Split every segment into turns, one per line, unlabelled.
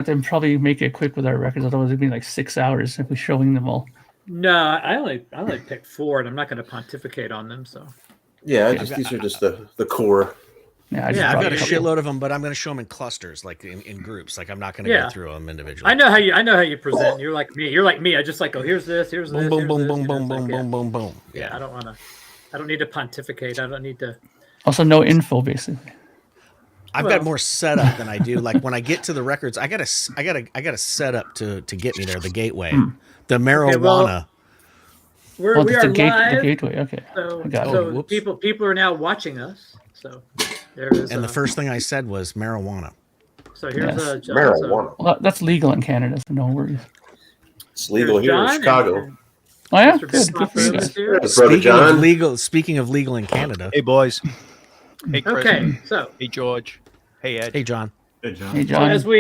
then probably make it quick with our records. Otherwise, it'd be like 6 hours if we're showing them all.
No, I only picked 4, and I'm not going to pontificate on them. So
yeah, these are just the core.
Yeah,
I've got a shitload of them, but I'm going to show them in clusters, like in groups. Like I'm not going to go through them individually.
I know how you present. You're like me. I just like, oh, here's this, here's this,
boom, boom,
here's
boom,
this.
boom, boom, boom, boom, boom.
Yeah, I don't need to pontificate. I don't need to.
Also, no info, basically.
I've got more setup than I do. Like when I get to the records, I got a setup to get me there. The gateway, the marijuana.
We are live.
The gateway. Okay.
So people are now watching us. So there is.
And the first thing I said was marijuana.
So here's
marijuana.
Well, that's legal in Canada, so no worries.
It's legal here in Chicago.
Oh yeah, good.
Speaking of legal in Canada.
Hey boys. Hey Chris.
Okay, so
hey George. Hey Ed.
Hey John.
Hey John.
Hey John.
So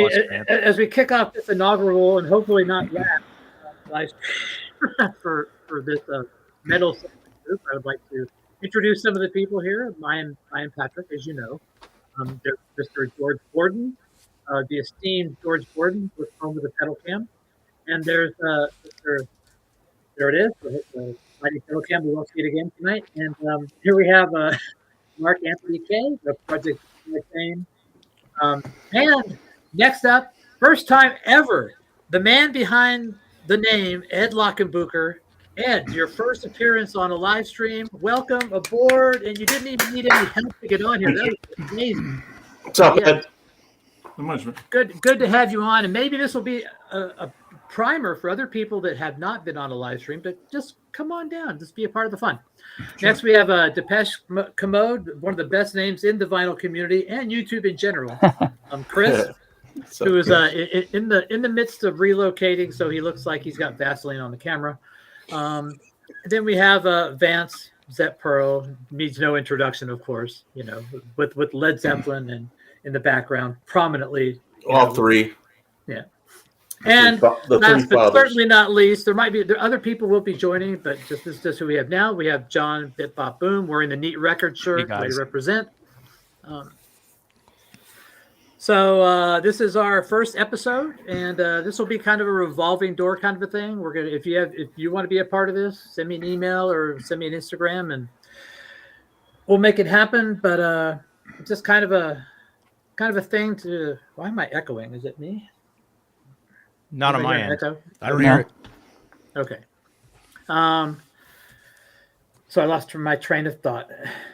as we kick off this inaugural and hopefully not last for this metal group, I would like to introduce some of the people here. I am Patrick, as you know. There's Mr. George Gordon, the esteemed George Gordon, with home with the pedal cam, and there's Mr. There it is, the mighty pedal cam. We won't see it again tonight. And here we have Mark Anthony Kay, the Project fame. And next up, first time ever, the man behind the name, Ed Lockenbucher. Ed, your first appearance on a live stream. Welcome aboard, and you didn't even need any help to get on here. That was amazing.
What's up, Ed?
Good to have you on, and maybe this will be a primer for other people that have not been on a live stream, but just come on down, just be a part of the fun. Sure. Next, we have Depeche Commode, one of the best names in the vinyl community and YouTube in general. Chris, who is in the midst of relocating, so he looks like he's got Vaseline on the camera. Then we have Vance Zep Pearl, needs no introduction, of course, you know, with Led Zeppelin and in the background prominently.
All three.
Yeah. And last but certainly not least, other people will be joining, but this is just who we have now. We have John Bit Bop Boom wearing the Neat Record shirt, way to represent. So this is our first episode, and this will be kind of a revolving door kind of a thing. We're gonna, if you want to be a part of this, send me an email or send me an Instagram, and we'll make it happen. But just kind of a thing to. Why am I echoing? Is it me?
Not on my end.
I don't hear it.
Okay. So I lost my train of thought.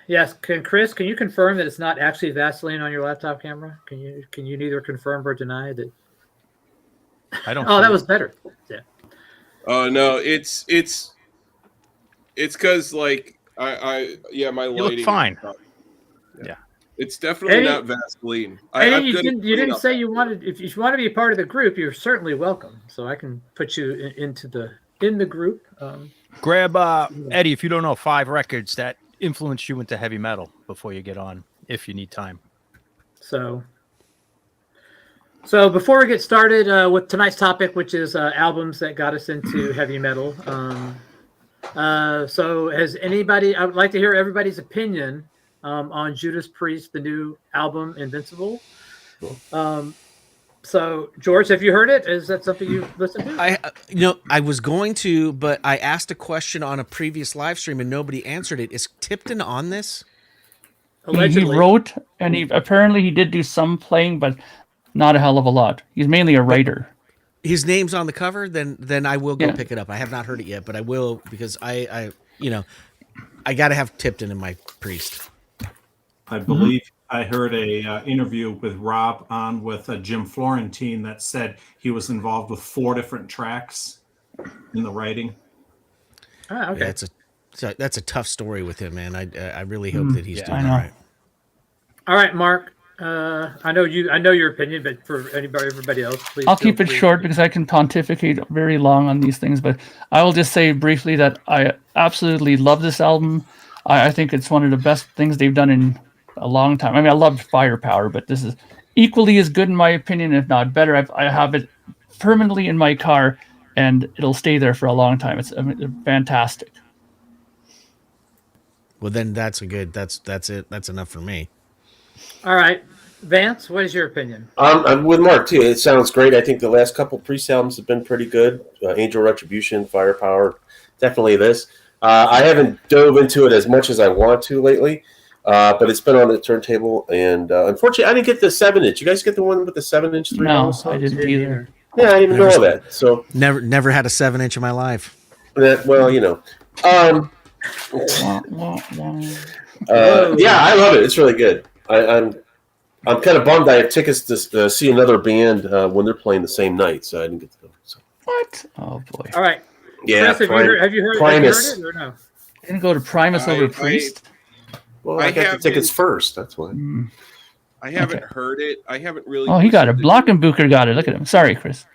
Yes, Chris, can you confirm that it's not actually Vaseline on your laptop camera? Can you neither confirm or deny that?
I don't.
Oh, that was better. Yeah.
Oh no, it's because like my
you
lighting.
look fine. Yeah.
It's definitely not Vaseline.
You didn't say you wanted. If you want to be a part of the group, you're certainly welcome. So I can put you in the group.
Grab Eddie, if you don't know, 5 records that influenced you into heavy metal before you get on, if you need time.
So before we get started with tonight's topic, which is albums that got us into heavy metal. So has anybody? I would like to hear everybody's opinion on Judas Priest, the new album, Invincible. So, George, have you heard it? Is that something you listened to?
I was going to, but I asked a question on a previous live stream and nobody answered it. Is Tipton on this?
Allegedly.
He wrote, and apparently he did do some playing, but not a hell of a lot. He's mainly a writer.
His name's on the cover, then I will go pick it up. I have not heard it yet, but I will, because I got to have Tipton in my Priest.
I believe I heard a interview with Rob on with Jim Florentine that said he was involved with 4 different tracks in the writing.
Ah, okay.
Yeah, that's a tough story with him, man. I really hope that he's doing all right.
All right, Mark. I know your opinion, but for everybody else, please.
I'll keep it short because I can pontificate very long on these things, but I will just say briefly that I absolutely love this album. I think it's one of the best things they've done in a long time. I mean, I loved Firepower, but this is equally as good in my opinion, if not better. I have it permanently in my car, and it'll stay there for a long time. It's fantastic.
Well, then that's it. That's enough for me.
All right. Vance, what is your opinion?
I'm with Mark too. It sounds great. I think the last couple Priest albums have been pretty good. Angel Retribution, Firepower, definitely this. I haven't dove into it as much as I want to lately, but it's been on the turntable. And unfortunately, I didn't get the 7-inch. You guys get the one with the 7-inch 3
No,
songs?
I didn't either.
Yeah, I didn't even know that. So
Never had a 7-inch in my life.
well, you know.
Wah, wah, wah.
Yeah, I love it. It's really good. I'm kind of bummed I have tickets to see another band when they're playing the same night, so I didn't get to go. So.
What? Oh boy!
All right.
Yeah,
Chris, have you heard
Primus.
it or no?
You didn't go to Primus over Priest?
Well, I got the tickets first. That's why.
I haven't heard it. I haven't really.
Oh, he got it.
listened to
Blockenbucher got it. Look at him. Sorry, Chris.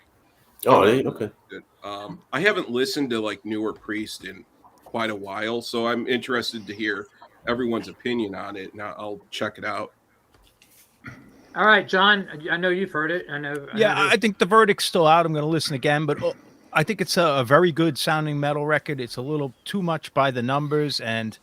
Oh, okay.
it. I haven't listened to like newer Priest in quite a while, so I'm interested to hear everyone's opinion on it, and I'll check it out.
All right, John. I know you've heard it.
I think the verdict's still out. I'm going to listen again, but I think it's a very good sounding metal record. It's a little too much by the numbers, and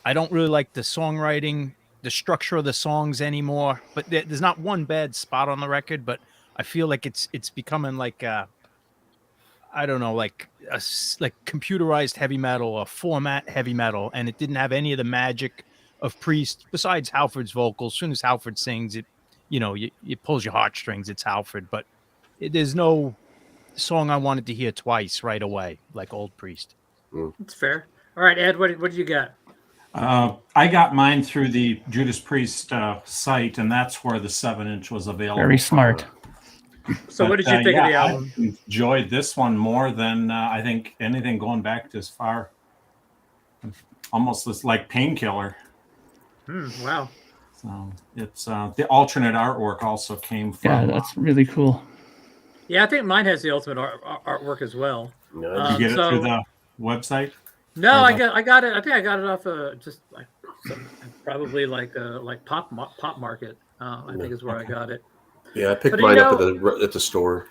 I don't really like the songwriting, the structure of the songs anymore. But there's not one bad spot on the record, but I feel like it's becoming like I don't know, like computerized heavy metal, a format heavy metal, and it didn't have any of the magic of Priest besides Halford's vocals. As soon as Halford sings, it pulls your heartstrings. It's Halford, but there's no song I wanted to hear twice right away, like Old Priest.
That's fair. All right, Ed, what did you got?
I got mine through the Judas Priest site, and that's where the 7-inch was available.
Very smart.
So what did you think of the album?
I enjoyed this one more than I think anything going back this far. Almost like Painkiller.
Wow.
So it's the alternate artwork also came from.
Yeah, that's really cool.
Yeah, I think mine has the ultimate artwork as well.
Did you get it through the website?
No, I got it. I think I got it off just like probably like Pop Market. I think is where I got it.
Yeah, I picked mine up at the store.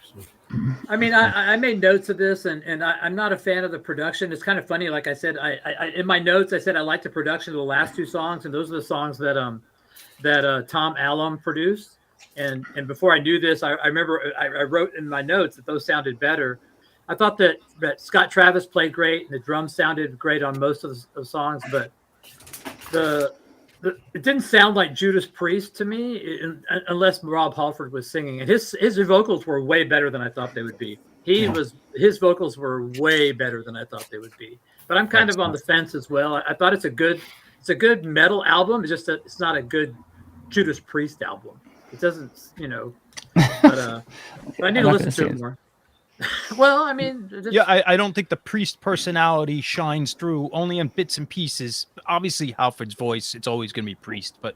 I mean, I made notes of this, and I'm not a fan of the production. It's kind of funny. Like I said, I in my notes I said I liked the production of the last two songs, and those are the songs that Tom Allom produced. And before I knew this, I remember I wrote in my notes that those sounded better. I thought that Scott Travis played great, and the drums sounded great on most of the songs, but it didn't sound like Judas Priest to me, unless Rob Halford was singing. And his vocals were way better than I thought they would be. His vocals were way better than I thought they would be. But I'm kind of on the fence as well. I thought it's a good metal album. It's just that it's not a good Judas Priest album. It doesn't, but I need to listen to it more. Well, I mean,
I don't think the Priest personality shines through, only in bits and pieces. Obviously, Halford's voice, it's always going to be Priest, but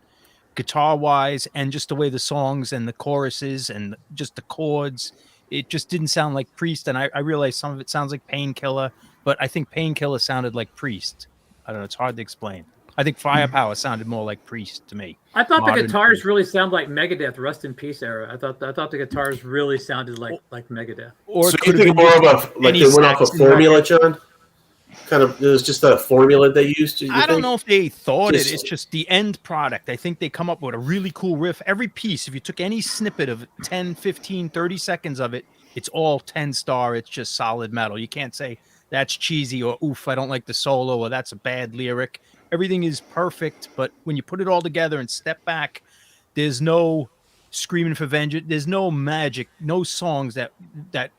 guitar-wise and just the way the songs and the choruses and just the chords, it just didn't sound like Priest. And I realize some of it sounds like Painkiller, but I think Painkiller sounded like Priest. I don't know, it's hard to explain. I think Firepower sounded more like Priest to me.
I thought the guitars really sound like Megadeth, Rust in Peace era. I thought the guitars really sounded like Megadeth.
Or so you think more of they went off a formula, John? Kind of, it was just a formula they used.
I don't know if they thought it. It's just the end product. I think they come up with a really cool riff. Every piece, if you took any snippet of 10, 15, 30 seconds of it, it's all 10-star. It's just solid metal. You can't say that's cheesy or oof, I don't like the solo or that's a bad lyric. Everything is perfect, but when you put it all together and step back, there's no screaming for vengeance. There's no magic, no songs that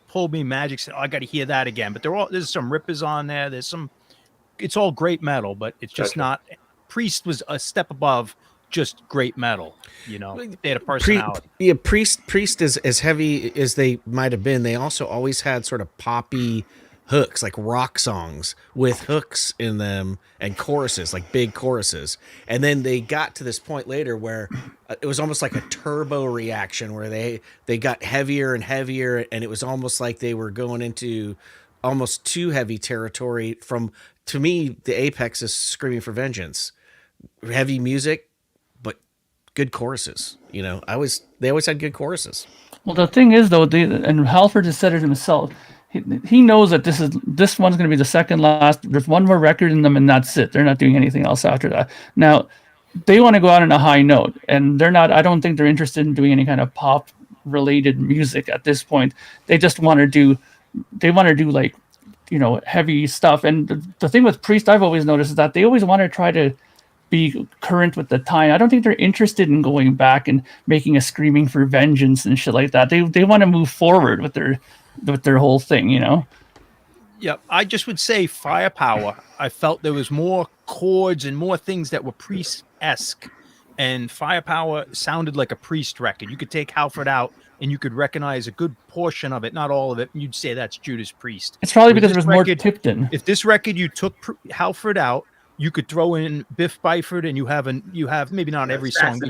pull me magic. Say, I got to hear that again. But there's some rippers on there. It's all great metal, but it's just not. Priest was a step above just great metal. They had a personality.
Priest is as heavy as they might have been. They also always had sort of poppy hooks, like rock songs with hooks in them and choruses, like big choruses. And then they got to this point later where it was almost like a turbo reaction where they got heavier and heavier, and it was almost like they were going into almost too heavy territory. To me, the apex is Screaming for Vengeance. Heavy music, but good choruses. They always had good choruses.
Well, the thing is, though, and Halford has said it himself, he knows that this one's going to be the second last. There's one more record in them, and that's it. They're not doing anything else after that. Now, they want to go out on a high note, and they're not. I don't think they're interested in doing any kind of pop related music at this point. They just want to do. They want to do like, heavy stuff. And the thing with Priest, I've always noticed, is that they always want to try to be current with the time. I don't think they're interested in going back and making a Screaming for Vengeance and shit like that. They want to move forward with their whole thing,
Yeah, I just would say Firepower. I felt there was more chords and more things that were Priest-esque, and Firepower sounded like a Priest record. You could take Halford out, and you could recognize a good portion of it, not all of it, and you'd say that's Judas Priest.
It's probably because there was more Tipton.
If this record you took Halford out, you could throw in Biff Byford, and you have maybe not every song, but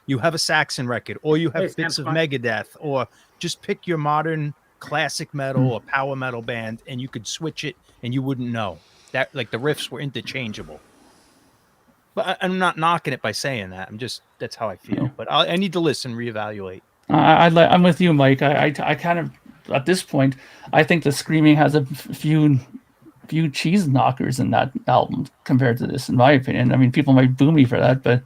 you have a Saxon record, or you have bits of Megadeth, or just pick your modern classic metal or power metal band, and you could switch it and you wouldn't know that, like, the riffs were interchangeable. But I'm not knocking it by saying that. That's how I feel. But I need to listen, reevaluate.
I'm with you, Mike. I kind of, at this point, I think the Screaming has a few cheese knockers in that album compared to this, in my opinion. I mean, people might boo me for that, but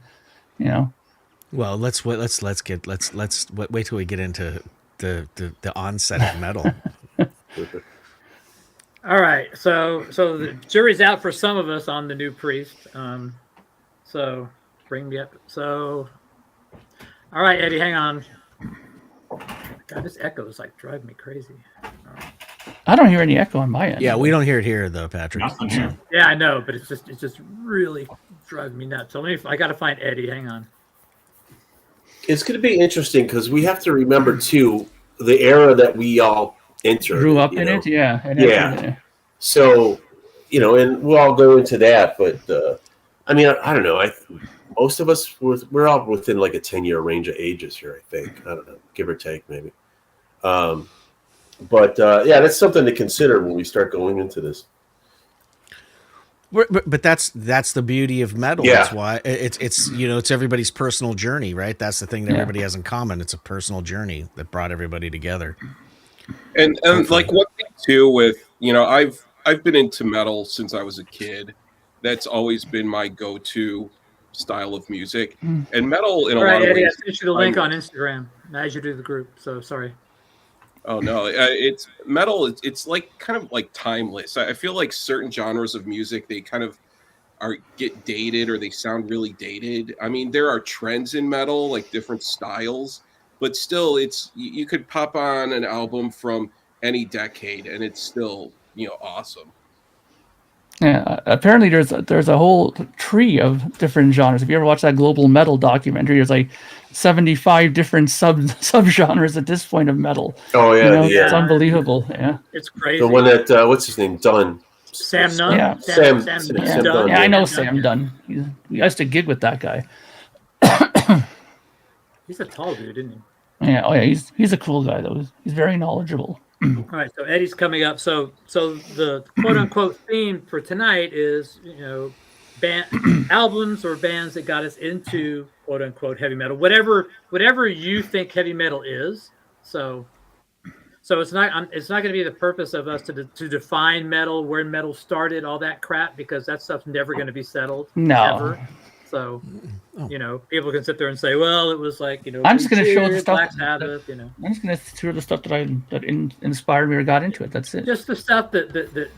Well, let's wait till we get into the onset of metal.
All right, so the jury's out for some of us on the new Priest. So bring me up. So, all right, Eddie, hang on. God, this echo is like driving me crazy.
I don't hear any echo on my end.
Yeah, we don't hear it here though, Patrick.
Yeah, I know, but it's just really driving me nuts. So I got to find Eddie. Hang on.
It's going to be interesting because we have to remember too the era that we all entered.
Grew up in it, yeah.
Yeah. So, and we'll all go into that, but I mean, I don't know. Most of us we're all within like a 10-year range of ages here. I think, I don't know, give or take maybe. But that's something to consider when we start going into this.
But that's the beauty of metal.
Yeah.
That's why it's everybody's personal journey, right? That's the thing that everybody has in common. It's a personal journey that brought everybody together.
And like one thing too with I've been into metal since I was a kid. That's always been my go-to style of music. And metal in a lot of
Eddie,
ways.
I sent you the link on Instagram as you do the group. So sorry.
Oh no, it's metal. It's like kind of like timeless. I feel like certain genres of music, they kind of get dated, or they sound really dated. I mean, there are trends in metal, like different styles, but still, you could pop on an album from any decade, and it's still awesome.
Yeah, apparently there's a whole tree of different genres. If you ever watch that Global Metal documentary, there's like 75 different subgenres at this point of metal.
Oh yeah,
it's unbelievable. Yeah,
it's crazy.
The one that what's his name, Dunn.
Sam Nunn.
Yeah,
Sam
Dunn.
Yeah, I know Sam Dunn. We used to gig with that guy.
He's a tall dude, isn't he?
Yeah, oh yeah, he's a cool guy though. He's very knowledgeable.
All right, so Eddie's coming up. So the quote unquote theme for tonight is band albums or bands that got us into quote unquote heavy metal, whatever you think heavy metal is. So it's not going to be the purpose of us to define metal, where metal started, all that crap, because that stuff's never going to be settled.
No.
Ever. So, people can sit there and say, well, it was like,
I'm just going to show the stuff.
Black Sabbath,
I'm just going to show the stuff that inspired me or got into it. That's it.
Just the stuff that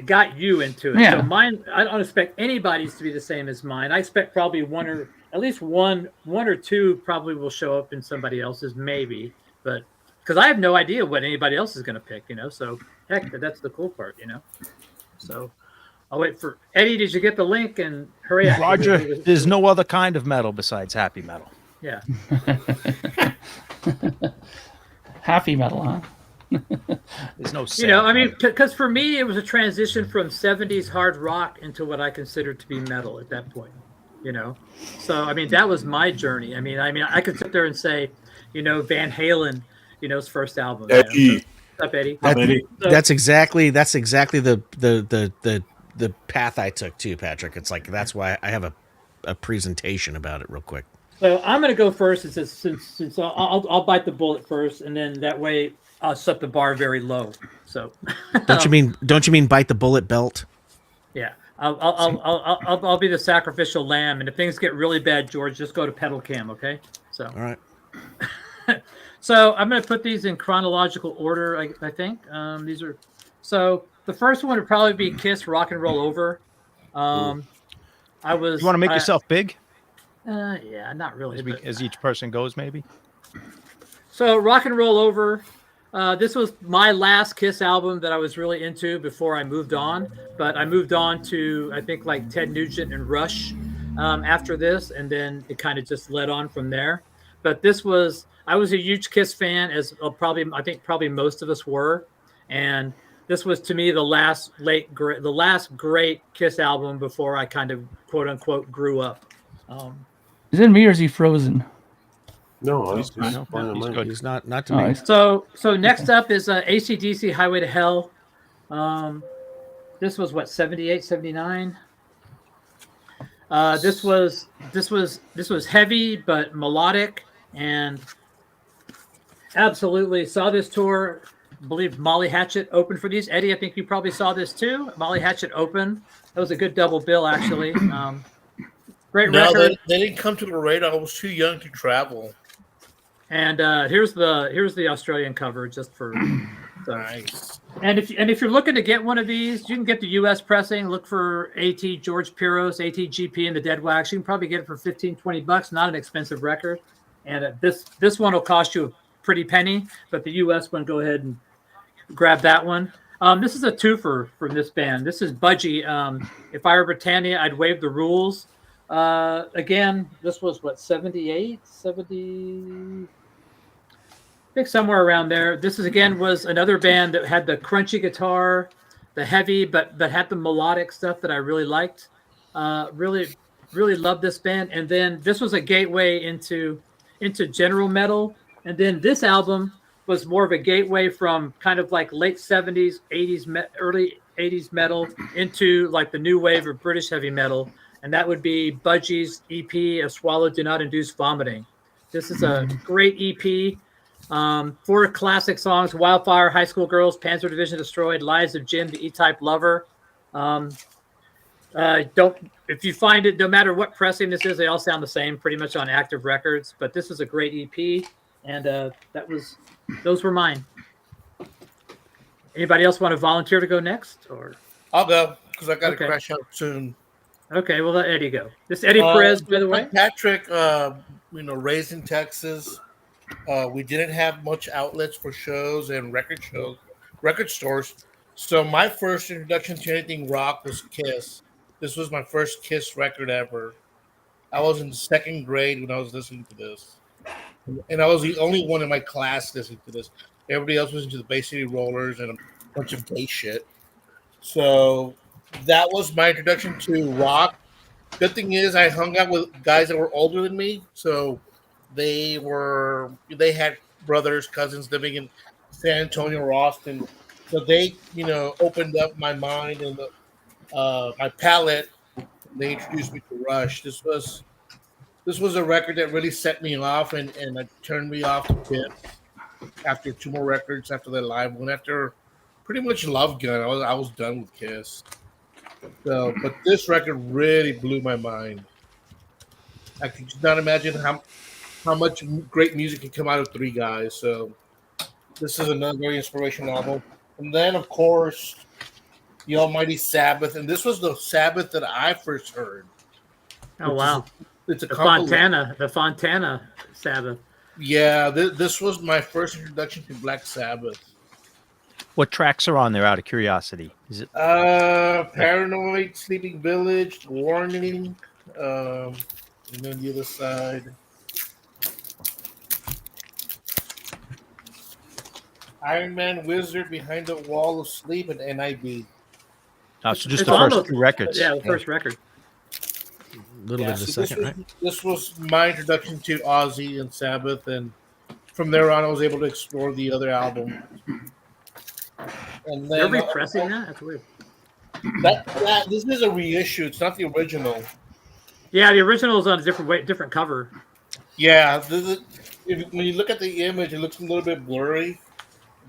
got you into it.
Yeah.
So mine, I don't expect anybody's to be the same as mine. I expect probably at least one or two probably will show up in somebody else's, maybe, but because I have no idea what anybody else is going to pick, so heck, that's the cool part, So I'll wait for Eddie. Did you get the link? And hurry up,
Roger. There's no other kind of metal besides happy metal.
Yeah.
Happy metal, huh?
There's no
I mean, because for me, it was a transition from 70s hard rock into what I considered to be metal at that point, So, I mean, that was my journey. I mean, I could sit there and say, Van Halen, his first album.
Eddie.
What's up, Eddie?
That's exactly the path I took too, Patrick. It's like, that's why I have a presentation about it real quick.
So I'm going to go first since I'll bite the bullet first, and then that way I'll set the bar very low. So
don't you mean bite the bullet belt?
Yeah. I'll be the sacrificial lamb, and if things get really bad, George, just go to pedal cam, okay? So
All right.
so I'm going to put these in chronological order. I think these are. So the first one would probably be Kiss "Rock and Roll Over." I was.
You want to make yourself big
Yeah, not really.
as each person goes, maybe.
So "Rock and Roll Over." This was my last Kiss album that I was really into before I moved on. But I moved on to, I think, like Ted Nugent and Rush after this, and then it kind of just led on from there. But I was a huge Kiss fan, as I think probably most of us were, and this was to me the last great Kiss album before I kind of quote unquote grew up.
Is it me or is he frozen?
No, he's
He's good.
He's not to me.
Nice.
So next up is AC/DC Highway to Hell. This was what, 78, 79. This was heavy but melodic, and absolutely saw this tour. I believe Molly Hatchet opened for these. Eddie, I think you probably saw this too. Molly Hatchet opened. That was a good double bill, actually. Great record.
They didn't come to the radar. I was too young to travel.
And here's the Australian cover, just for.
Nice.
And if you're looking to get one of these, you can get the U.S. pressing. Look for AT George Piros, ATGP, and the Dead Wax. You can probably get it for $15-20. Not an expensive record. And this one will cost you a pretty penny, but the U.S. one, go ahead and grab that one. This is a twofer from this band. This is Budgie. If I were Britannia, I'd waive the rules. Again, this was what, 78, 70. I think somewhere around there. This was another band that had the crunchy guitar, the heavy, but had the melodic stuff that I really liked. Really loved this band. And then this was a gateway into general metal. And then this album was more of a gateway from kind of like late 70s, 80s, early 80s metal into like the new wave of British heavy metal. And that would be Budgie's EP, "A Swallow Do Not Induce Vomiting." This is a great EP. 4 classic songs: "Wildfire," "High School Girls," "Panzer Division Destroyed," "Lies of Jim," "The E-Type Lover." If you find it, no matter what pressing this is, they all sound the same pretty much on Active Records. But this is a great EP, and those were mine. Anybody else want to volunteer to go next, or?
I'll go because I got to
Okay.
crash out soon.
Okay, well, let Eddie go. This is Eddie Perez, by the way.
Patrick, raised in Texas, we didn't have much outlets for shows and record stores. So my first introduction to anything rock was Kiss. This was my first Kiss record ever. I was in 2nd grade when I was listening to this. And I was the only one in my class listening to this. Everybody else was into the Bay City Rollers and a bunch of gay shit. So that was my introduction to rock. Good thing is I hung out with guys that were older than me. So they had brothers, cousins living in San Antonio or Austin. So they, opened up my mind and my palate. They introduced me to Rush. This was a record that really set me off and it turned me off to Kiss after 2 more records after that live one. After pretty much Love Gun, I was done with Kiss. So, but this record really blew my mind. I could just not imagine how much great music can come out of 3 guys. So this is another very inspirational album. And then, of course, the Almighty Sabbath. And this was the Sabbath that I first heard.
Oh, wow.
It's a
The Fontana Sabbath.
Yeah, this was my first introduction to Black Sabbath.
What tracks are on there, out of curiosity? Is it
Paranoid, Sleeping Village, Warning, and then the other side. Iron Man, Wizard, Behind the Wall of Sleep, and NIB.
so just
It's
the first
almost-
2 records?
Yeah, the first record.
A little bit of the
so
second, right?
This was my introduction to Ozzy and Sabbath, and from there on, I was able to explore the other album. And
They're
then
repressing that? That's weird.
this is a reissue. It's not the original.
Yeah, the original is on a different cover.
Yeah, when you look at the image, it looks a little bit blurry.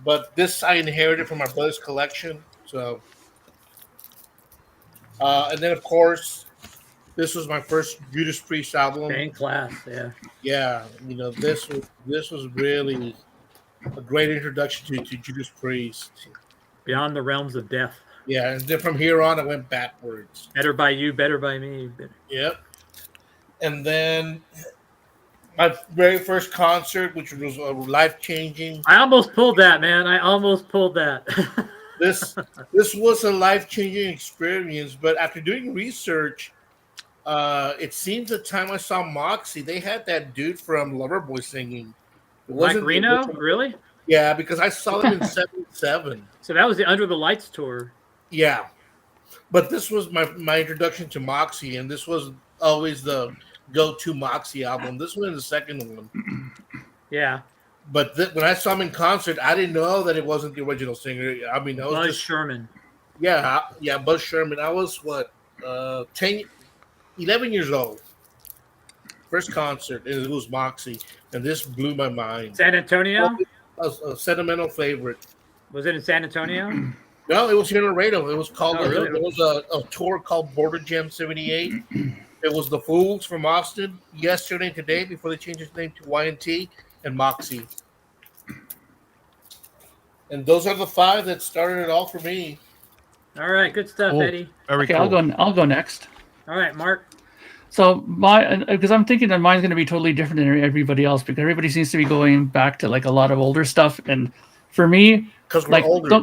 But this I inherited from my brother's collection. So And then, of course, this was my first Judas Priest album.
In class, yeah.
Yeah, this was really a great introduction to Judas Priest.
Beyond the Realms of Death.
Yeah, and then from here on, I went backwards.
Better by you, better by me.
Yep. And then my very first concert, which was life-changing.
I almost pulled that, man. I almost pulled that.
This was a life-changing experience, but after doing research, it seems the time I saw Moxie, they had that dude from Loverboy singing.
Mike Reno? Really?
Yeah, because I saw them in 77.
So that was the Under the Lights tour.
Yeah. But this was my introduction to Moxie, and this was always the go-to Moxie album. This one is the second one.
Yeah.
But when I saw him in concert, I didn't know that it wasn't the original singer. I mean, I was
Buzz Sherman.
Yeah, Buzz Sherman. I was, 11 years old. First concert, and it was Moxie, and this blew my mind.
San Antonio?
A sentimental favorite.
Was it in San Antonio?
No, it was here in Laredo. It was called.
Really?
There was a tour called Border Jam '78. It was the Fools from Austin, Yesterday and Today, before they changed its name to Y&T, and Moxie. And those are the five that started it all for me.
All right, good stuff, Eddie.
Very
Okay,
cool.
I'll go next.
All right, Mark.
So because I'm thinking that mine's going to be totally different than everybody else, because everybody seems to be going back to like a lot of older stuff, and for me,
because we're
like
older.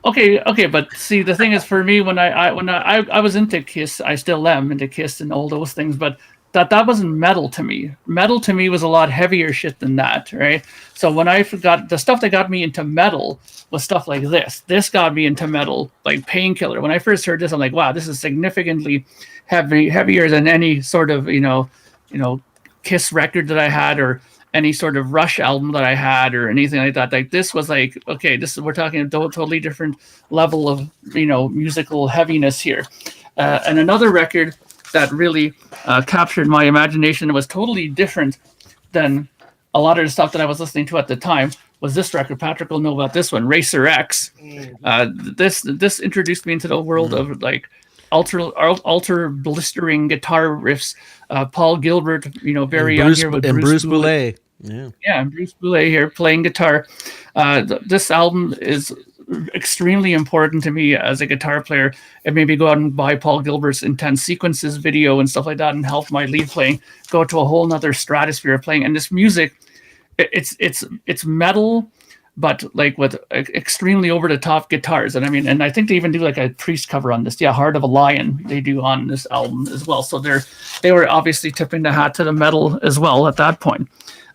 Okay, but see, the thing is, for me, when I was into Kiss, I still am into Kiss and all those things, but that wasn't metal to me. Metal to me was a lot heavier shit than that, right? So when I forgot, the stuff that got me into metal was stuff like this. This got me into metal, like Painkiller. When I first heard this, I'm like, wow, this is significantly heavier than any sort of Kiss record that I had, or any sort of Rush album that I had, or anything like that. Like this was like, okay, we're talking a totally different level of musical heaviness here. And another record that really captured my imagination and was totally different than a lot of the stuff that I was listening to at the time was this record. Patrick will know about this one, Racer X. This introduced me into the world of like ultra blistering guitar riffs. Paul Gilbert, very young here with
Bruce Boulez.
Yeah, and Bruce Boulez here playing guitar. This album is extremely important to me as a guitar player. It made me go out and buy Paul Gilbert's Intense Sequences video and stuff like that, and help my lead playing go to a whole nother stratosphere of playing. And this music, it's metal, but like with extremely over the top guitars. And I think they even do like a Priest cover on this. Yeah, Heart of a Lion they do on this album as well. So they were obviously tipping the hat to the metal as well at that point.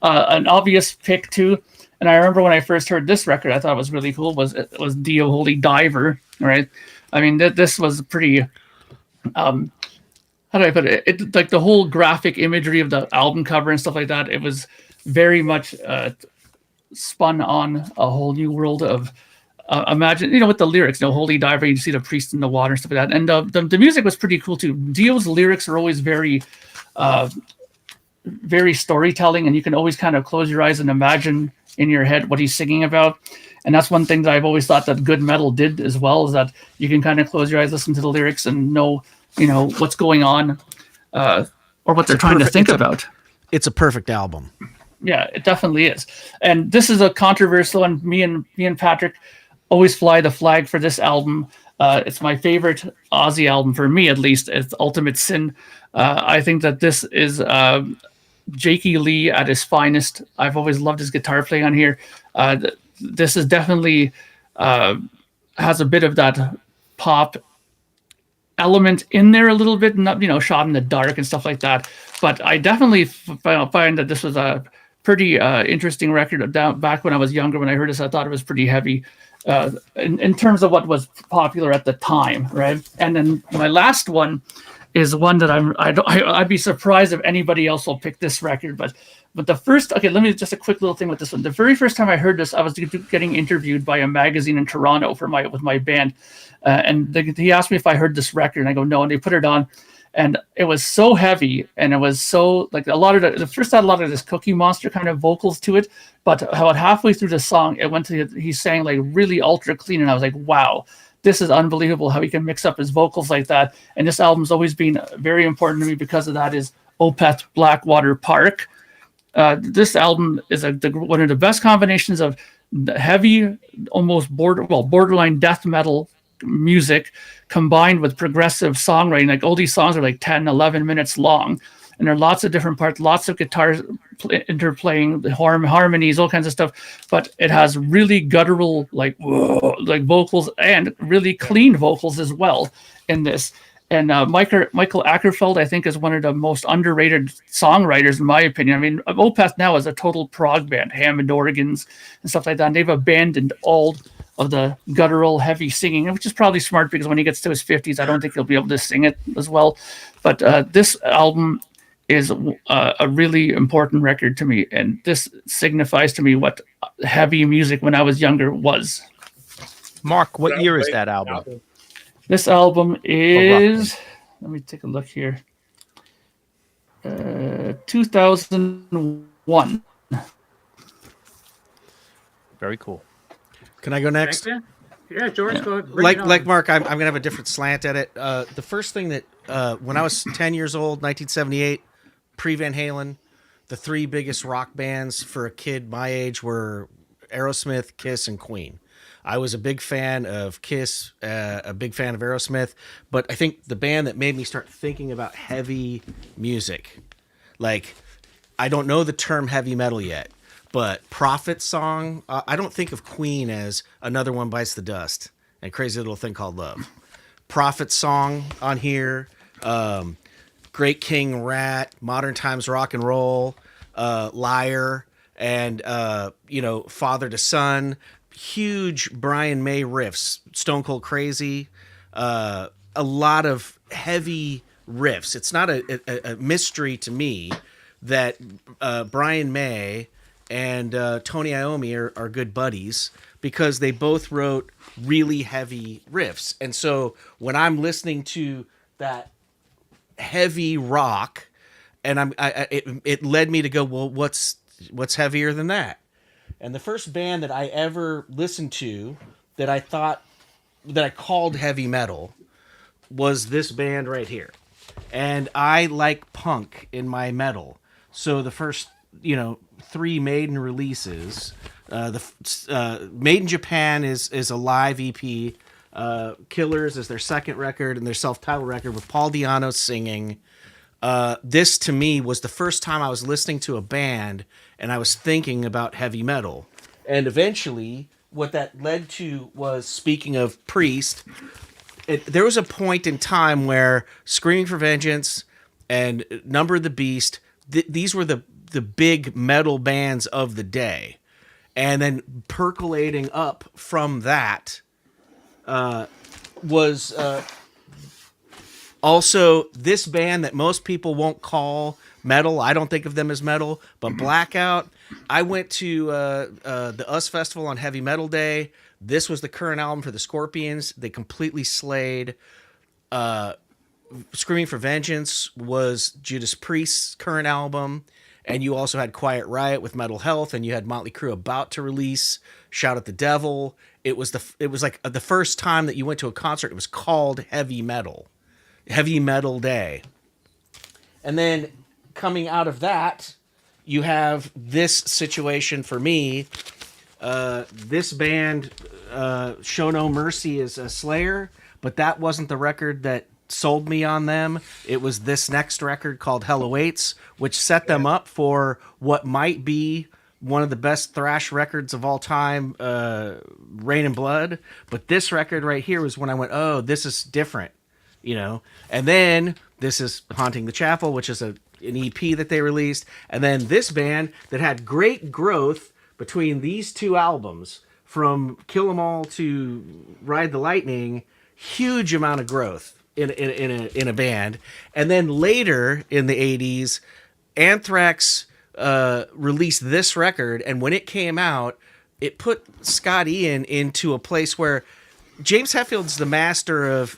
An obvious pick too, and I remember when I first heard this record, I thought was really cool. Was Dio Holy Diver, right? I mean, this was pretty. How do I put it? It like the whole graphic imagery of the album cover and stuff like that. It was very much spun on a whole new world of. Imagine, with the lyrics, Holy Diver, you see the priest in the water and stuff like that. And the music was pretty cool too. Dio's lyrics are always very storytelling, and you can always kind of close your eyes and imagine in your head what he's singing about. And that's one thing that I've always thought that good metal did as well, is that you can kind of close your eyes, listen to the lyrics, and know what's going on, or what they're trying to think about.
It's a perfect album.
Yeah, it definitely is. And this is a controversial one. Me and Patrick always fly the flag for this album. It's my favorite Ozzy album, for me at least. It's Ultimate Sin. I think that this is Jakey Lee at his finest. I've always loved his guitar playing on here. This is definitely has a bit of that pop element in there a little bit, not shot in the dark and stuff like that. But I definitely find that this was a pretty interesting record. Back when I was younger, when I heard this, I thought it was pretty heavy in terms of what was popular at the time, right? And then my last one is one that I'd be surprised if anybody else will pick this record, but the first, okay, let me just a quick little thing with this one. The very first time I heard this, I was getting interviewed by a magazine in Toronto with my band, and he asked me if I heard this record, and I go no, and they put it on, and it was so heavy, and it was so like a lot of the first had a lot of this Cookie Monster kind of vocals to it, but about halfway through the song, it went to he sang like really ultra clean, and I was like, wow. this is unbelievable how he can mix up his vocals like that. And this album's always been very important to me because of that. Is Opeth Blackwater Park. This album is one of the best combinations of heavy, almost borderline death metal music combined with progressive songwriting. Like all these songs are like 10, 11 minutes long. And there are lots of different parts, lots of guitars interplaying, the harmonies, all kinds of stuff. But it has really guttural, like vocals and really clean vocals as well in this. And Michael Ackerfeld, I think, is one of the most underrated songwriters, in my opinion. I mean, Opeth now is a total prog band, Hammond organs and stuff like that. And they've abandoned all of the guttural, heavy singing, which is probably smart because when he gets to his 50s, I don't think he'll be able to sing it as well. But this album is a really important record to me. And this signifies to me what heavy music when I was younger was.
Mark, what year is that album?
This album is, let me take a look here, 2001.
Very cool.
Can I go next?
Yeah, George, go ahead.
Like Mark, I'm going to have a different slant at it. The first thing that, when I was 10 years old, 1978, pre-Van Halen, the three biggest rock bands for a kid my age were Aerosmith, Kiss, and Queen. I was a big fan of Kiss, a big fan of Aerosmith, but I think the band that made me start thinking about heavy music, like, I don't know the term heavy metal yet, but Prophet Song, I don't think of Queen as Another One Bites the Dust and Crazy Little Thing Called Love. Prophet Song on here, Great King Rat, Modern Times Rock and Roll, Liar, and, Father to Son. Huge Brian May riffs, Stone Cold Crazy, a lot of heavy riffs. It's not a mystery to me that Brian May and Tony Iommi are good buddies because they both wrote really heavy riffs. And so when I'm listening to that heavy rock, and it led me to go, well, what's heavier than that? And the first band that I ever listened to that I called heavy metal was this band right here. And I like punk in my metal. So the first, three Maiden releases, Made in Japan is a live EP. Killers is their second record and their self-titled record with Paul Di'Anno singing. This to me was the first time I was listening to a band and I was thinking about heavy metal. And eventually what that led to was, speaking of Priest, there was a point in time where Screaming for Vengeance and Number of the Beast, these were the big metal bands of the day. And then percolating up from that was also this band that most people won't call metal. I don't think of them as metal, but Blackout. I went to the US Festival on Heavy Metal Day. This was the current album for the Scorpions. They completely slayed. Screaming for Vengeance was Judas Priest's current album. And you also had Quiet Riot with Metal Health, and you had Motley Crue about to release Shout at the Devil. It was like the first time that you went to a concert. It was called Heavy Metal Day. And then coming out of that, you have this situation for me. This band, Show No Mercy, is a Slayer, but that wasn't the record that sold me on them. It was this next record called Hell Awaits, which set them up for what might be one of the best thrash records of all time, Rain and Blood. But this record right here was when I went, oh, this is different, And then this is Haunting the Chapel, which is an EP that they released. And then this band that had great growth between these two albums, from Kill 'Em All to Ride the Lightning, huge amount of growth in a band. And then later in the 80s, Anthrax released this record, and when it came out, it put Scott Ian into a place where James Hetfield's the master of,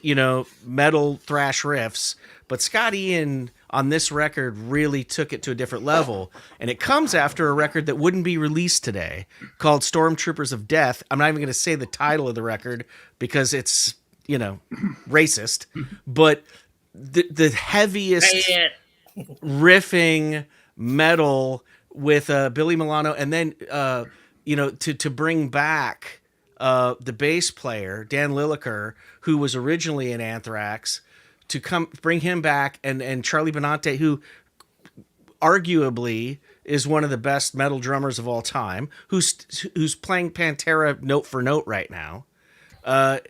metal thrash riffs, but Scott Ian on this record really took it to a different level. And it comes after a record that wouldn't be released today called Stormtroopers of Death. I'm not even going to say the title of the record because it's, racist, but the heaviest riffing metal with Billy Milano. And then, to bring back the bass player, Dan Lilliker, who was originally in Anthrax, to bring him back, and Charlie Benante, who arguably is one of the best metal drummers of all time, who's playing Pantera note for note right now. At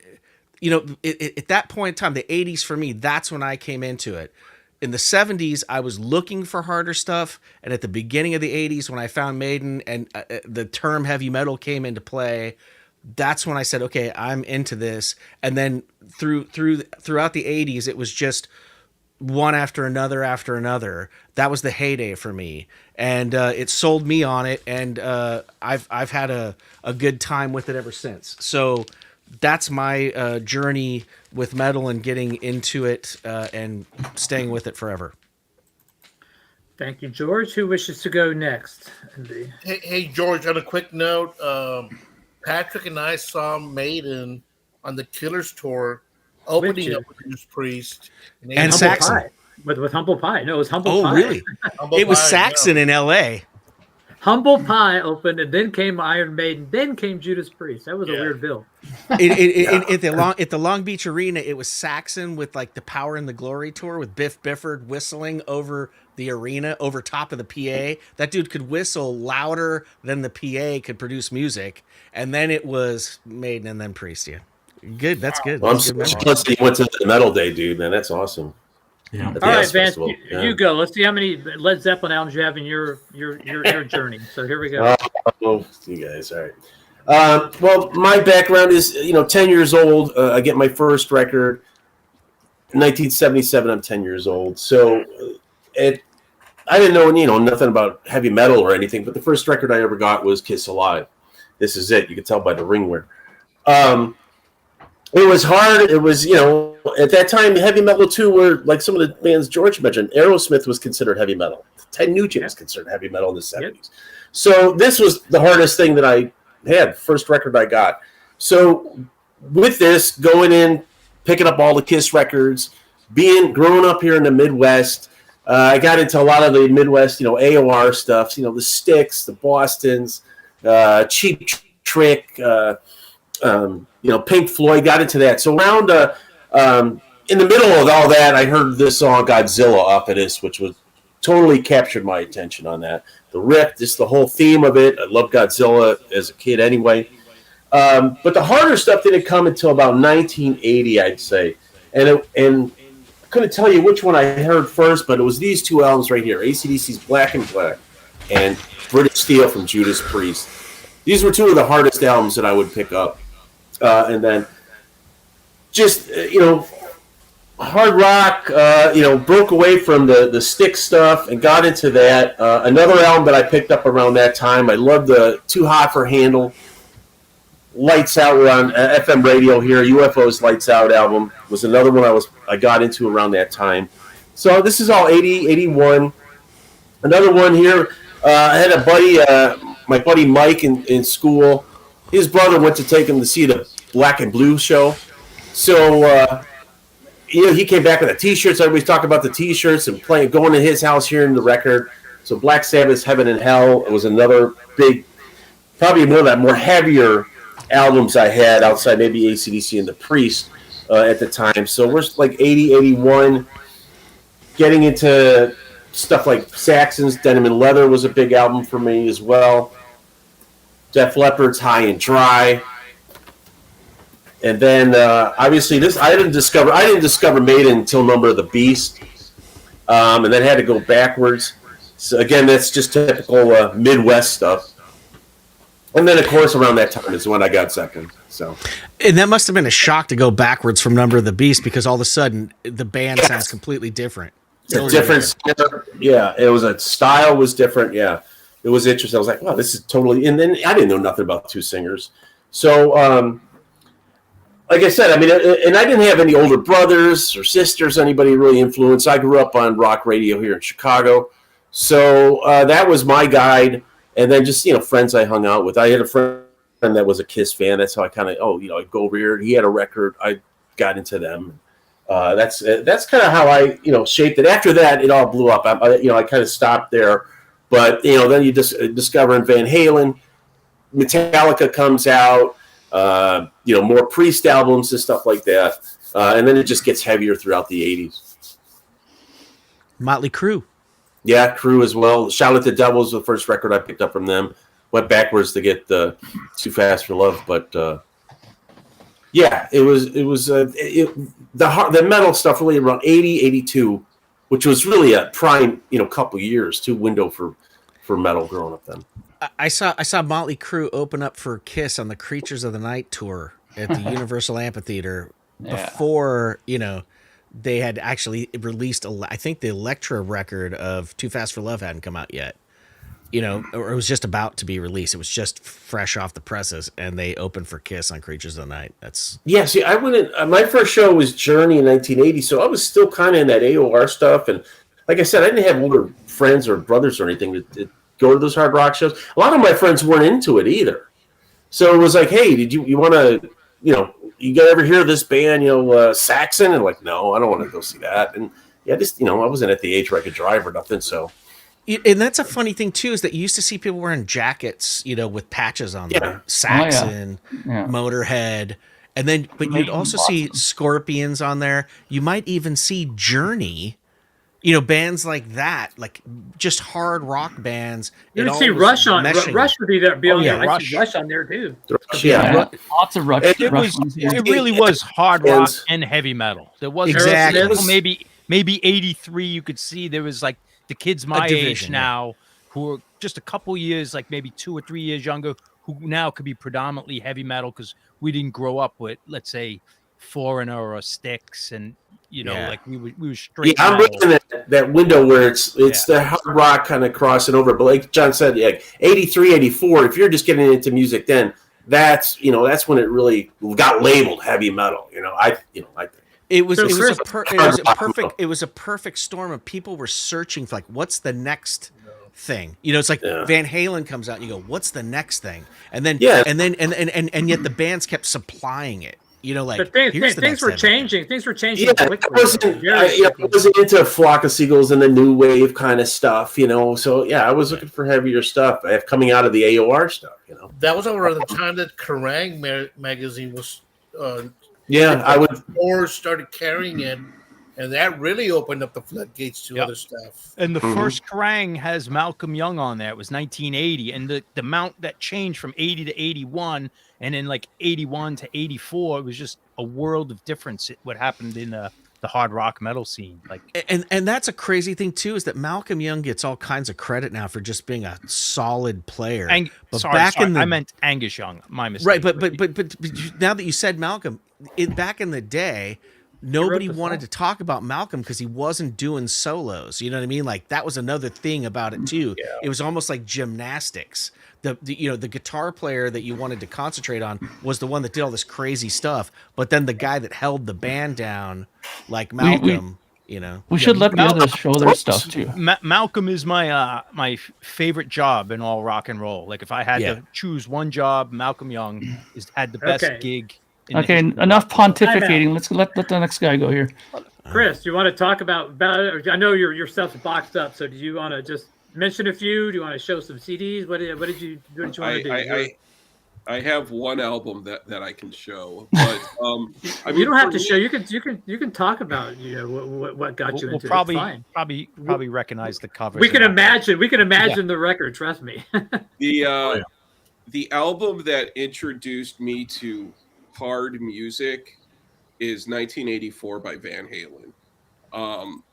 that point in time, the 80s for me, that's when I came into it. In the 70s, I was looking for harder stuff, and at the beginning of the 80s, when I found Maiden and the term heavy metal came into play, that's when I said, okay, I'm into this. And then throughout the 80s, it was just one after another. That was the heyday for me, and it sold me on it, and I've had a good time with it ever since. So that's my journey with metal and getting into it and staying with it forever.
Thank you, George. Who wishes to go next?
Hey, George, on a quick note, Patrick and I saw Maiden on the Killers tour, opening up with Judas Priest
and Saxon.
With Humble Pie. No, it was Humble Pie.
Oh, really? It was Saxon in L.A.
Humble Pie opened, and then came Iron Maiden, then came Judas Priest. That was a weird bill.
At the Long Beach Arena, it was Saxon with like the Power and the Glory tour with Biff Bifford whistling over the arena, over top of the PA. That dude could whistle louder than the PA could produce music. And then it was Maiden and then Priest. Yeah. Good. That's good.
Well, I'm
so
jealous that you went to the Metal Day, dude, man. That's awesome.
Yeah.
All right, Vance, you go. Let's see how many Led Zeppelin albums you have in your journey. So here we go.
You guys, all right. Well, my background is 10 years old. I get my first record in 1977. I'm 10 years old, so I didn't know nothing about heavy metal or anything. But the first record I ever got was Kiss Alive. This is it. You can tell by the ring wear. It was hard. It was, at that time, heavy metal too were like some of the bands George mentioned. Aerosmith was considered heavy metal. Ted Nugent was considered heavy metal in the 70s. Yep. So this was the hardest thing that I had, first record I got. So with this, going in, picking up all the Kiss records, growing up here in the Midwest, I got into a lot of the Midwest, AOR stuff, the Styx, the Bostons, Cheap Trick, Pink Floyd, got into that. So around in the middle of all that, I heard this song Godzilla off of this, which was totally captured my attention on that. The riff, just the whole theme of it. I loved Godzilla as a kid anyway. But the harder stuff didn't come until about 1980, I'd say. And I couldn't tell you which one I heard first, but it was these two albums right here, AC/DC's Black and Black and British Steel from Judas Priest. These were two of the hardest albums that I would pick up. And then just, hard rock, broke away from the stick stuff and got into that. Another album that I picked up around that time, I loved the Too Hot for Handle. Lights Out were on FM radio here. UFO's Lights Out album was another one I got into around that time. So this is all 80, 81. Another one here, I had a buddy, my buddy Mike in school. His brother went to take him to see the Black and Blue show. So, he came back with the T-shirts. Everybody's talking about the T-shirts and going to his house, hearing the record. So Black Sabbath's Heaven and Hell, it was another big, probably more heavier albums I had outside maybe AC/DC and the Priest at the time. So we're like 80, 81, getting into stuff like Saxon's Denim and Leather was a big album for me as well. Def Leppard's High and Dry. And then obviously I didn't discover Maiden until Number of the Beast. And then had to go backwards. So again, that's just typical Midwest stuff. And then, of course, around that time is when I got Zeppelin. So,
and that must have been a shock to go backwards from Number of the Beast because all of a sudden the band sounds completely different.
It's different. Yeah, it was a style was different. Yeah, it was interesting. I was like, wow, this is totally. And then I didn't know nothing about two singers. So like I said, I mean, and I didn't have any older brothers or sisters, anybody really influenced. I grew up on rock radio here in Chicago, so that was my guide. And then just friends I hung out with. I had a friend that was a Kiss fan. That's how I kind of I'd go over here. He had a record. I got into them. That's kind of how I shaped it. After that, it all blew up. I kind of stopped there, but then you just discover in Van Halen, Metallica comes out. More Priest albums and stuff like that. And then it just gets heavier throughout the 80s.
Motley Crue.
Yeah, Crue as well. Shout at the Devil was the first record I picked up from them. Went backwards to get Too Fast for Love, but it was the metal stuff really around 80, 82, which was really a prime couple years too window for metal growing up then.
I saw Motley Crue open up for Kiss on the Creatures of the Night tour at the Universal Amphitheater before they had actually released I think the Elektra record of Too Fast for Love hadn't come out yet, or it was just about to be released. It was just fresh off the presses, and they opened for Kiss on Creatures of the Night.
See, I wouldn't. My first show was Journey in 1980, so I was still kind of in that AOR stuff, and like I said, I didn't have older friends or brothers or anything to go to those hard rock shows. A lot of my friends weren't into it either. So it was like, hey, did you want to, you got ever hear of this band, Saxon? And like, no, I don't want to go see that. And just, I wasn't at the age where I could drive or nothing. So.
And that's a funny thing too, is that you used to see people wearing jackets, with patches on them. Saxon, Motorhead. And then, but you'd also see Scorpions on there. You might even see Journey. Bands like that, like just hard rock bands.
You see Rush on. Rush would be there. I see Rush on there too.
Lots of Rush.
It really was hard rock and heavy metal. There was maybe 83. You could see there was like the kids my age now who are just a couple years, like maybe 2 or 3 years younger, who now could be predominantly heavy metal because we didn't grow up with, let's say, Foreigner or Styx and. Like we were straight.
Yeah, I'm looking at that window where it's the hard rock kind of crossing over. But like John said, 83, 84, if you're just getting into music then, that's when it really got labeled heavy metal. I think.
It was a perfect storm of people were searching for like what's the next thing. It's like Van Halen comes out and you go, what's the next thing? And then and yet the bands kept supplying it.
But things were changing. Things were changing quickly.
I wasn't into Flock of Seagulls and the new wave kind of stuff, So I was looking for heavier stuff coming out of the AOR stuff,
That was around the time that Kerrang magazine was. Or started carrying it, and that really opened up the floodgates to other stuff.
And the first Kerrang has Malcolm Young on there. It was 1980, and the amount that changed from 80 to 81. And in like 81 to 84, it was just a world of difference. What happened in the hard rock metal scene,
and that's a crazy thing too, is that Malcolm Young gets all kinds of credit now for just being a solid player.
I meant Angus Young. My mistake.
Right, but now that you said Malcolm, back in the day, nobody wanted to talk about Malcolm because he wasn't doing solos. You know what I mean? Like that was another thing about it too. Yeah. It was almost like gymnastics. The guitar player that you wanted to concentrate on was the one that did all this crazy stuff, but then the guy that held the band down, like Malcolm,
we should let the others show their stuff too.
Malcolm is my my favorite job in all rock and roll. Like if I had to choose one job, Malcolm Young had the best gig.
Enough pontificating. Let's let the next guy go here.
Chris, do you want to talk about it? I know your stuff's boxed up, so do you want to just mention a few? Do you want to show some CDs? What did you want to do?
I have one album that I can show, but
you don't have to show. You can talk about what got you into it.
Probably recognize the cover.
We can imagine the record. Trust me.
The album that introduced me to hard music is 1984 by Van Halen.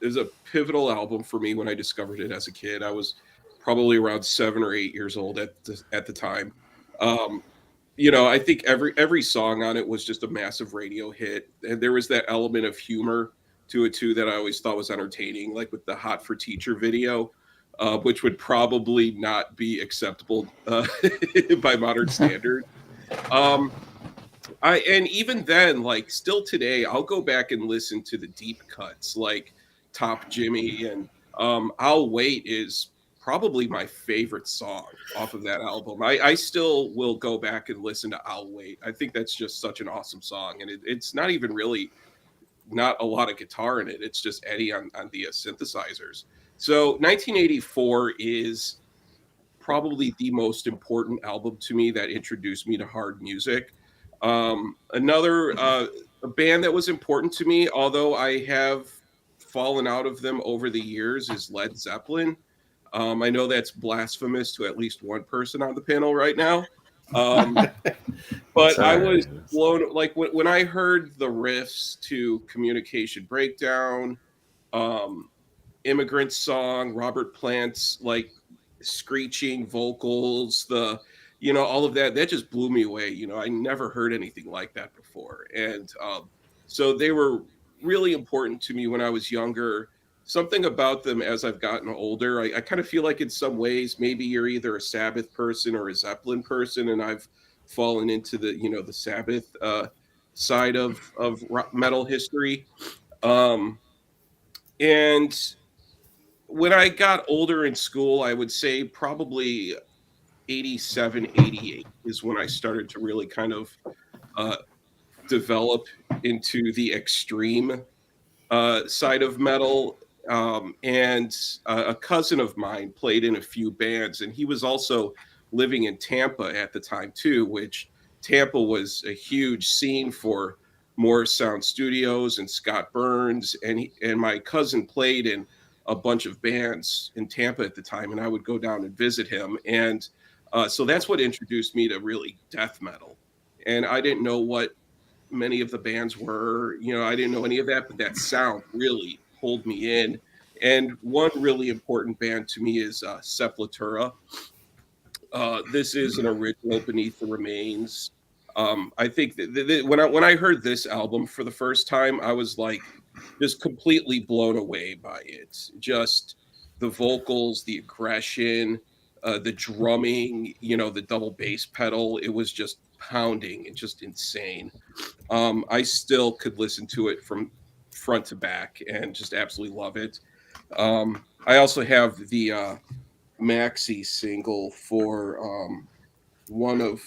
It was a pivotal album for me when I discovered it as a kid. I was probably around 7 or 8 years old at the time. I think every song on it was just a massive radio hit, and there was that element of humor to it too that I always thought was entertaining, like with the "Hot for Teacher" video, which would probably not be acceptable by modern standards. And even then, like still today, I'll go back and listen to the deep cuts, like Top Jimmy and I'll Wait is probably my favorite song off of that album. I still will go back and listen to I'll Wait. I think that's just such an awesome song, and it's not even really not a lot of guitar in it. It's just Eddie on the synthesizers. So 1984 is probably the most important album to me that introduced me to hard music. Another a band that was important to me, although I have fallen out of them over the years, is Led Zeppelin. I know that's blasphemous to at least one person on the panel right now. But I was blown, like when I heard the riffs to Communication Breakdown, um, Immigrant Song, Robert Plant's like screeching vocals, all of that just blew me away. I never heard anything like that before. And so they were really important to me when I was younger. Something about them as I've gotten older, I kind of feel like in some ways maybe you're either a Sabbath person or a Zeppelin person, and I've fallen into the Sabbath side of metal history. And when I got older in school, I would say probably 87, 88 is when I started to really kind of develop into the extreme side of metal. And a cousin of mine played in a few bands, and he was also living in Tampa at the time too, which Tampa was a huge scene for Morris Sound Studios and Scott Burns, and my cousin played in a bunch of bands in Tampa at the time, and I would go down and visit him. And so that's what introduced me to really death metal. And I didn't know what many of the bands were, I didn't know any of that, but that sound really pulled me in. And one really important band to me is Sepultura. This is an original Beneath the Remains. I think that when I heard this album for the first time, I was like just completely blown away by it. Just the vocals, the aggression, the drumming, the double bass pedal. It was just pounding and just insane. I still could listen to it from front to back and just absolutely love it. I also have the maxi single for one of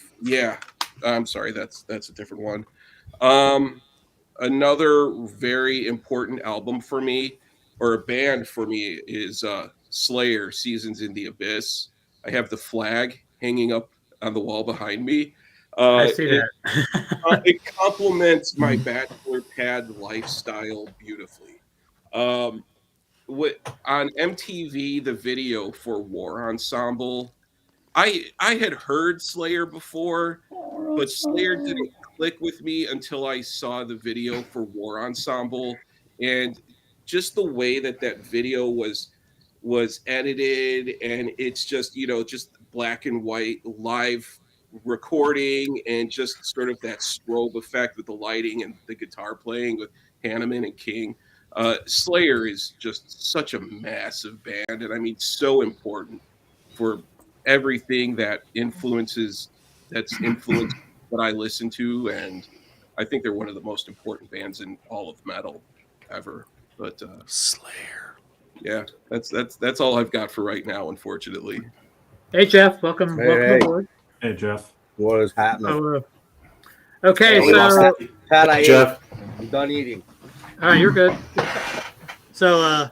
I'm sorry, that's a different one. Another very important album for me, or a band for me, is Slayer, Seasons in the Abyss. I have the flag hanging up on the wall behind me.
I see that.
It complements my bachelor pad lifestyle beautifully. On MTV, the video for War Ensemble, I had heard Slayer before, but Slayer didn't click with me until I saw the video for War Ensemble, and just the way that video was edited, and it's just just black and white live recording, and just sort of that strobe effect with the lighting and the guitar playing with Hanneman and King. Slayer is just such a massive band, and I mean so important for everything that's influenced what I listen to, and I think they're one of the most important bands in all of metal ever. But
Slayer.
Yeah, that's all I've got for right now, unfortunately.
Hey Jeff, welcome
Hey.
aboard.
Hey, Jeff.
What is happening?
Okay,
We lost
so
Pat, I
Jeff.
ate. I'm done eating.
all right, you're good. So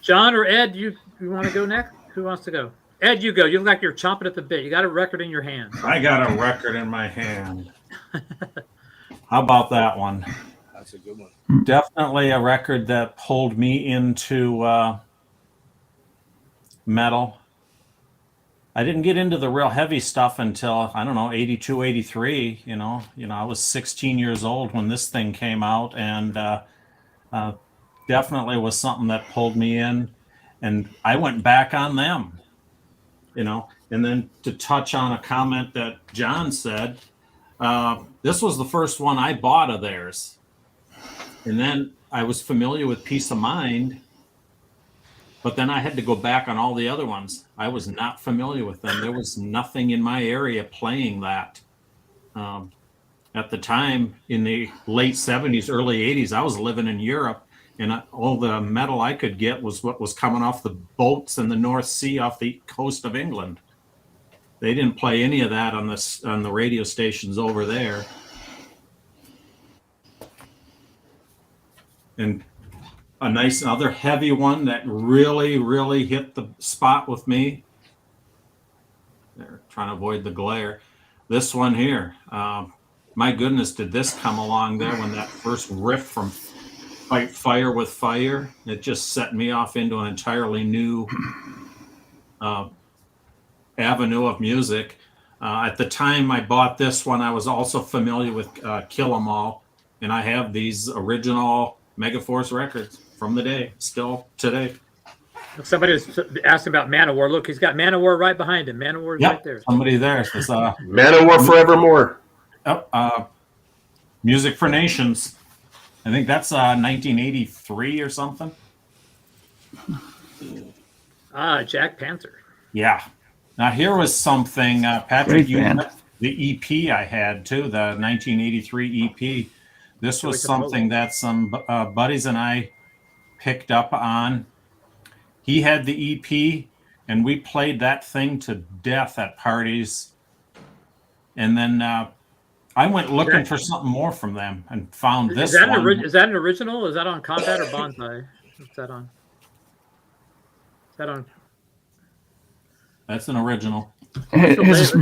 John or Ed, you want to go next? Who wants to go? Ed, you go. You look like you're chomping at the bit. You got a record in your hand.
I got a record in my hand. How about that one?
That's a good one.
Definitely a record that pulled me into metal. I didn't get into the real heavy stuff until, I don't know, 82, 83. I was 16 years old when this thing came out, and definitely was something that pulled me in. And I went back on them, And then to touch on a comment that John said, this was the first one I bought of theirs. And then I was familiar with Peace of Mind, but then I had to go back on all the other ones. I was not familiar with them. There was nothing in my area playing that. at the time in the late 70s, early 80s, I was living in Europe, and all the metal I could get was what was coming off the boats in the North Sea off the coast of England. They didn't play any of that on the radio stations over there. And a nice other heavy one that really, really hit the spot with me. They're trying to avoid the glare. This one here. My goodness, did this come along there when that first riff from Fight Fire with Fire? It just set me off into an entirely new avenue of music. At the time I bought this one, I was also familiar with Kill 'Em All, and I have these original Megaforce records from the day, still today.
Somebody was asking about Manowar. Look, he's got Manowar right behind him. Manowar's right there.
Somebody there. It's,
Manowar forevermore.
Music for Nations. I think that's 1983 or something.
Jack Panther.
Yeah. Now here was something, Patrick,
Great
you
band.
the EP I had too, the 1983 EP. This was something that some buddies and I picked up on. He had the EP, and we played that thing to death at parties. And then I went looking for something more from them and found this one.
Is that an original? Is that on Combat or Bonsai? What's that on? Is that on?
That's an original.
His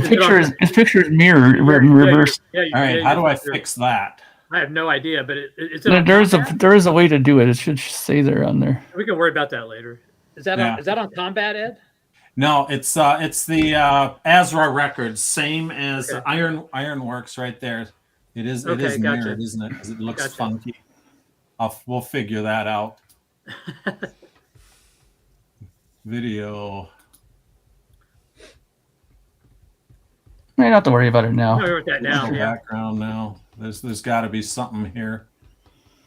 pictures mirror in reverse.
All right, how do I fix that?
I have no idea, but
There is a way to do it. It should say there on there.
We can worry about that later. Is that on Combat, Ed?
No, it's the Azra Records, same as Ironworks right there. It is mirrored, isn't it? Because it looks funky. We'll figure that out. Video.
You don't have to worry about it now.
Don't worry about that now. Yeah.
Background now. There's got to be something here.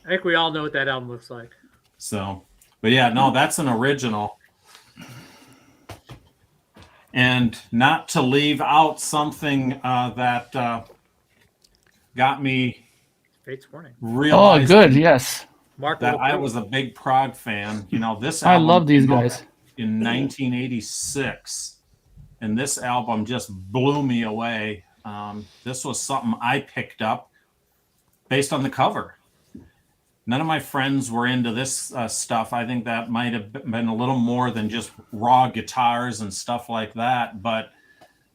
I think we all know what that album looks like.
So, but yeah, no, that's an original. And not to leave out something that got me
Fate's Warning.
Oh, good. Yes.
That I was a big prog fan. You know, this
I
album
love these
came out
guys.
in 1986, and this album just blew me away. This was something I picked up based on the cover. None of my friends were into this stuff. I think that might have been a little more than just raw guitars and stuff like that. But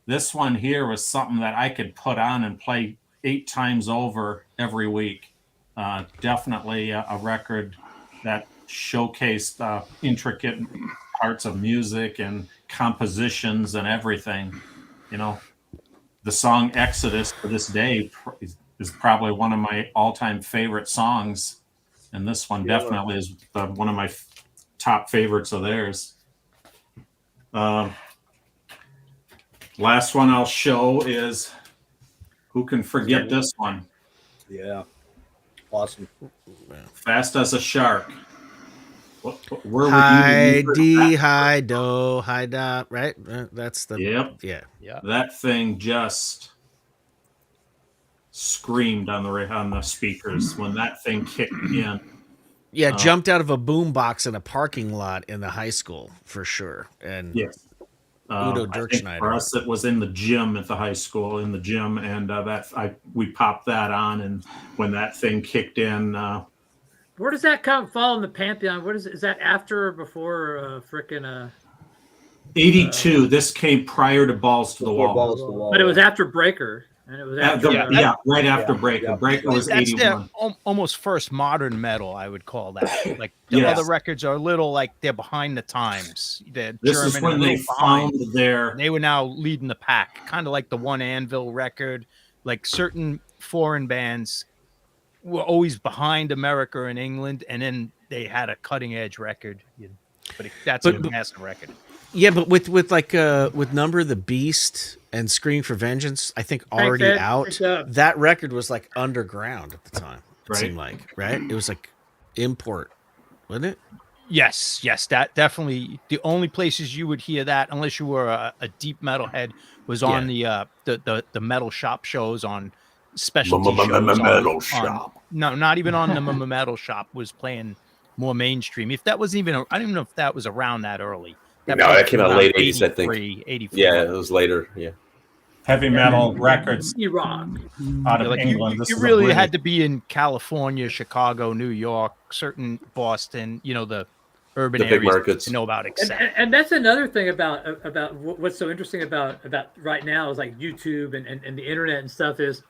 this one here was something that I could put on and play 8 times over every week. Definitely a record that showcased intricate parts of music and compositions and everything. You know, the song Exodus to this day is probably one of my all-time favorite songs. And this one definitely is one of my top favorites of theirs. Last one I'll show is, who can forget this one?
Yeah. Awesome.
Fast as a Shark. Where
High D, high do, high da, right? That's the
yeah. That thing just screamed on the speakers when that thing kicked in.
Yeah, jumped out of a boombox in a parking lot in the high school for sure. And
yes,
Udo
I think
Dirkschneider.
for us, it was in the gym at the high school, and we popped that on, and when that thing kicked in.
Where does that fall in the pantheon? What is that after or before frickin'
82. This came prior to Balls to the Wall.
But it was after Breaker. And it was after,
right after Breaker.
Yeah.
Breaker was
That's
81.
almost first modern metal, I would call that. Like the other records are a little like they're behind the times. They're
This
German
is when
and
they
behind.
found their.
They were now leading the pack, kind of like the One Anvil record. Like certain foreign bands were always behind America and England, and then they had a cutting edge record. That's a massive record.
Yeah, but with Number of the Beast and Scream for Vengeance, I think already out. That record was like underground at the time. It seemed like, right? It was like import, wasn't it?
Yes, that definitely. The only places you would hear that, unless you were a deep metal head, was on the metal shop shows on specialty shows.
Metal Shop.
No, not even on the Metal Shop was playing more mainstream. If that was even, I don't even know if that was around that early.
No, that came out
around
late 80s, I think.
84.
Yeah, it was later. Yeah.
Heavy metal records
rock.
out of
Like
England.
you really had to be in California, Chicago, New York, certain Boston, the urban
The big
areas
markets.
to know about Accept.
And that's another thing about what's so interesting about right now is like YouTube and the internet and stuff is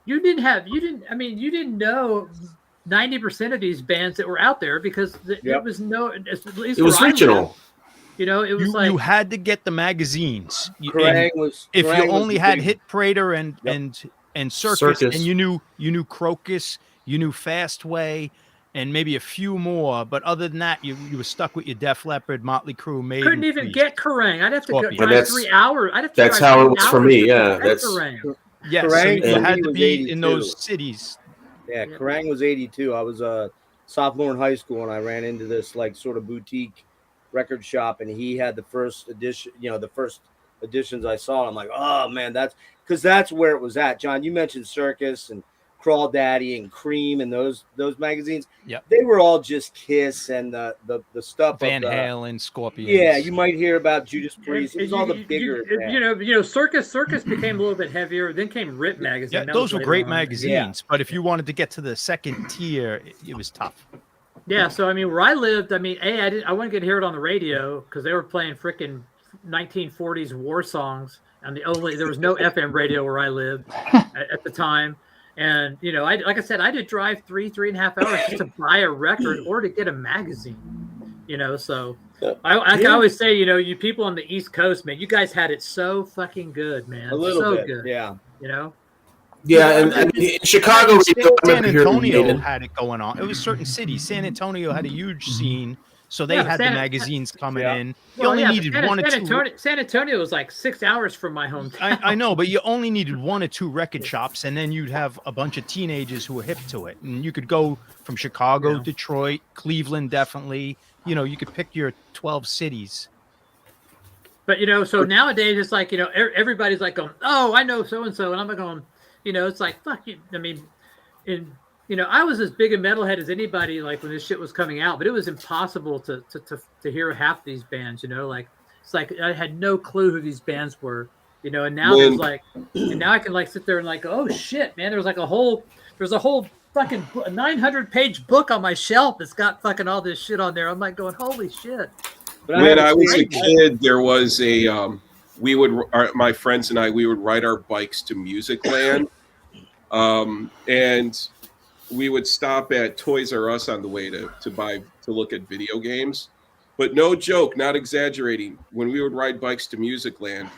you didn't know 90% of these bands that were out there because it was at least
It was regional.
It was
You had to get the magazines.
Kerrang was
If
Kerrang
you
was
only
the
had
big-
Hit Parader and Circus,
Circus.
and you knew Crocus, you knew Fastway, and maybe a few more, but other than that, you were stuck with your Def Leppard, Motley Crue, Maiden.
couldn't even
Priest.
get Kerrang. I'd have to
Scorpions.
drive
That's-
3 hours.
that's how it was for me, yeah, that's-
Yeah, so
Kerrang
you
for
had
me
to
was
be
82.
in those cities.
Yeah, Kerrang was 82. I was a sophomore in high school, and I ran into this like sort of boutique record shop, and he had the first edition, the first editions I saw. I'm like, oh man, that's where it was at. John, you mentioned Circus and Crawdaddy and Cream and those magazines.
Yep.
They were all just Kiss and the stuff
Van
of
Halen, Scorpions.
Yeah, you might hear about Judas Priest. It was all the bigger.
Circus became a little bit heavier. Then came Rip magazine.
Yeah,
That
those
was
were
later
great
on.
magazines, but if you wanted to get to the second tier, it was tough.
Yeah, so where I lived, I wouldn't get to hear it on the radio because they were playing freaking 1940s war songs, and there was no FM radio where I lived at the time. And like I said, I did drive 3.5 hours just to buy a record or to get a magazine. So I always say, you people on the East Coast, man, you guys had it so fucking good, man.
A little bit,
good.
yeah.
Yeah, and in Chicago,
San Antonio had it going on. It was certain cities. San Antonio had a huge scene, so they had the magazines coming in. You only needed one or two.
San Antonio was like 6 hours from my hometown.
I know, but you only needed one or two record shops, and then you'd have a bunch of teenagers who were hip to it. And you could go from Chicago, Detroit, Cleveland, definitely. You could pick your 12 cities.
But so nowadays it's like everybody's like going, oh, I know so and so, and I'm like going, it's like fuck you. I was as big a metalhead as anybody like when this shit was coming out, but it was impossible to hear half these bands. It's like I had no clue who these bands were. And now there's like, and now I can like sit there and like, oh shit, man, there's a whole fucking 900-page book on my shelf that's got fucking all this shit on there. I'm like going, holy shit.
When I was a kid, there was my friends and I, we would ride our bikes to Musicland, and we would stop at Toys R Us on the way to look at video games. But no joke, not exaggerating, when we would ride bikes to Musicland,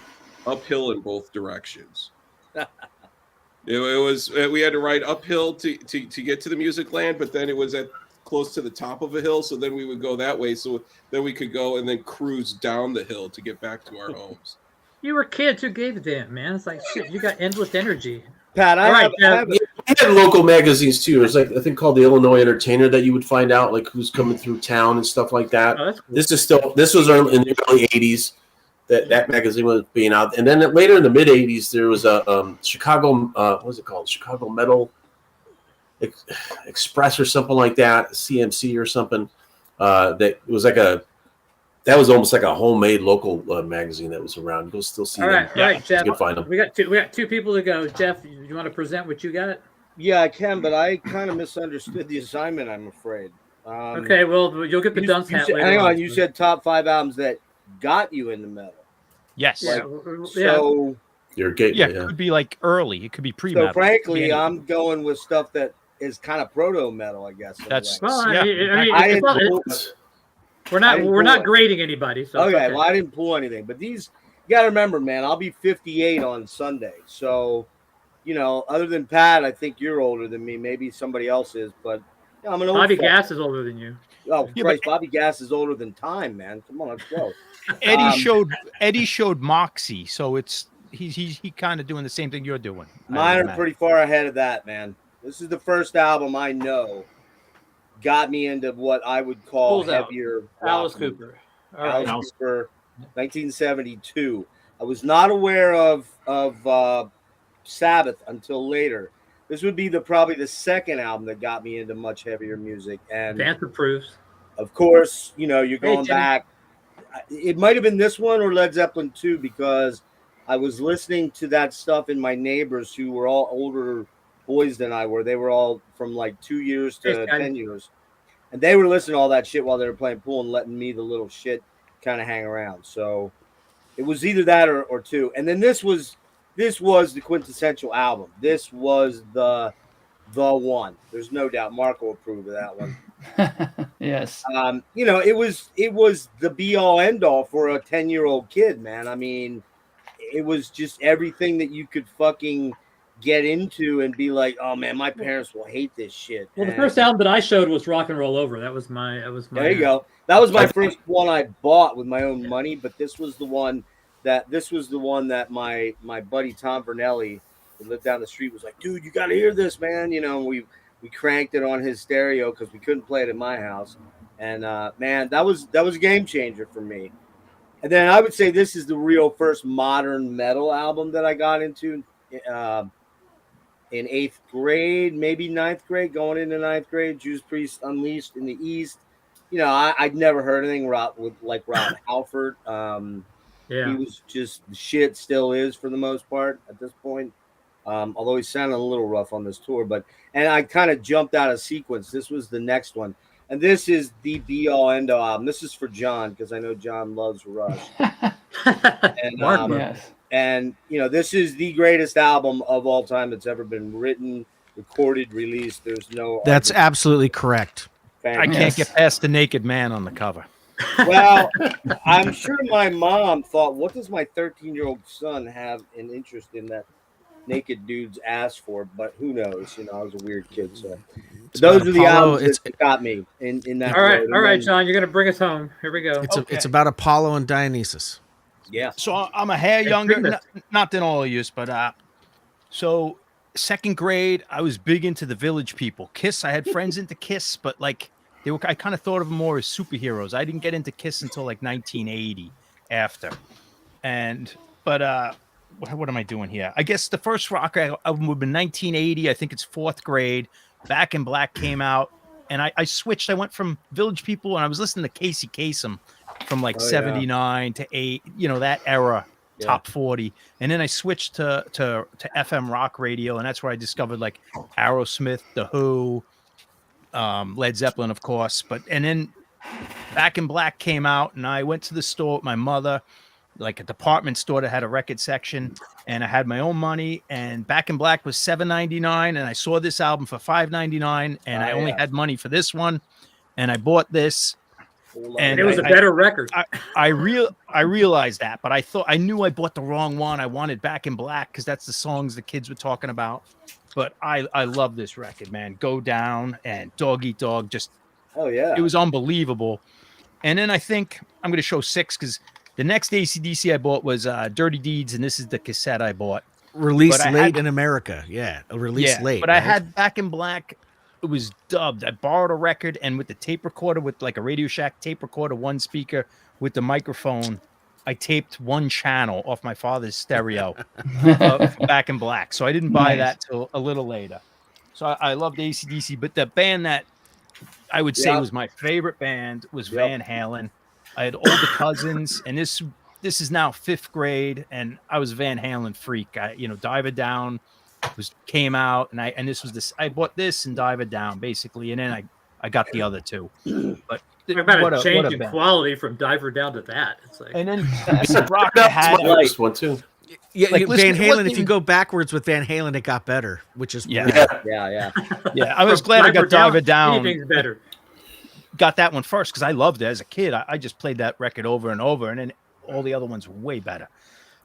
uphill in both directions. It was we had to ride uphill to get to the Musicland, but then it was close to the top of a hill, so then we would go that way, so then we could go and then cruise down the hill to get back to our homes.
You were kids who gave a damn, man. It's like shit, you got endless energy.
Pat,
we had local magazines too. There's like I think called the Illinois Entertainer that you would find out like who's coming through town and stuff like that.
Oh, that's cool.
This was in the early '80s that magazine was being out, and then later in the mid '80s there was a Chicago what was it called? Chicago Metal Express or something like that, CMC or something. That was almost like a homemade local magazine that was around. You'll still see them.
All right, Jeff.
You can find them.
We got two people to go. Jeff, you want to present what you got?
Yeah, I can, but I kind of misunderstood the assignment, I'm afraid.
Okay, well, you'll get the dunce hat later.
Hang on, you said top 5 albums that got you into metal.
Yes.
So
you're getting
it could be like early. It could be pre-metal.
So frankly, I'm going with stuff that is kind of proto-metal, I guess.
That's
we're not grading anybody. So
okay, well, I didn't pull anything, but these you got to remember, man. I'll be 58 on Sunday, so other than Pat, I think you're older than me. Maybe somebody else is, but I'm an old.
Bobby Gass is older than you.
Oh Christ, Bobby Gass is older than time, man. Come on, let's go.
Eddie showed Moxie, so it's he kind of doing the same thing you're doing.
Mine are pretty far ahead of that, man. This is the first album I know got me into what I would call heavier.
Alice Cooper.
Alice Cooper, 1972. I was not aware of Sabbath until later. This would be probably the second album that got me into much heavier music. And
Vance approves.
of course, you know, you're
Hey,
going
Timmy.
back. It might have been this one or Led Zeppelin 2, because I was listening to that stuff in my neighbors who were all older boys than I were. They were all from like 2 years to
Thanks, guys.
10 years. And they were listening to all that shit while they were playing pool and letting me, the little shit, kind of hang around. So it was either that or two. And then this was the quintessential album. This was the one. There's no doubt. Mark will approve of that one.
Yes.
You know, it was the be all end all for a 10-year-old kid, man. I mean, it was just everything that you could fucking get into and be like, oh man, my parents will hate this shit.
Well, the
And
first album that I showed was Rock and Roll Over. That was my.
there you go. That was my first one I bought with my own money, but this was the one that my buddy Tom Vernelli, who lived down the street, was like, dude, you got to hear this, man. You know, we cranked it on his stereo because we couldn't play it in my house, and man, that was a game changer for me. And then I would say this is the real first modern metal album that I got into in 8th grade, maybe 9th grade, going into 9th grade. Judas Priest Unleashed in the East. You know, I'd never heard anything like Rob Halford.
Yeah.
He was just the shit, still is for the most part at this point. Although he sounded a little rough on this tour, and I kind of jumped out of sequence. This was the next one, and this is the be all end all album. This is for John because I know John loves Rush. And
Yes.
and you know, this is the greatest album of all time that's ever been written, recorded, released. There's no.
That's
argument.
absolutely correct.
I can't
Yes.
get past the naked man on the cover.
Well, I'm sure my mom thought, what does my 13-year-old son have an interest in that naked dude's ass for? But who knows? You know, I was a weird kid. So those are the albums that got me in that.
All right, John, you're gonna bring us home. Here we go.
It's about Apollo and Dionysus.
Yeah.
So I'm a hair younger, not than all of you, but so 2nd grade, I was big into the Village People. Kiss, I had friends into Kiss, but like I kind of thought of them more as superheroes. I didn't get into Kiss until like 1980 after. But what am I doing here? I guess the first rock album would have been 1980. I think it's 4th grade. Back in Black came out, and I switched. I went from Village People, and I was listening to Casey Kasem from like 79 to 8, you know, that era, top 40. And then I switched to FM rock radio, and that's where I discovered like Aerosmith, The Who, Led Zeppelin, of course. And then Back in Black came out, and I went to the store with my mother, like a department store that had a record section, and I had my own money, and Back in Black was $7.99, and I saw this album for $5.99, and I only had money for this one, and I bought this. And
it was a better record.
I realized that, but I knew I bought the wrong one. I wanted Back in Black because that's the songs the kids were talking about. But I love this record, man. Go Down and Dog Eat Dog. Just it was unbelievable. And then I think I'm going to show 6 because the next AC/DC I bought was Dirty Deeds, and this is the cassette I bought.
Released late in America. Released late.
But I had Back in Black. It was dubbed. I borrowed a record, and with the tape recorder, with like a Radio Shack tape recorder, one speaker with the microphone, I taped one channel off my father's stereo Back in Black. So I didn't buy that till a little later. So I loved AC/DC, but the band that I would say was my favorite band was Van Halen. I had older cousins, and this is now 5th grade, and I was a Van Halen freak. Dive It Down came out, and I bought this and Dive It Down basically, and then I got the other two. But
about a change in quality from Diver Down to that. It's like,
and then rock had
this one too.
Yeah,
like,
Van Halen. If you go backwards with Van Halen, it got better, which is
yeah. I was glad I got Dive It Down.
Anything's better.
Got that one first because I loved it as a kid. I just played that record over and over, and then all the other ones were way better.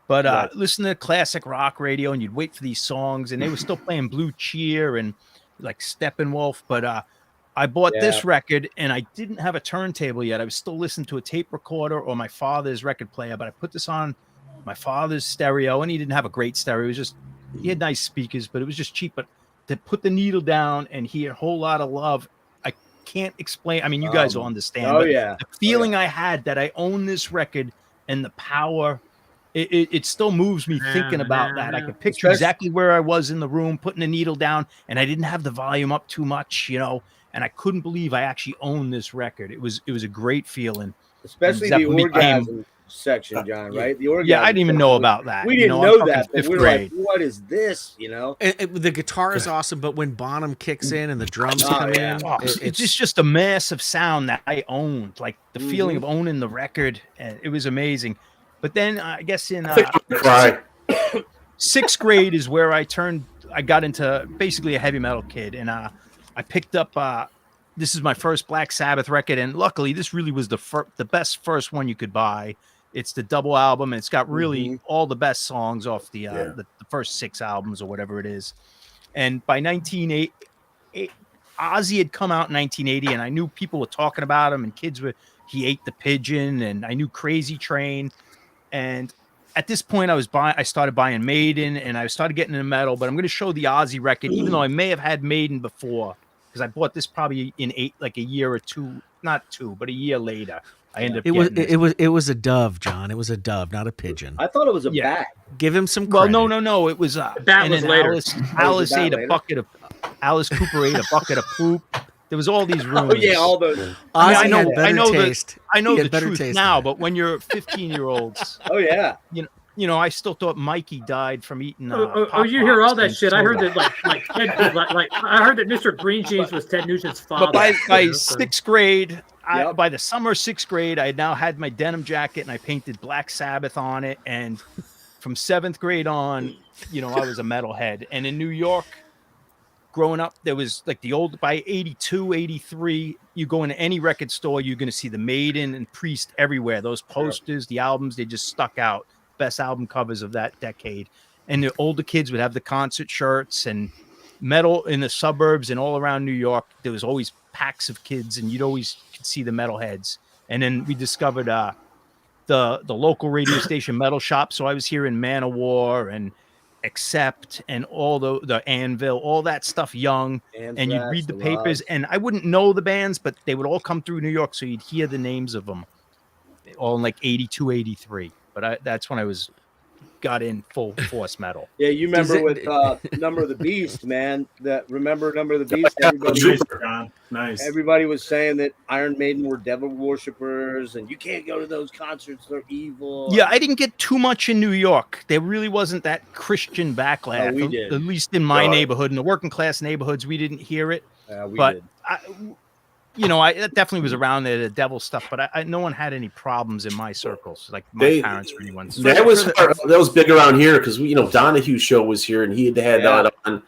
But listen to classic rock radio, and you'd wait for these songs, and they were still playing Blue Cheer and like Steppenwolf. But I bought this record, and I didn't have a turntable yet. I was still listening to a tape recorder or my father's record player. But I put this on my father's stereo, and he didn't have a great stereo. It was just, he had nice speakers, but it was just cheap. But to put the needle down and hear A Whole Lot of Love, I can't explain. I mean, you guys will understand. The feeling I had that I own this record and the power It still moves me thinking about that. I could picture exactly where I was in the room, putting the needle down, and I didn't have the volume up too much, and I couldn't believe I actually owned this record. It was a great feeling.
Especially the orgasm section, John, right? The orgasm.
Yeah, I didn't even know about that.
We didn't know that, but we're like, what is this?
The guitar is awesome, but when Bonham kicks in and the drums come in,
it's just a massive sound that I owned, like the feeling of owning the record, and it was amazing. But then I guess in sixth grade is where I got into basically a heavy metal kid, and I picked up. This is my first Black Sabbath record, and luckily this really was the best first one you could buy. It's the double album, and it's got really all the best songs off the first 6 albums or whatever it is. And by 1980, Ozzy had come out in 1980, and I knew people were talking about him, and he ate the pigeon, and I knew Crazy Train. And at this point, I started buying Maiden, and I started getting into metal. But I'm going to show the Ozzy record, even though I may have had Maiden before, because I bought this probably in a year or two, not 2, but a year later. I ended up.
It was a dove, John. It was a dove, not a pigeon.
I thought it was a bat.
Give him some credit.
Well, no. It was
bat was later.
Alice ate a bucket of. Alice Cooper ate a bucket of poop. There was all these rumors.
Oh yeah, all those.
I know the truth now, but when you're 15-year-olds,
oh yeah,
I still thought Mikey died from eating.
You hear all that shit? I heard that like I heard that Mr. Green Jeans was Ted Nugent's father.
But by 6th grade, by the summer of 6th grade, I now had my denim jacket and I painted Black Sabbath on it. And from 7th grade on, I was a metalhead. And in New York, growing up, there was like by 82, 83, you go into any record store, you're going to see the Maiden and Priest everywhere. Those posters, the albums, they just stuck out. Best album covers of that decade. And the older kids would have the concert shirts, and metal in the suburbs and all around New York. There was always packs of kids, and you'd always see the metalheads. And then we discovered the local radio station Metal Shop. So I was here in Man of War and Accept and all the Anvil, all that stuff young. And you'd read the papers, and I wouldn't know the bands, but they would all come through New York, so you'd hear the names of them all in like 82, 83. But that's when I got in full force metal.
Yeah, you remember with Number of the Beast, man. Remember Number of the Beast?
Nice.
Everybody was saying that Iron Maiden were devil worshippers, and you can't go to those concerts; they're evil.
Yeah, I didn't get too much in New York. There really wasn't that Christian backlash.
Oh, we did.
At least in my neighborhood, in the working class neighborhoods, we didn't hear it.
We did.
I definitely was around there, the devil stuff, but no one had any problems in my circles, like my parents or anyone.
That was big around here because Donahue's show was here, and he had that on.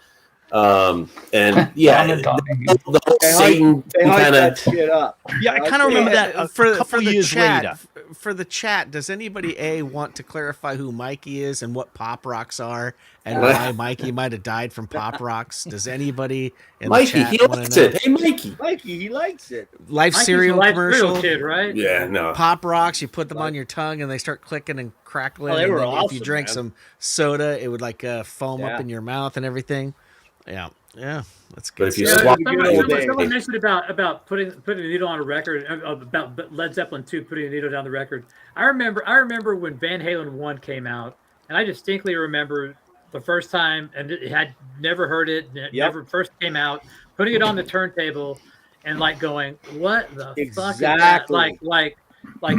And yeah, the whole Satan kind of
shit up.
Yeah, I kind of remember that
for
the
years
chat.
Later. For the chat, does anybody want to clarify who Mikey is and what pop rocks are and why Mikey might have died from pop rocks? Does anybody in the chat
he likes it? Hey,
Mikey, he likes it.
Life cereal commercial,
kid, right?
Yeah, no.
Pop rocks, you put them on your tongue and they start clicking and crackling.
They were
and
awesome,
if you drank some soda, it would like foam up in your mouth and everything. Yeah, that's good.
But if you
someone mentioned about putting the needle on a record, about Led Zeppelin 2 putting the needle down the record. I remember when Van Halen 1 came out, and I distinctly remember the first time, and it had never heard it, never first came out, putting it on the turntable, and like going, "What the fuck is that?" Like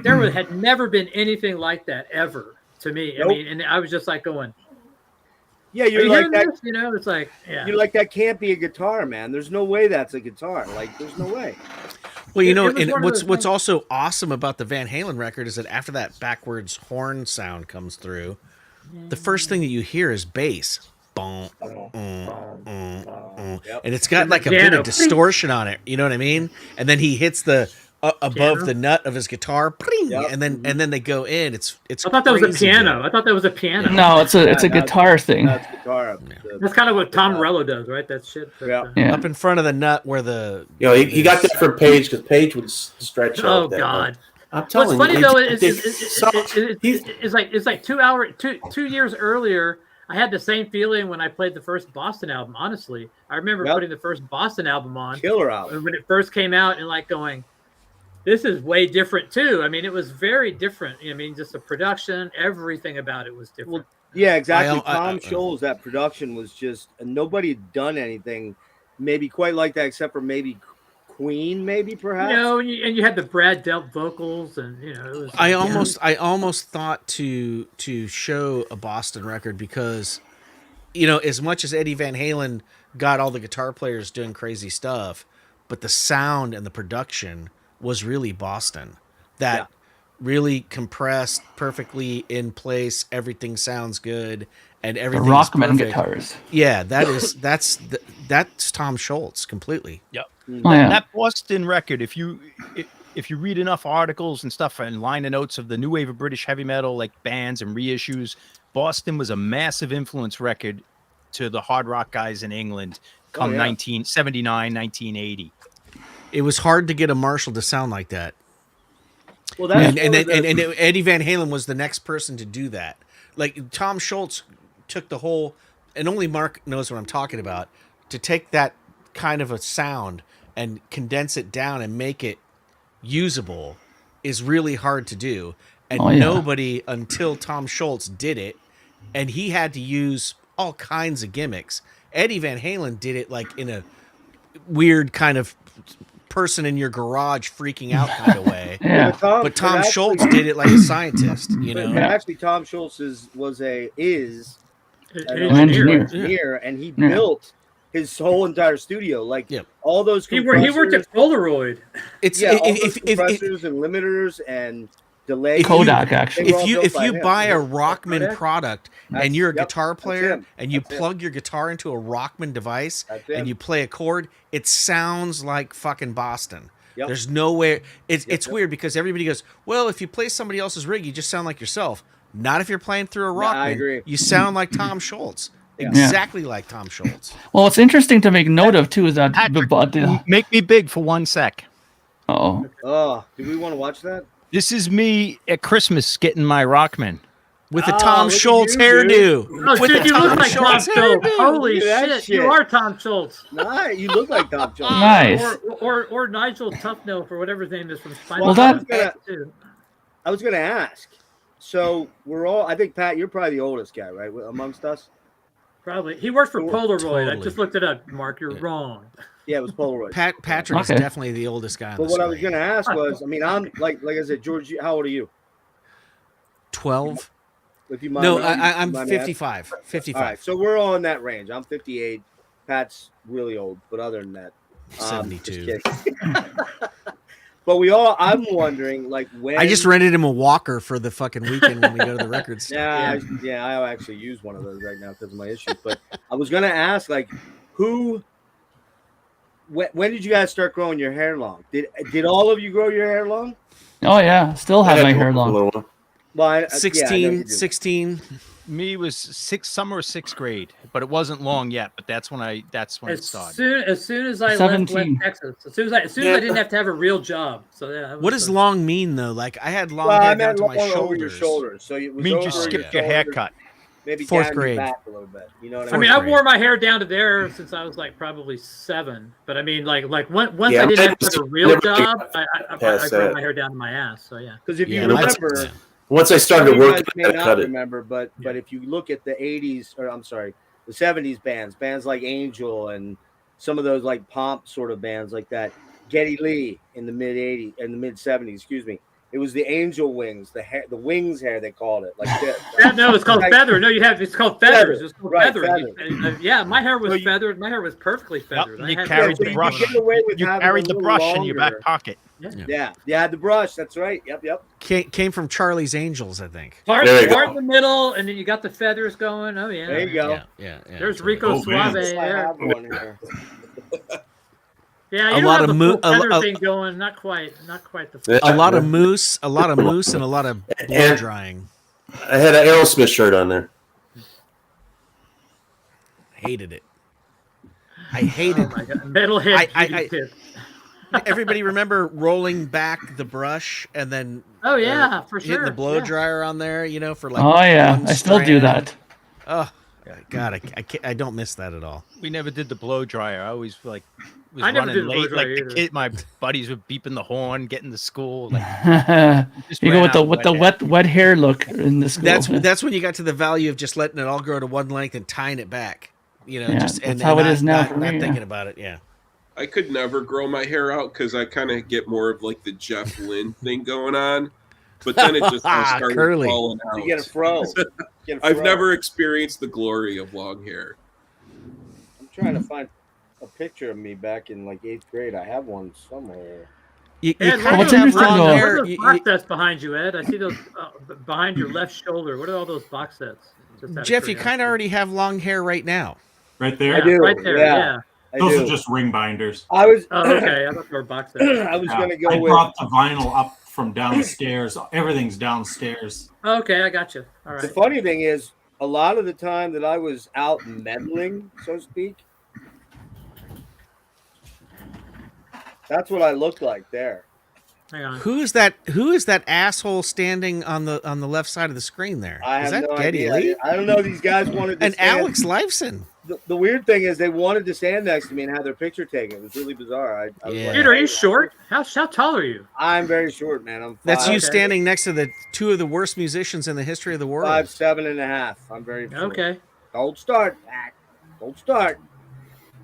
there had never been anything like that ever to me. Nope. I mean, and I was just like going.
Yeah, you're like that.
This? It's like
you're like that can't be a guitar, man. There's no way that's a guitar. Like, there's no way.
Well, and what's also awesome about the Van Halen record is that after that backwards horn sound comes through, the first thing that you hear is bass. And it's got like a bit of distortion on it. You know what I mean? And then he hits the above the nut of his guitar, and then they go in. It's.
I thought that was a piano. I thought that was a piano.
No, it's a guitar thing.
That's guitar.
That's kind of what Tom Morello does, right? That shit.
Up in front of the nut where the.
he got that from Page because Page would stretch.
Oh God.
I'm telling
What's funny though
it's
like 2 years earlier. I had the same feeling when I played the first Boston album. Honestly, I remember putting the first Boston album on.
Killer album
when it first came out, and like going, this is way different too. I mean, it was very different. I mean, just the production, everything about it was different.
Well, yeah, exactly.
I-
Tom Scholes, that production was just, and nobody had done anything maybe quite like that, except for maybe Queen, maybe perhaps.
And you had the Brad Delp vocals, and it was.
I almost thought to show a Boston record because, as much as Eddie Van Halen got all the guitar players doing crazy stuff, but the sound and the production was really Boston. That really compressed, perfectly in place. Everything sounds good, and everything.
Rockman guitars.
Yeah, that's Tom Scholz completely.
Yep.
Oh, yeah.
That Boston record, if you read enough articles and stuff and liner notes of the new wave of British heavy metal, like bands and reissues, Boston was a massive influence record to the hard rock guys in England come 1979, 1980.
It was hard to get a Marshall to sound like that.
Well, that's
and Eddie Van Halen was the next person to do that. Like Tom Scholz took the whole, and only Mark knows what I'm talking about, to take that kind of a sound and condense it down and make it usable is really hard to do. And nobody until Tom Scholz did it, and he had to use all kinds of gimmicks. Eddie Van Halen did it like in a weird kind of person in your garage freaking out kind of way. But Tom Scholz did it like a scientist,
Actually, Tom Scholz was an engineer, and he built his whole entire studio. Like all those
he worked at Polaroid.
It's
compressors and limiters and delay.
Kodak, actually.
If you buy a Rockman product and you're a guitar player and you plug your guitar into a Rockman device and you play a chord, it sounds like fucking Boston. There's no way. It's weird because everybody goes, well, if you play somebody else's rig, you just sound like yourself. Not if you're playing through a Rockman.
I agree.
You sound like Tom Scholz. Exactly like Tom Scholz.
Well, what's interesting to make note of too is that
Make me big for 1 sec.
Oh,
do we want to watch that?
This is me at Christmas getting my Rockman.
With the Tom Scholz hairdo.
Oh, dude, you look like Tom Scholz. Holy shit, you are Tom Scholz.
Nice, you look like Tom Scholz.
Nice.
Or Nigel Tufnell, for whatever his name is from Spinal
Well,
I was gonna ask. So we're all. I think Pat, you're probably the oldest guy, right, amongst us.
Probably. He worked for Polaroid.
Totally.
I just looked it up, Mark. You're wrong.
Yeah, it was Polaroid.
Patrick is definitely the oldest guy.
But what I was going to ask was, I mean, I'm like I said, George, how old are you?
12.
If you mind,
No, I'm 55. 55.
All right, so we're all in that range. I'm 58. Pat's really old, but other than that,
72.
But I'm wondering, like, when
I just rented him a walker for the fucking weekend when we go to the records.
I actually use one of those right now because of my issues. But I was gonna ask, like, when did you guys start growing your hair long? Did all of you grow your hair long?
Oh yeah, still have my hair long.
Well,
16.
Me was summer of 6th grade, but it wasn't long yet. But that's when it started.
As soon as I left Texas, as soon as I didn't have to have a real job. So yeah.
What does long mean though? Like I had long hair down to my shoulders.
Over your shoulders. So it
means you skipped your haircut.
Maybe
4th grade.
Back a little bit. You know what
I mean? I wore my hair down to there since I was like probably 7. But I mean, like once I didn't have to have a real job, I grew my hair down to my ass. So yeah.
Because if you remember.
Once I started working,
I cut it. Remember, but if you look at the 80s, or I'm sorry, the 70s bands like Angel and some of those like pomp sort of bands like that, Geddy Lee in the mid 70s, excuse me. It was the angel wings, the wings hair they called it, like this.
No, it's called feather. No, it's called feathers. It's called feather. Yeah, my hair was feathered. My hair was perfectly feathered.
You carried the brush. You carried the brush in your back pocket.
Yeah, you had the brush. That's right. Yep.
Came from Charlie's Angels, I think.
Part in the middle, and then you got the feathers going. Oh yeah.
There you go.
Yeah.
There's Rico Suave there. Yeah,
a lot of
thing going. Not quite the.
A lot of moose, and a lot of blow drying.
I had an Aerosmith shirt on there.
Hated it. I hated
metalhead.
Everybody remember rolling back the brush and then
for sure
hitting the blow dryer on there, for like
I still do that.
Oh, God, I don't miss that at all.
We never did the blow dryer. I always was
I never
running
did the blow
late. Like
dryer
the
either.
kid, my buddies were beeping the horn, getting to school. Like just
You go
ran
with the
out
with the
hair.
wet hair look in the school.
That's when you got to the value of just letting it all grow to one length and tying it back. You know,
Yeah,
just
that's
and
how it
not,
is now
not,
for
not
me,
thinking
yeah.
about it. Yeah.
I could never grow my hair out because I kind of get more of like the Jeff Lynne thing going on. But then it just all started
Curly.
falling out.
You get a fro. Get a
I've
fro.
never experienced the glory of long hair.
I'm trying to find a picture of me back in like 8th grade. I have one somewhere.
You
Ed,
kind
what's
of have
interesting
long
though-
What
hair.
are those box sets behind you, Ed? I see those behind your left shoulder. What are all those box sets? Just out of
Jeff, you
curiosity.
kind of already have long hair right now.
Right there.
I do.
Right there, yeah.
I
Those
do.
are just ring binders.
I was.
Oh, okay. I thought they were box sets.
I was
Yeah.
gonna go
I
with.
brought the vinyl up from downstairs. Everything's downstairs.
Okay, I got you. All
The
right.
funny thing is, a lot of the time that I was out meddling, so to speak, that's what I looked like there.
Hang on.
Who is that asshole standing on the left side of the screen there?
I
Is
have
that
no
Geddy
idea.
Lee?
I don't know. These guys wanted to
And
stand.
Alex Lifeson.
The weird thing is, they wanted to stand next to me and have their picture taken. It was really bizarre. I was
Yeah.
like,
Dude, are you short? How tall are you?
I'm very short, man. I'm
That's you
Okay.
standing next to the two of the worst musicians in the history of the world.
5'7.5". I'm very short.
Okay.
Don't start, Mac. Don't start.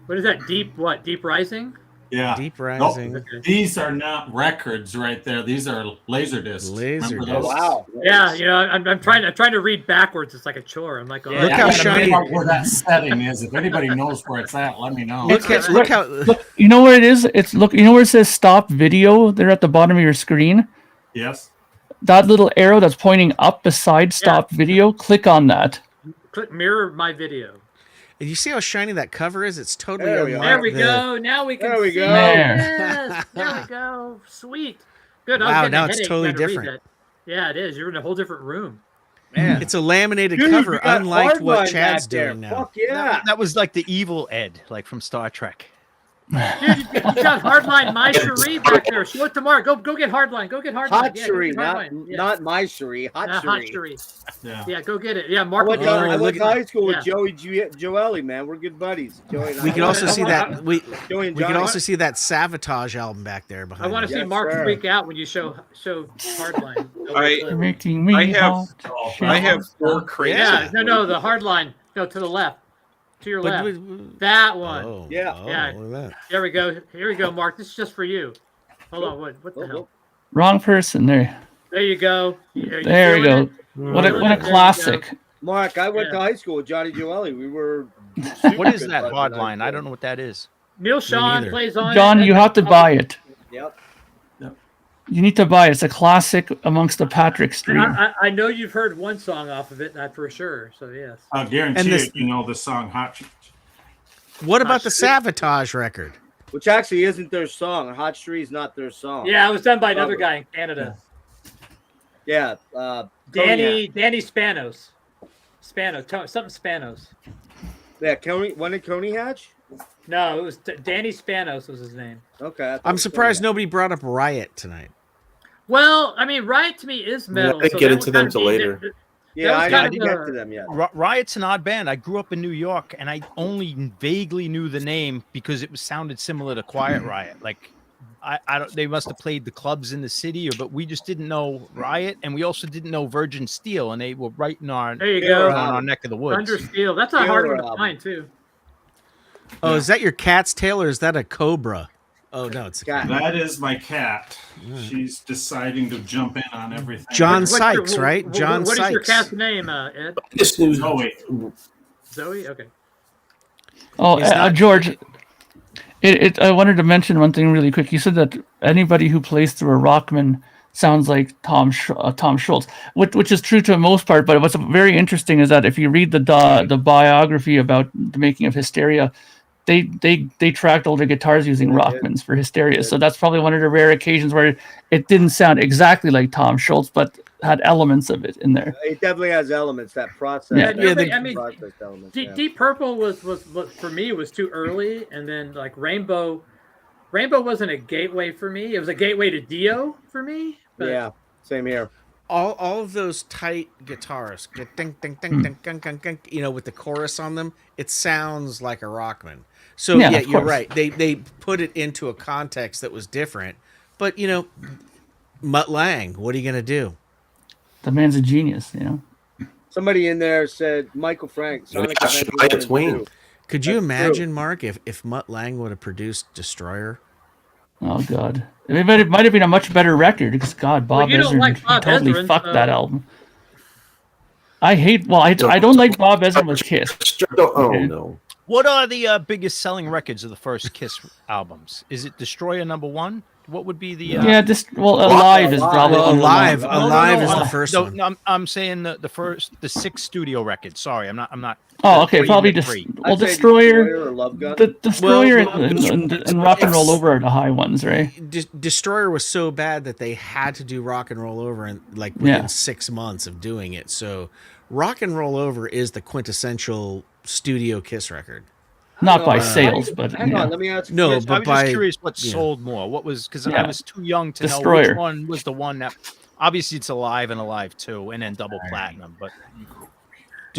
What is that? Deep Rising?
Yeah.
Deep
Nope.
Rising.
Okay.
These are not records right there. These are laser discs.
Laser
Remember
discs.
Oh,
those?
wow.
Yeah, you know, I'm trying to read backwards. It's like a chore. I'm like, oh,
Yeah,
Look
I
how
gotta
shiny-
figure out where that setting is. If anybody knows where it's at, let me know.
Look how
Look, you know where it is? It's look. You know where it says "Stop Video"? There at the bottom of your screen.
Yes.
That little arrow that's pointing up beside "Stop Video." Click on that.
click mirror my video.
And you see how shiny that cover is? It's totally
There we
unlike
are.
There we
the-
go. Now we can
There we
see.
go.
There.
Yes, there we go. Sweet. Good. I was
Wow,
getting a
now it's
headache
totally
trying to read
different.
that. Yeah, it is. You're in a whole different room.
Man.
It's a laminated
Dude,
cover,
you got
unlike what
hardline
Chad's
back there.
doing now.
Fuck yeah.
That was like the evil Ed, like from Star Trek.
Dude, you got Hardline My Cherie back there. Show it to Mark. Go get Hardline. Go get Hardline.
Hot
Yeah, go
Cherie,
get
not
Hardline. Yeah.
not my Cherie. Hot
Hot
Cherie.
Cherie.
Yeah.
Yeah, go get it. Yeah,
I
Mark.
went,
will
to,
get
I
it.
went to high school with
Yeah.
Joey Joeli, man. We're good buddies. Joey and I.
We can also see that
Joey and
we can
Johnny.
also see that Sabotage album back there
I
behind.
want
us.
to see
Yes,
Mark
sir.
freak out when you show Hardline.
You're making me
I have-
hot.
I have 4 crates.
Yeah,
of
no, the Hardline. No, to the left. To your
But-
left. That one.
Oh,
Yeah.
oh,
Yeah.
look at that.
There we go. Here we go, Mark. This is just for you. Hold on. What the hell?
Wrong person there.
There you go. Are you
There we
feeling
go.
it?
What a
There you go.
classic.
Mark, I went
Yeah.
to high school with Johnny Joeli. We were.
What is
good
that
buddies
hard
in
line?
high
I
school.
don't know what that is.
Neil Sean
neither.
plays on
John,
it.
you have to buy it.
Yep.
You need to buy it. It's a classic amongst the Patrick Street.
I know you've heard one song off of it, not for sure. So yes.
I guarantee
And this-
you know the song Hot.
What about the Sabotage record?
Which actually isn't their song. Hot Cherie is not their song.
Yeah, it was done by another
Robert.
guy in Canada.
Yeah.
Danny Spanos. Something Spanos.
Yeah. Coney. When did Coney hatch?
No, it was Danny Spanos was his name.
Okay. I thought
I'm
it was
surprised
Coney
nobody brought up Riot tonight.
Well, I mean, Riot to me is metal.
I didn't
so
get
that
into
would
them
kinda
till
be
later.
the-
Hatch. Yeah,
was
I
kind
didn't
of
get to them yet.
Riot's an odd band. I grew up in New York, and I only vaguely knew the name because it sounded similar to Quiet Riot. Like, I don't. They must have played the clubs in the city, but we just didn't know Riot, and we also didn't know Virgin Steel, and they were right in our
There you
Yeah,
go.
right.
on our neck of the woods.
Thunder Steel. That's a
Killer
hard one to
album.
find too.
Oh, is that your cat's tail or is that a cobra? Oh no, it's a
Cat.
That is my cat. She's deciding to jump in on everything.
John
What's
Sykes,
your-
right? John
What is your
Sykes.
cat's name, Ed?
This news.
Oh wait.
Zoe. Okay.
Oh,
He's not-
George, I wanted to mention one thing really quick. You said that anybody who plays through a Rockman sounds like Tom Schultz, which is true to the most part. But what's very interesting is that if you read the biography about the making of Hysteria, they tracked older guitars using Rockmans for Hysteria. So that's probably one of the rare occasions where it didn't sound exactly like Tom Schultz, but had elements of it in there.
It definitely has elements. That process.
Yeah.
Yeah,
the-
I mean,
process elements. Yeah.
Deep Purple was for me was too early, and then like Rainbow wasn't a gateway for me. It was a gateway to Dio for me. But
Yeah. Same here.
all of those tight guitars, ding, ding, ding, ding, ding, ding, ding, with the chorus on them, it sounds like a Rockman. So
Yeah,
yeah,
of
you're
course.
right. They put it into a context that was different. But Mutt Lange, what are you gonna do?
The man's a genius,
Somebody in there said Michael Frank, Sonic
Yeah,
Adventure
Shania
1 and
Twain.
2.
Could you
That's
imagine,
true.
Mark, if Mutt Lange would have produced Destroyer?
Oh God, it might have been a much better record because God,
Well,
Bob
you don't
Ezrin,
like
he
Bob
totally
Ezrin,
fucked that
so
album. I hate. Well, I don't like Bob Ezrin with Kiss.
Oh
Okay.
no.
What are the biggest selling records of the first Kiss albums? Is it Destroyer #1? What would be the?
Yeah, Alive is probably
Well,
one of the
Alive,
longer.
Alive is
I'm,
the first
no,
one.
no, I'm saying the 6 studio records. Sorry, I'm not.
Oh,
the
okay,
3
probably
and the
just
3.
well,
I'd say
Destroyer,
or Love Gun.
the Destroyer
Well,
and Rock and Roll Over are the high ones, right?
Destroyer was so bad that they had to do Rock and Roll Over and within 6 months of doing it. So Rock and Roll Over is the quintessential studio Kiss record.
Not by sales, but
hang on, let me ask you.
No,
this.
but
I was
by
just curious what sold more. What was because I
Yeah.
was too young to know
Destroyer.
which one was the one that. Obviously, it's Alive and Alive 2, and then double platinum. But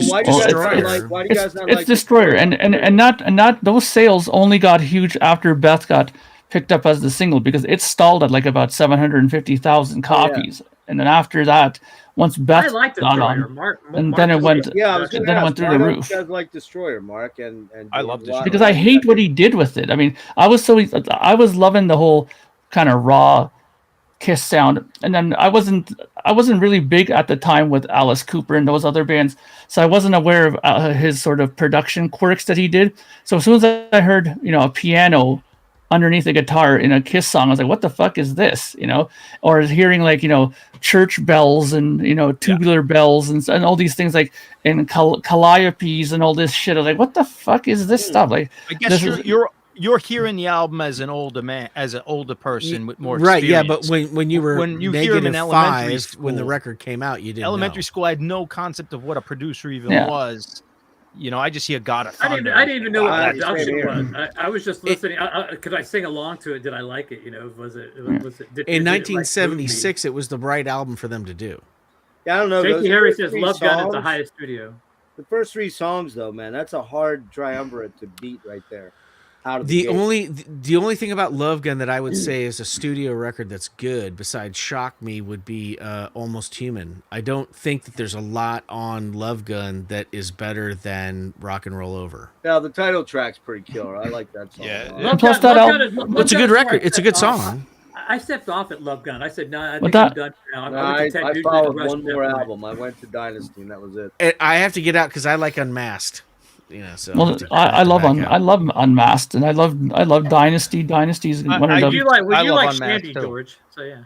Why do you guys
Destroyer.
not like? Why do you guys not
It's
like
Destroyer, and not those sales only got huge after Beth got picked up as the single because it stalled at like about 750,000 copies, and then after that, once
I
Beth
like
got
Destroyer.
on,
Mark,
and then it went.
Yeah, I was
Then
going to
it
ask.
went through
Why
the
don't
roof.
you guys like Destroyer, Mark? And
I love Destroyer.
Because I hate what he did with it. I mean, I was loving the whole kind of raw Kiss sound, and then I wasn't really big at the time with Alice Cooper and those other bands, so I wasn't aware of his sort of production quirks that he did. So as soon as I heard a piano underneath a guitar in a Kiss song, I was like, what the fuck is this? Or hearing like church bells and tubular bells and all these things like and calliopes and all this shit. I was like, what the fuck is this stuff? Like,
I guess you're hearing the album as an older man, as an older person with more
right? Yeah,
experience.
but when you were
hear him in elementary
-5 when the record came out, you didn't
elementary
know.
school, I had no concept of what a producer even was. I just hear God of
I
Thunder.
didn't even know what
I
production
understand
was. I was just listening. Could I sing along to it? Did I like it? Was it?
In 1976, it was the right album for them to do.
Yeah, I don't know.
Jakey
those
Harry
first
says
3
Love Gun is the
songs-
highest studio.
The first 3 songs, though, man, that's a hard triumvirate to beat right there. Out of the
The only thing about Love Gun that I would say is a studio record that's good besides Shock Me would be Almost Human. I don't think that there's a lot on Love Gun that is better than Rock and Roll Over.
Now the title track's pretty killer. I like that song.
Yeah,
a lot.
And plus that album,
It's a good record. It's a good song.
I stepped off at Love Gun. I said, no, I think
But
I'm done now.
No,
I went to Ted
I
Nugent
followed
and Rush
one
at that
more
point.
album. I went to Dynasty, and that was it.
And I have to get out because I like Unmasked. So
well, I love Unmasked, and I love Dynasty. Dynasty's one of
Would
the.
you like
Unmasked,
Shandy,
too.
George? So yeah.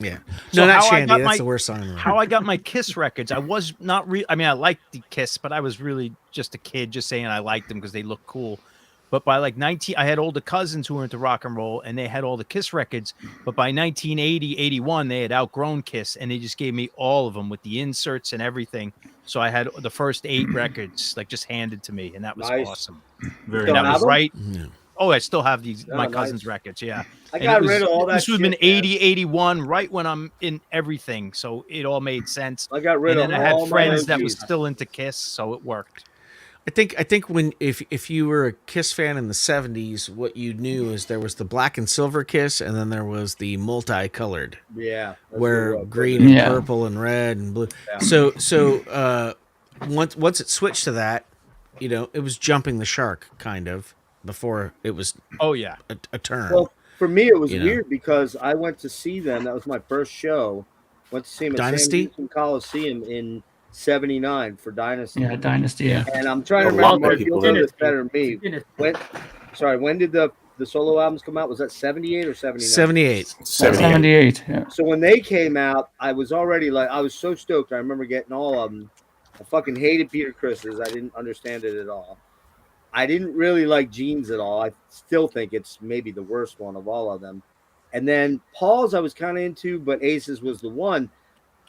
Yeah.
So
No, not
how I
Shandy.
got
That's
my-
the worst song in the world.
How I got my Kiss records, I was not I mean, I liked the Kiss, but I was really just a kid, just saying I liked them because they look cool. But by like 19, I had older cousins who were into rock and roll, and they had all the Kiss records. But by 1980, 81, they had outgrown Kiss, and they just gave me all of them with the inserts and everything. So I had the first 8 records like just handed to me, and that was
Nice.
awesome.
Very
Don't
And that
have
was
them?
right.
Yeah.
Oh, I still have these my
nice.
cousin's records. Yeah,
I
And
got
it was-
rid of all that.
This would have been
shit, man.
80, 81, right when I'm in everything. So it all made sense.
I got rid
And
of
then I
all
had
my
friends that was
OGs.
still into Kiss, so it worked.
I think when if you were a Kiss fan in the 70s, what you knew is there was the black and silver Kiss, and then there was the multicolored,
Yeah. that's
where
what it was.
green and
Yeah.
purple and red and blue.
Yeah.
So once it switched to that, it was jumping the shark kind of before it was
Oh yeah.
a term.
Well, for me, it was
You know.
weird because I went to see them. That was my first show. Went to see them at
Dynasty?
Sam Houston Coliseum in '79 for Dynasty.
Yeah, Dynasty. Yeah.
And I'm trying to
A lot
remember.
more
If you'll
people
know
did.
this better than me. When did the solo albums come out? Was that 78 or 79?
78.
78. Yeah.
So when they came out, I was already I was so stoked. I remember getting all of them. I fucking hated Peter Chris's. I didn't understand it at all. I didn't really like Gene's at all. I still think it's maybe the worst one of all of them. And then Paul's I was kind of into, but Ace's was the one.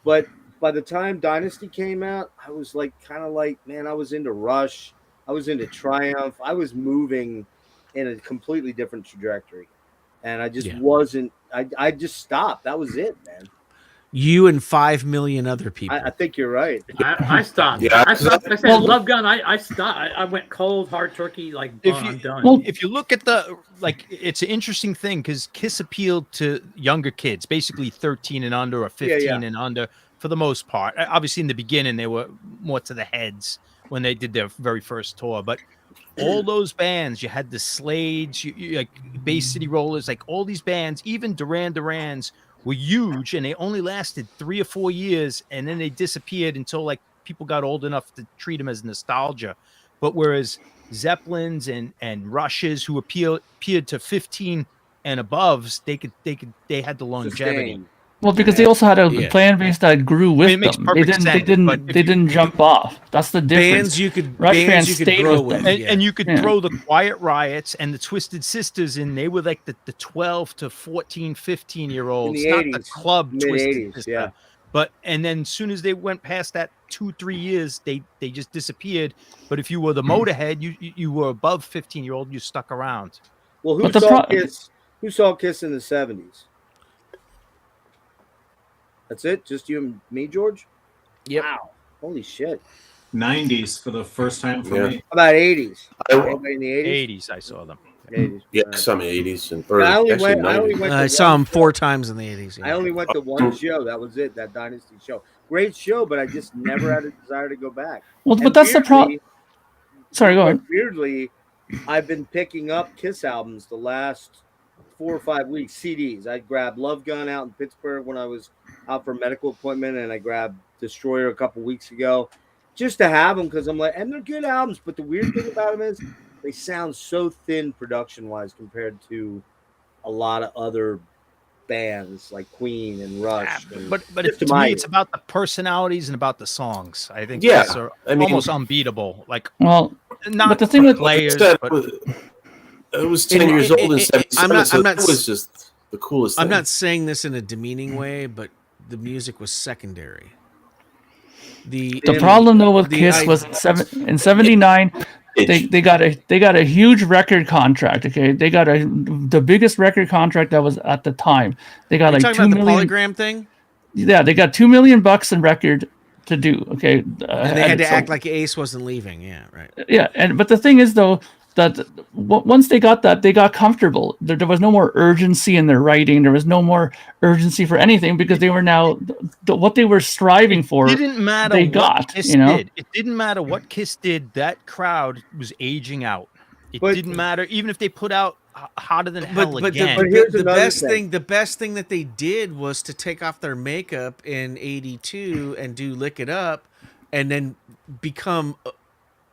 But by the time Dynasty came out, I was man, I was into Rush. I was into Triumph. I was moving in a completely different trajectory. And I just wasn't, I just stopped. That was it, man.
You and 5 million other people.
I think you're right.
I stopped.
Yeah,
I stopped. I said
Well-
Love Gun. I stopped. I went cold, hard turkey. Like I'm done.
Well-
If you look at it's an interesting thing because Kiss appealed to younger kids, basically 13 and under or 15 and under for the most part. Obviously, in the beginning, they were more to the heads when they did their very first tour. But all those bands, you had the Slades, you like Bay City Rollers, like all these bands, even Duran Duran's were huge, and they only lasted 3 or 4 years, and then they disappeared until like people got old enough to treat them as nostalgia. But whereas Zeppelins and Rushes, who appeared to 15 and aboves, they had the longevity.
Sustained.
Well, because they also had a
Yeah.
fan base that grew with
It makes
them.
perfect sense, but if
They
you-
didn't jump off. That's the difference.
Bands you could
Rush
bands
fans
you could
stayed
grow
with
with.
them.
And you could
Yeah.
throw the Quiet Riots and the Twisted Sisters in. They were like the 12 to 14, 15-year-olds,
In the
not the
80s,
club Twisted
mid-80s,
Sister.
yeah.
But and then as soon as they went past that 2-3 years, they just disappeared. But if you were the Motorhead, you were above 15-year-old, you stuck around.
Well, who
But the
saw
pro-
Kiss? Who saw Kiss in the 70s? That's it? Just you and me, George?
Yep.
Wow. Holy shit.
90s for the first time for
Yeah.
me.
How about 80s?
I,
Anybody in the 80s?
80s, I saw them.
80s.
yeah,
All right.
some 80s and or
I only
actually
went. I only
90s.
went. To
I
one
saw him
show.
4 times in the 80s.
I only went to one show. That was it. That Dynasty show. Great show, but I just never had a desire to go back.
Well,
And
but that's the problem.
weirdly-
Sorry, go ahead.
Weirdly, I've been picking up Kiss albums the last 4 or 5 weeks. CDs. I grabbed Love Gun out in Pittsburgh when I was out for a medical appointment, and I grabbed Destroyer a couple weeks ago, just to have them because I'm like, and they're good albums. But the weird thing about them is they sound so thin production wise compared to a lot of other bands like Queen and Rush. and
But
just
to
my
me, it's about the personalities and about the songs. I think
Yeah,
those are
I mean-
almost unbeatable. Like
Well,
not
but the thing with-
players,
That
but
was- it was 10
And
years old in 77,
I'm not-
so
I'm not
that was just the coolest
I'm
thing.
not saying this in a demeaning way, but the music was secondary. The
problem though with
the
Kiss
I-
was in '79 they got a huge record contract. Okay, they got the biggest record contract that was at the time. They got
Are you
like
talking
2
about the
million.
polygram thing?
Yeah, they got $2 million in record to do. Okay,
And they had to
so-
act like Ace wasn't leaving. Yeah, right.
Yeah, but the thing is though that once they got that, they got comfortable. There was no more urgency in their writing. There was no more urgency for anything because they were now what they were striving for.
it didn't matter
they
what
got,
Kiss
you know?
did. It didn't matter what Kiss did. That crowd was aging out. It
But-
didn't matter even if they put out Hotter Than Hell
But
again.
But here's
the
another
best
thing.
the best thing that they did was to take off their makeup in '82 and do Lick It Up, and then become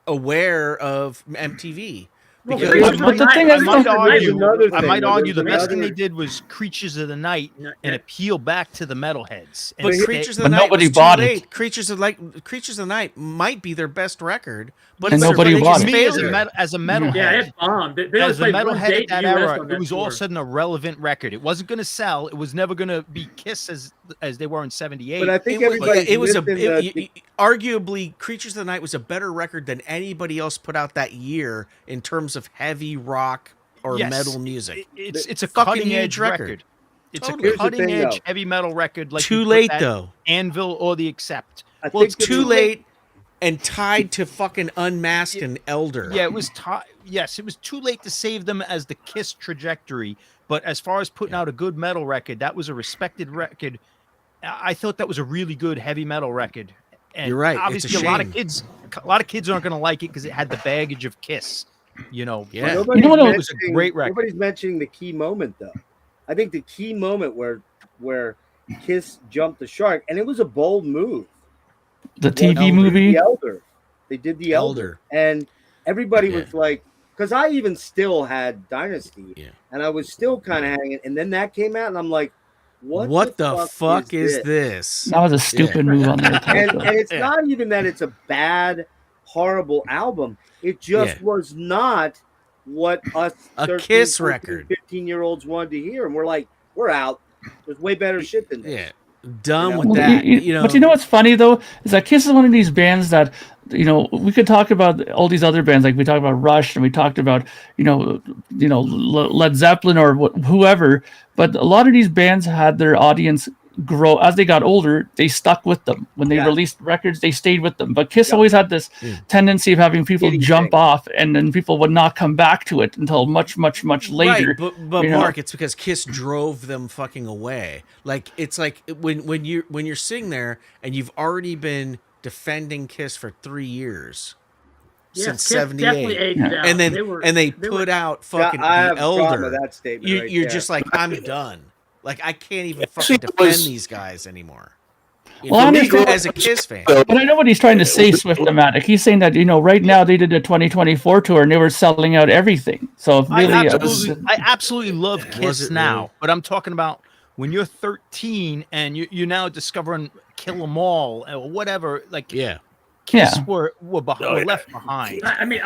aware of MTV.
Well,
Because
here's
But the thing
I
is,
might
though-
argue,
another
I
thing.
might argue the
There's
best thing they
another-
did was Creatures of the Night and appeal back to the metalheads. And
But
stay-
Creatures of
But
the Night
nobody
was too
bought it.
late. Creatures of the Night might be their best record, but
And
it's
nobody
their
bought
biggest
it.
me
failure.
as a metalhead.
Yeah, it bombed. They only
As a
played one
metalhead
date
at that
in the US
era,
on
it
that
was all of
tour.
a sudden a relevant record. It wasn't going to sell. It was never going to be Kiss as they were in '78.
But I think
It was,
everybody.
it was
the,
arguably Creatures of the Night was a better record than anybody else put out that year in terms of heavy rock or
Yes,
metal music.
It's a
fucking
cutting edge
huge record.
record. It's
Totally.
a
Here's the
cutting
thing,
edge
though.
heavy metal record. Like
Too
you put
late
that
though.
Anvil or the Accept.
I
Well, it's
think
too late and tied to fucking Unmasked and Elder.
Yeah, it was. Yes, it was too late to save them as the Kiss trajectory. But as far as putting out a good metal record, that was a respected record. I thought that was a really good heavy metal record. And
You're right, it's a
Obviously, a lot of
shame.
kids aren't going to like it because it had the baggage of Kiss. You know.
Yeah.
but
Nobody's
You know what,
it was a great record.
Nobody's mentioning the key moment though. I think the key moment where Kiss jumped the shark, and it was a bold move.
the
Well,
TV
they did
movie.
The Elder. They did the Elder, and everybody
Yeah.
was like, because I even still had Dynasty,
Yeah.
and I was still kind of hanging. And then that came out, and I'm like,
What the fuck is
this?
this?
That was a stupid move on their part.
And
though.
it's
Yeah.
not even that it's a bad, horrible album. It just
Yeah.
was not what us
A
13,
Kiss
14,
record.
15-year-olds wanted to hear. And we're like, we're out. There's way better shit than this.
Yeah. Done
You know?
with
Well,
that. You know,
but you know what's funny though is that Kiss is one of these bands that we could talk about all these other bands like we talked about Rush and we talked about Led Zeppelin or whoever, but a lot of these bands had their audience grow, as they got older, they stuck with them. When they released records, they stayed with them. But Kiss always had this tendency of having people jump off, and then people would not come back to it until much later.
Right, but Mark, it's because Kiss drove them fucking away. Like it's like when you're sitting there and you've already been defending Kiss for 3 years. Since '78, and then they put out fucking The Elder.
That statement
You're just like, I'm done. Like I can't even fucking defend these guys anymore.
Well, I understand
as a Kiss fan,
but I know what he's trying to say, Swift-O-Matic. He's saying that right now they did a 2024 tour and they were selling out everything. So really,
I absolutely love Kiss now, but I'm talking about when you're 13 and you're now discovering Kill 'Em All or whatever. Like Kiss were left behind.
I mean,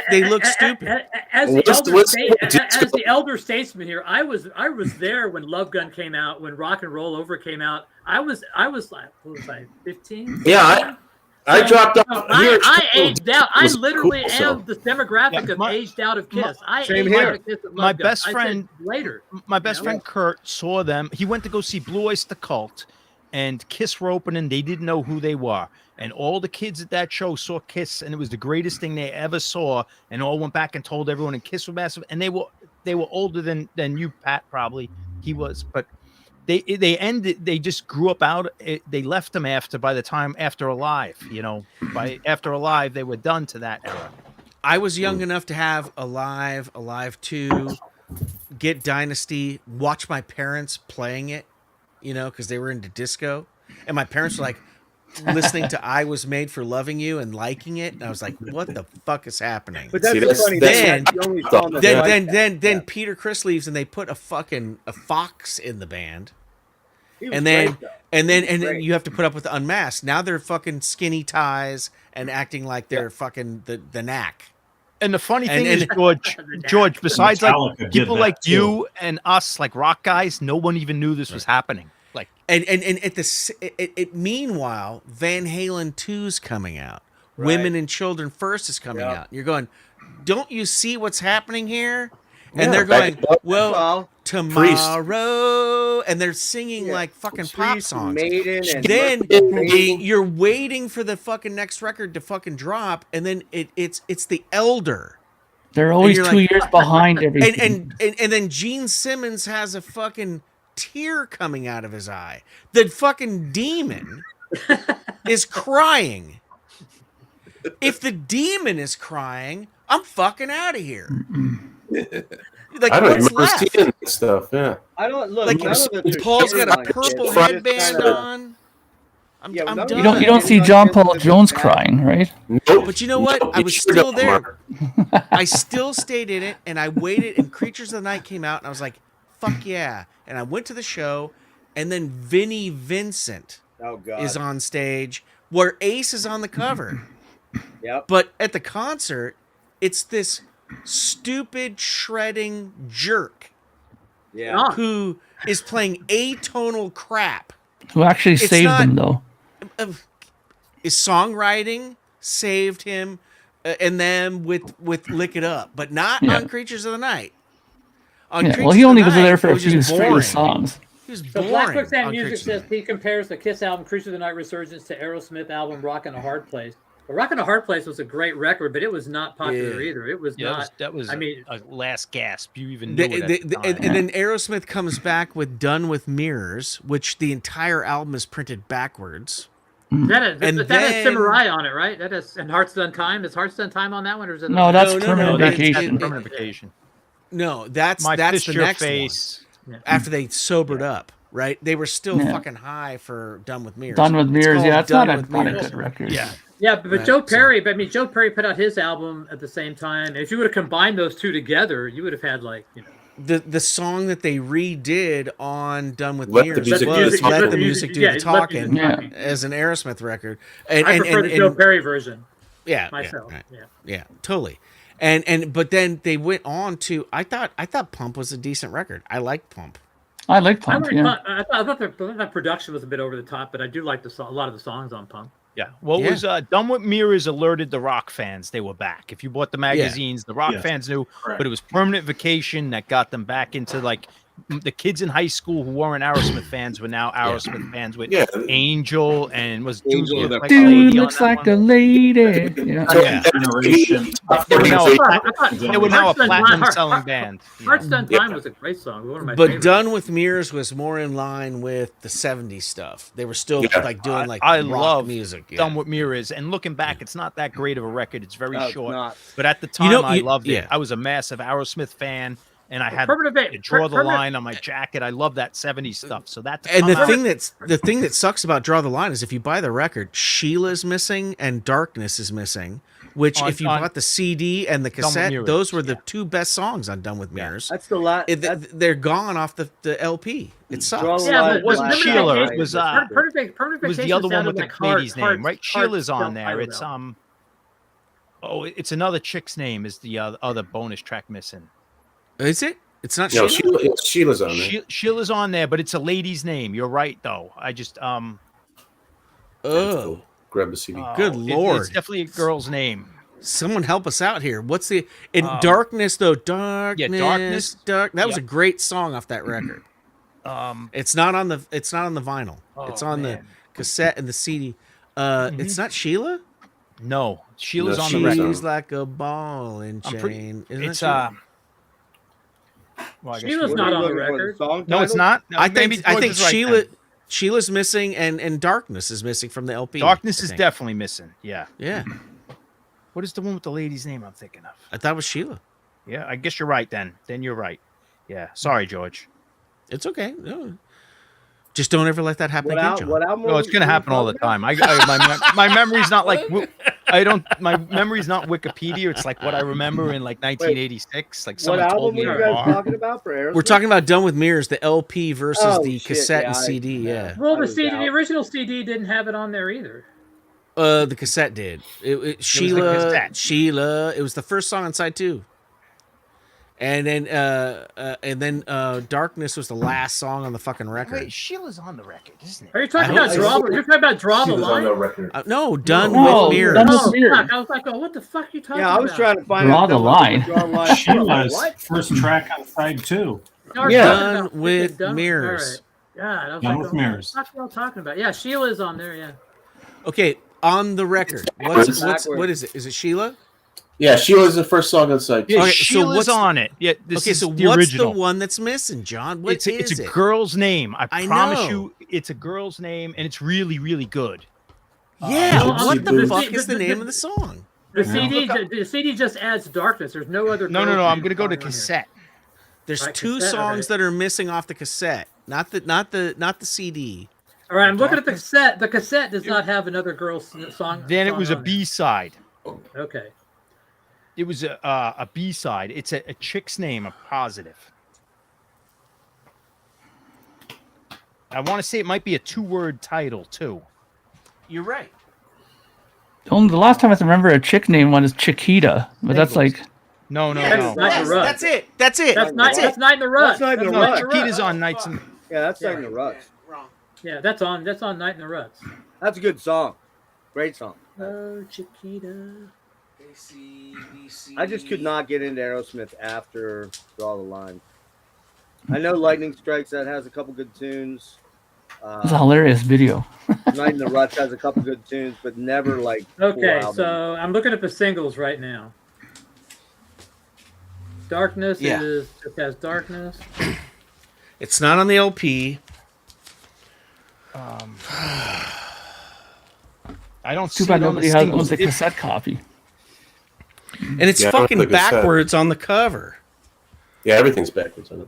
they look stupid.
As the elder statesman here, I was there when Love Gun came out, when Rock and Roll Over came out. I was like, what was I, 15?
Yeah, I dropped off.
I aged out. I literally am the demographic of aged out of Kiss.
My best friend later. My best friend Kurt saw them. He went to go see Blue Oyster Cult, and Kiss were opening. They didn't know who they were. And all the kids at that show saw Kiss, and it was the greatest thing they ever saw. And all went back and told everyone, and Kiss were massive. And they were older than you, Pat, probably. He was, but they ended. They just grew up out. They left them by the time After Alive. By After Alive, they were done to that era.
I was young enough to have Alive 2, get Dynasty, watch my parents playing it, because they were into disco, and my parents were like, listening to I Was Made for Loving You and liking it, and I was like, what the fuck is happening?
But that's funny.
Then Peter Criss leaves and they put a fox in the band. And then you have to put up with the Unmasked. Now they're fucking skinny ties and acting like they're fucking the Knack.
And the funny thing is, George, besides
Metallica
like people like you and us, like rock guys, no one even knew this was happening. Like,
and meanwhile, Van Halen 2's coming out. Right. Women and Children First is coming out. You're going, don't you see what's happening here? And they're going, well, tomorrow, and they're singing like fucking pop songs. Then you're waiting for the fucking next record to fucking drop, and then it's The Elder.
They're always 2 years behind everything.
And then Gene Simmons has a fucking tear coming out of his eye. The fucking demon is crying. If the demon is crying, I'm fucking out of here. Like,
I don't remember
left?
seeing this stuff. Yeah,
I don't look.
Like, Paul's got a purple headband on. I'm done.
You don't see John Paul Jones crying, right?
Nope.
But you know what? I was still there. I still stayed in it, and I waited. And Creatures of the Night came out, and I was like, "Fuck yeah!" And I went to the show, and then Vinnie Vincent is on stage, where Ace is on the cover.
Yep.
But at the concert, it's this stupid shredding jerk who is playing atonal crap.
Who actually saved him, though.
His songwriting saved him and them with Lick It Up, but not on Creatures of the Night.
Well, he only was there for a few songs.
He was
So
boring.
Black Book Sound Music says he compares the Kiss album Creatures of the Night Resurgence to Aerosmith album Rockin' a Hard Place. But Rockin' a Hard Place was a great record, but it was not popular either. It was not.
That was a last gasp. You even
and
knew
then Aerosmith comes back with Done with Mirrors, which the entire album is printed backwards.
That has Samurai on it, right? That has, and Heart's Done Time. Is Heart's Done Time on that one, or is it?
No, that's Permanent Vacation.
Permanent Vacation.
No, that's the next one. After they sobered up, right? They were still fucking high for Done with Mirrors.
Done with Mirrors, it's not a good record.
Yeah, but right, Joe Perry. But I mean, Joe Perry put out his album at the same time. If you would have combined those two together, you would have had
the song that they redid on Done with
Let
Mirrors
was
Let the Music Do the Talking as an Aerosmith record. And,
I prefer the Joe Perry version.
Yeah,
myself.
Yeah, totally. But then they went on to I thought Pump was a decent record. I liked Pump.
I like Pump.
I thought the production was a bit over the top, but I do like a lot of the songs on Pump.
Yeah. Well, it was Done with Mirrors alerted the rock fans they were back. If you bought the magazines, the rock fans knew, but it was Permanent Vacation that got them back into like the kids in high school who weren't Aerosmith fans were now Aerosmith fans with
Yeah.
Angel and was Dude
Angel,
look like a
Dude
lady on
looks
that
like
one?
a lady. Yeah.
Yeah.
Generation.
They were now a,
I thought
they were now a
Hearts Done
platinum
Time-
selling band. you know.
Hearts Done Time was a great song. One of my
But
favorites.
Done with Mirrors was more in line with the 70s stuff. They were still
Yeah.
like doing like
I
rock
love
music. Yeah.
Done with Mirrors, and looking back, it's not that great of a record. It's very
No, it's
short,
not.
but at the time,
You know,
I
you-
loved it.
yeah.
I was a massive Aerosmith fan, and I had
Permanent
to draw the line on my jacket. I love that '70s stuff. So that's
And the thing that sucks about Draw the Line is if you buy the record, Sheila's missing and Darkness is missing. Which, if you bought the CD and the cassette,
Mirrors,
those were the two best songs on Done with Mirrors.
That's the last.
They're gone off the LP. It sucks.
Draw the
Yeah,
Line
but
it wasn't
last
Sheila.
night
It was
Perfect
it was the
Vacation
other one
sounded
with the
like Heart-
lady's name,
Hearts-
right? Sheila's
Hearts
on there.
Done
It's
Time.
oh, it's another chick's name. Is the other bonus track missing?
Is it? It's not
No,
Sheila.
Sheila's on there.
Sheila's on there, but it's a lady's name. You're right, though. I just
Oh,
Grab the CD.
Good Lord.
it's definitely a girl's name.
someone help us out here. What's the in Darkness though? Darkness.
Darkness.
That was a
Yep.
great song off that record. It's not on the vinyl. It's on the
man.
cassette and the CD. It's not Sheila.
No, Sheila's
No,
on the
Sheila's
record.
She's like a ball and
I'm
chain.
pretty-
Isn't
It's
that Sheila?
well, I guess
Sheila's
she-
not on the
Looking for
record.
song
No, it's
title?
not.
I
Maybe
think
George is right
Sheila
then.
Sheila's missing and Darkness is missing from the LP.
Darkness
I
is
think.
definitely missing. Yeah.
Yeah,
What is the one with the lady's name I'm thinking of?
I thought it was Sheila.
Yeah, I guess you're right then. Then you're right. Yeah. Sorry, George.
It's okay. No. Just don't ever let that happen
What,
again,
al-
John.
what album?
No, it's gonna happen all the time. My memory's not like my memory's not Wikipedia. It's like what I remember in like 1986. Like
What
someone told
album
me.
were
in
you
a
guys
bar.
talking about for Aerosmith?
We're talking about Done with Mirrors, the LP versus
Oh,
the
shit,
cassette
yeah,
and
I-
CD. Yeah,
Well,
I
the
was
CD,
out.
the original CD didn't have it on there either.
the cassette did. Sheila.
cassette.
Sheila. It was the first song on side 2. And then Darkness was the last song on the fucking record.
Wait, Sheila's on the record, isn't it?
Are you talking
I
about
hope
Draw?
so.
You're talking about Draw the
Sheila's on
Line?
the record.
No, Done
No,
with Mirrors.
Done with
Oh,
Mirrors.
fuck. I was like, oh, what the fuck are you talking
Yeah,
about?
I was trying to find
Draw
out
the
that
line.
Draw the Line.
Sheila's
What?
first track on side 2.
No, we're
Done
talking about-
with
Done-
Mirrors.
All right. God, I was
Done
like,
with
oh,
Mirrors.
What the fuck are you all talking about? Yeah, Sheila's on there. Yeah.
Okay, on the record. What is it? Is it Sheila?
Yeah, Sheila's the first song on side.
Yeah,
Okay, so
Sheila's
what's-
on it. Yeah, this
Okay,
is
so
the
what's
original.
the one that's missing, John? What
it's a
is it?
girl's name. I promise
know.
you, it's a girl's name, and it's really, really good.
Yeah,
Well,
what the
the-
fuck
the-
is the
the-
name of the song?
The CD just adds Darkness. There's no other.
No.
girls'
I'm
name
gonna go to
on here.
cassette.
There's
Right,
two
cassette,
songs
okay.
that are missing off the cassette, not the CD.
All right, I'm looking at the cassette. The cassette does not have another girl's song.
Then it
song
was a
on
B side.
it. Okay.
It was a B side. It's a chick's name. I'm positive. I want to say it might be a 2-word title too.
You're right.
Only the last time I can remember a chick name one is Chiquita, but that's like
No.
That's Night in the Rut.
That's it. That's it.
That's
That's
Night. That's Night in the Rut.
That's Night in the
No,
Rut.
Chiquita's on Nights and
Yeah, that's
Yeah.
Night in the Ruts.
Yeah, that's on Night in the Ruts.
That's a good song. Great song.
Oh, Chiquita.
I just could not get into Aerosmith after Draw the Line. I know Lightning Strikes, that has a couple good tunes.
it's a hilarious video.
Night in the Ruts has a couple good tunes, but never like full
Okay,
album.
so I'm looking at the singles right now. Darkness
Yeah.
it has Darkness.
It's not on the LP.
I don't
Too
see
bad
it on the
nobody
singles.
owns a
It-
cassette copy.
And it's
Yeah, I don't
fucking
think it's that.
backwards on the cover.
Yeah, everything's backwards on it.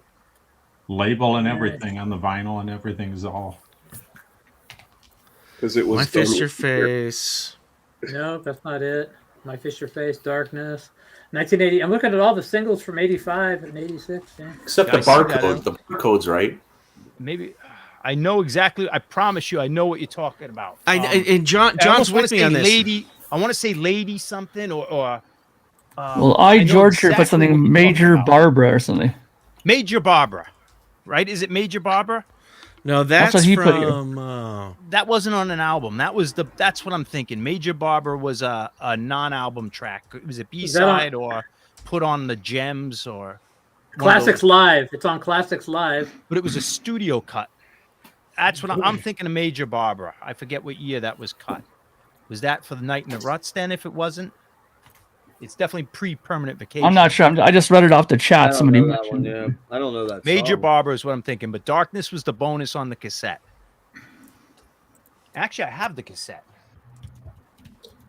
Label and everything on the vinyl and everything is all.
Because it was
My Fist
done-
Your Face.
No, that's not it. My Fish Your Face, Darkness. 1980. I'm looking at all the singles from 85 and 86. Yeah.
Except
Yeah,
the
I see that.
barcode. The barcode's right.
Maybe I know exactly. I promise you, I know what you're talking about.
And John's
almost wanna
with me
say
on this.
Lady. I want to say Lady something or
Well, I
know
George here put
exactly what
something
you're talking
Major
about.
Barbara or something.
Major Barbara, right? Is it Major Barbara?
No, that's
what he put here.
from.
That wasn't on an album. That's what I'm thinking. Major Barbara was a non-album track. It was a B-side or put on the Gems or
Classics Live. It's on Classics Live.
But it was a studio cut. That's what I'm thinking of. Major Barbara. I forget what year that was cut. Was that for the Night in the Ruts? Then, if it wasn't, it's definitely pre-Permanent Vacation.
I'm not sure. I just read it off the chat. Somebody mentioned.
Yeah, I don't know that.
Major
song.
Barbara is what I'm thinking. But Darkness was the bonus on the cassette. Actually, I have the cassette.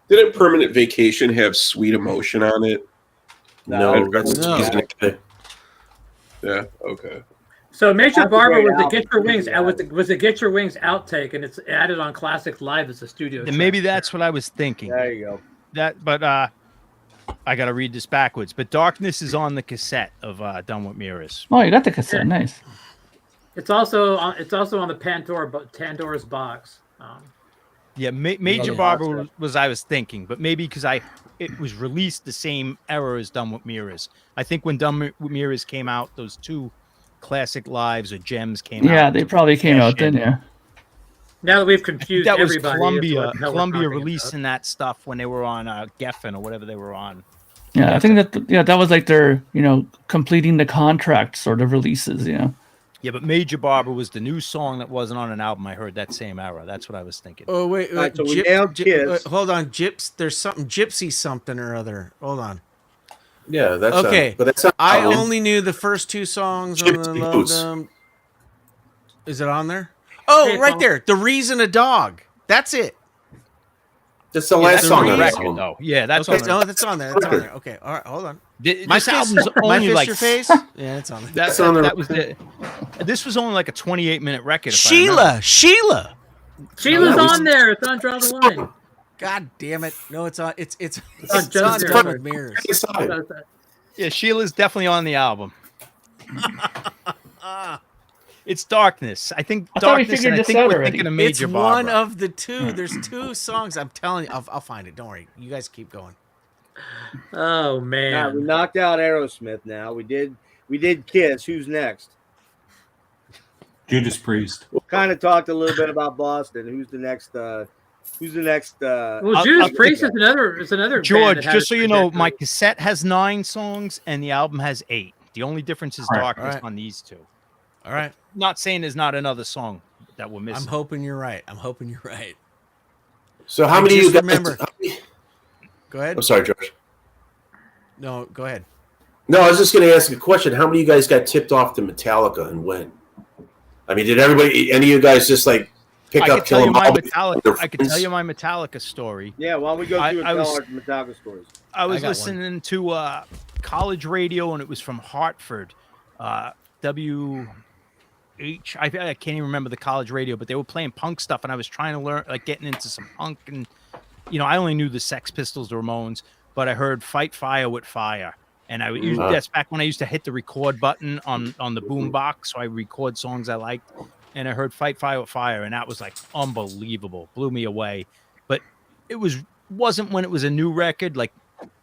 Didn't Permanent Vacation have Sweet Emotion on it?
No.
Yeah. Okay.
So Major
That's a
Barbara
great
was the
album.
Get Your Wings was the Get Your Wings outtake, and it's added on Classics Live as a studio.
And
track.
maybe that's what I was thinking.
There you go.
But I got to read this backwards. But Darkness is on the cassette of Done with Mirrors.
Oh, you got the cassette. Nice.
It's also on the Pandora's Box.
Yeah, Major Barbara was I was thinking, but maybe because it was released the same era as Done with Mirrors. I think when Done with Mirrors came out, those two classic lives or gems came out.
Yeah, they probably came out then. Yeah.
Now that we've confused
That was
everybody,
Columbia releasing that stuff when they were on Geffen or whatever they were on.
Yeah, I think that was like their completing the contract sort of releases.
Yeah, but Major Barbara was the new song that wasn't on an album. I heard that same era. That's what I was thinking.
Oh wait,
All right, so we nailed Kiss.
hold on, There's something Gypsy something or other. Hold on.
Yeah, that's
Okay.
but that's not
I only knew the first two songs and
Gypsy
I loved
Boots.
them. Is it on there? Oh,
Hey,
right
Paul.
there. The Reason a Dog. That's it.
That's the
Yeah,
last
that's
song
on
on
the
this
record,
album.
though. Yeah, that's
Okay,
on
no,
the
that's on there. That's on there. Okay, all right, hold on.
This
My
album's
my
only
fist,
like
your face. Yeah, it's on there.
That's on the
that was the. This was only like a 28-minute record. if I remember.
Sheila.
Sheila's
No,
on there. It's on Draw the Line.
God damn it! No, it's on. It's
on
on
Just
Done
Mirrors.
with Mirrors.
Inside.
Yeah, Sheila's definitely on the album. It's Darkness. I think
I thought we
Darkness.
figured
And I
this
think
out
we're
already.
thinking of
It's
Major
one
Barbara.
of the two. There's two songs. I'm telling you. I'll find it. Don't worry. You guys keep going.
Oh
Now, we
man.
knocked out Aerosmith. Now we did Kiss. Who's next?
Judas Priest.
We kind of talked a little bit about Boston. Who's the next? Who's the next?
Well,
I'll
Judas
take
Priest
that.
is another.
George,
band that
just so
has
you know,
trajectory.
my cassette has 9 songs and the album has 8. The only difference is
All right,
Darkness
all right.
on these two.
All right.
Not saying there's not another song that we're
I'm
missing.
hoping you're right.
So how
I
many of you
just
guys?
remember- Go ahead.
I'm sorry, George.
No, go ahead.
No, I was just going to ask a question. How many of you guys got tipped off to Metallica and when? I mean, did any of you guys just like pick
I
up
could tell you
Kill 'Em
my
All?
Metallica. I could tell you my Metallica story.
Yeah, why don't we go through
I
and
was-
tell our Metallica stories?
I was
got one.
listening to college radio, and it was from Hartford, WH. I can't even remember the college radio, but they were playing punk stuff, and I was trying to learn, like getting into some punk, and I only knew the Sex Pistols, the Ramones, but I heard "Fight Fire with Fire," and I used that's back when I used to hit the record button on the boom box, so I record songs I liked, and I heard "Fight Fire with Fire," and that was like unbelievable, blew me away. But it wasn't when it was a new record, like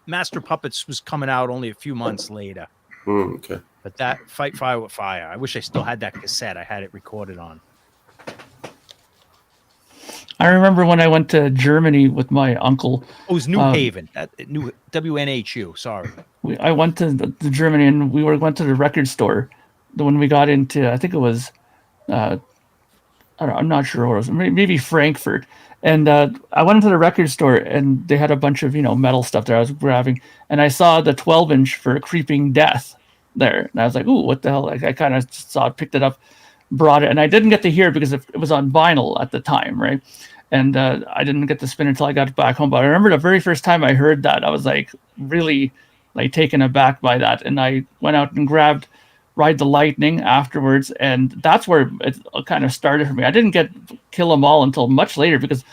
Master Puppets was coming out only a few months later.
Okay.
But that Fight Fire with Fire, I wish I still had that cassette. I had it recorded on.
I remember when I went to Germany with my uncle.
Oh, it was New Haven. New WNHU. Sorry.
I went to the Germany and went to the record store. When we got into, I think it was, I don't know, I'm not sure what it was, maybe Frankfurt. And I went into the record store and they had a bunch of metal stuff there I was grabbing, and I saw the 12-inch for Creeping Death there, and I was like, "Ooh, what the hell?" I kind of saw it, picked it up, brought it, and I didn't get to hear it because it was on vinyl at the time, right? And I didn't get to spin it until I got back home. But I remember the very first time I heard that, I was like really like taken aback by that, and I went out and grabbed Ride the Lightning afterwards, and that's where it kind of started for me. I didn't get Kill 'Em All until much later, because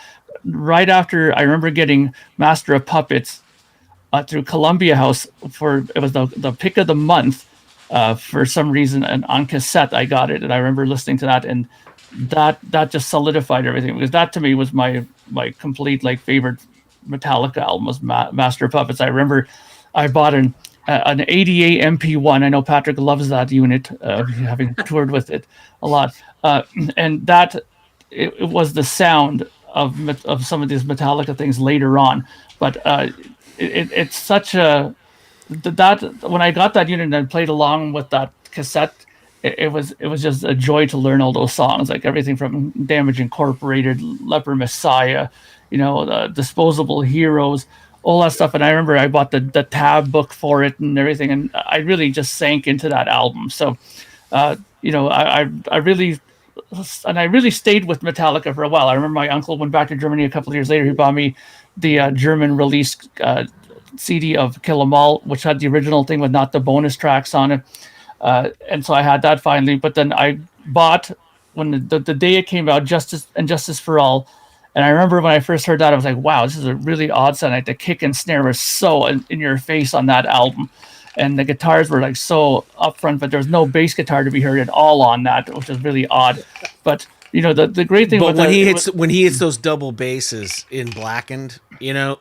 right after I remember getting Master of Puppets through Columbia House it was the pick of the month for some reason, and on cassette I got it, and I remember listening to that, and that just solidified everything, because that to me was my complete favorite Metallica album was Master of Puppets. I remember I bought an 88 MP1. I know Patrick loves that unit, having toured with it a lot. And that it was the sound of some of these Metallica things later on. But it's such a that when I got that unit and I played along with that cassette, it was just a joy to learn all those songs, like everything from Damage Incorporated, Leper Messiah, the Disposable Heroes, all that stuff. And I remember I bought the tab book for it and everything, and I really just sank into that album. So, I really. And I really stayed with Metallica for a while. I remember my uncle went back to Germany a couple of years later. He bought me the German release CD of Kill 'Em All, which had the original thing with not the bonus tracks on it. And so I had that finally. But then I bought, when the day it came out, Justice for All. And I remember when I first heard that, I was like, wow, this is a really odd sound. Like the kick and snare was so in your face on that album. And the guitars were like so upfront, but there's no bass guitar to be heard at all on that, which is really odd. But the great thing.
But when he hits those double basses in Blackened,
yeah,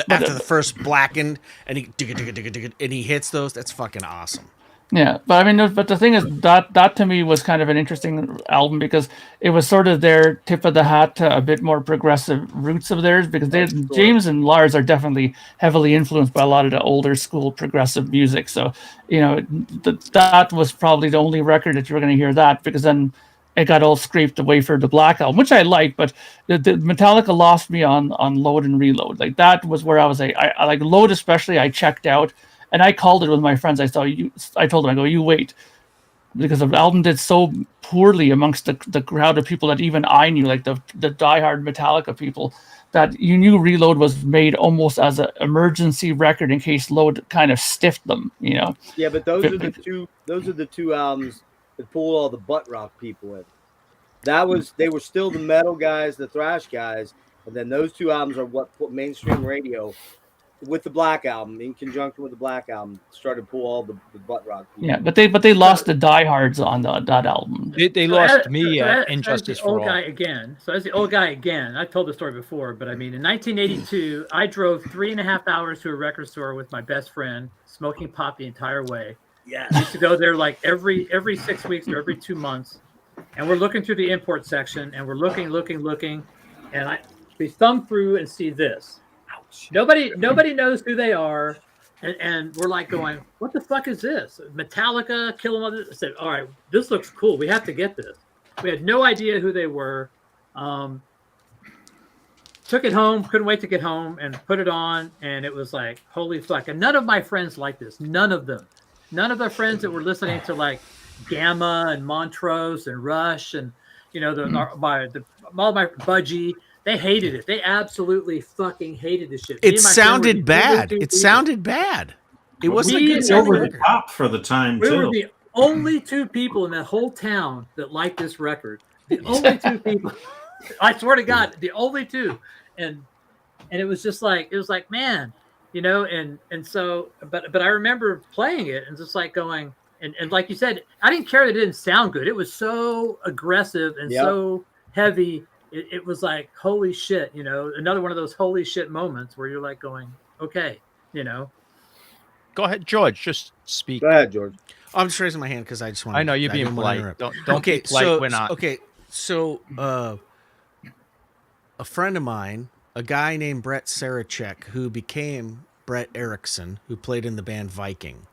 after the first Blackened, and he hits those, that's fucking awesome.
Yeah, but I mean, but the thing is that to me was kind of an interesting album because it was sort of their tip of the hat to a bit more progressive roots of theirs, because James and Lars are definitely heavily influenced by a lot of the older school progressive music. So, that was probably the only record that you were going to hear that, because then it got all scraped away for the Black Album, which I like, but the Metallica lost me on Load and Reload. Like that was where I was like, I like Load especially, I checked out. And I called it with my friends. I told them, I go, you wait. Because the album did so poorly amongst the crowd of people that even I knew, like the diehard Metallica people, that you knew Reload was made almost as an emergency record in case Load kind of stiffed them,
Yeah, but those are the two albums that pulled all the butt rock people in. They were still the metal guys, the thrash guys, and then those two albums are what put mainstream radio, with the Black Album, in conjunction with the Black Album, started to pull all the butt rock people.
Yeah, but they lost the diehards on that album.
They lost me at Injustice for All.
So as the old guy again, I've told the story before, but I mean, in 1982, I drove 3.5 hours to a record store with my best friend, smoking pot the entire way.
Yeah,
I used to go there like every 6 weeks or every 2 months, and we're looking through the import section, and we're looking, and we thumb through and see this. Nobody knows who they are, and we're like going, what the fuck is this? Metallica, Kill 'Em All. I said, all right, this looks cool. We have to get this. We had no idea who they were. Took it home, couldn't wait to get home, and put it on, and it was like, holy fuck. And none of my friends liked this. None of them. None of their friends that were listening to like Gamma and Montrose and Rush and all my Budgie. They hated it. They absolutely fucking hated this shit.
It sounded bad. It sounded bad. It wasn't a good
sound. Over the top for the time,
we
too.
were the only two people in that whole town that liked this record. The only two people. I swear to God, the only two. And it was just like, man, and so, but I remember playing it and just like going, and like you said, I didn't care that it didn't sound good. It was so aggressive and so heavy. It was like, holy shit, another one of those holy shit moments where you're like going, okay,
Go ahead, George. Just speak.
Go ahead, George.
I'm just raising my hand because I just want.
I know you're being polite. Don't be polite.
So,
we're not.
Okay, so a friend of mine, a guy named Brett Sarachek, who became Brett Erickson, who played in the band Viking,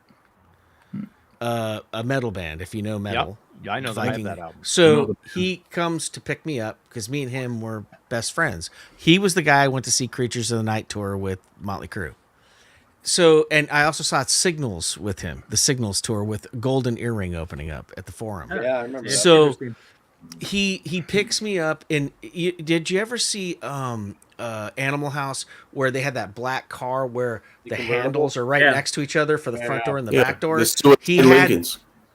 a metal band, if you know metal.
Yep. Yeah, I know that album.
So he comes to pick me up because me and him were best friends. He was the guy I went to see Creatures of the Night tour with Motley Crue. So, and I also saw Signals with him, the Signals tour with Golden Earring opening up at the Forum.
Yeah, I remember.
So he picks me up, and did you ever see Animal House where they had that black car where the handles are right next to each other for the front door and the back door?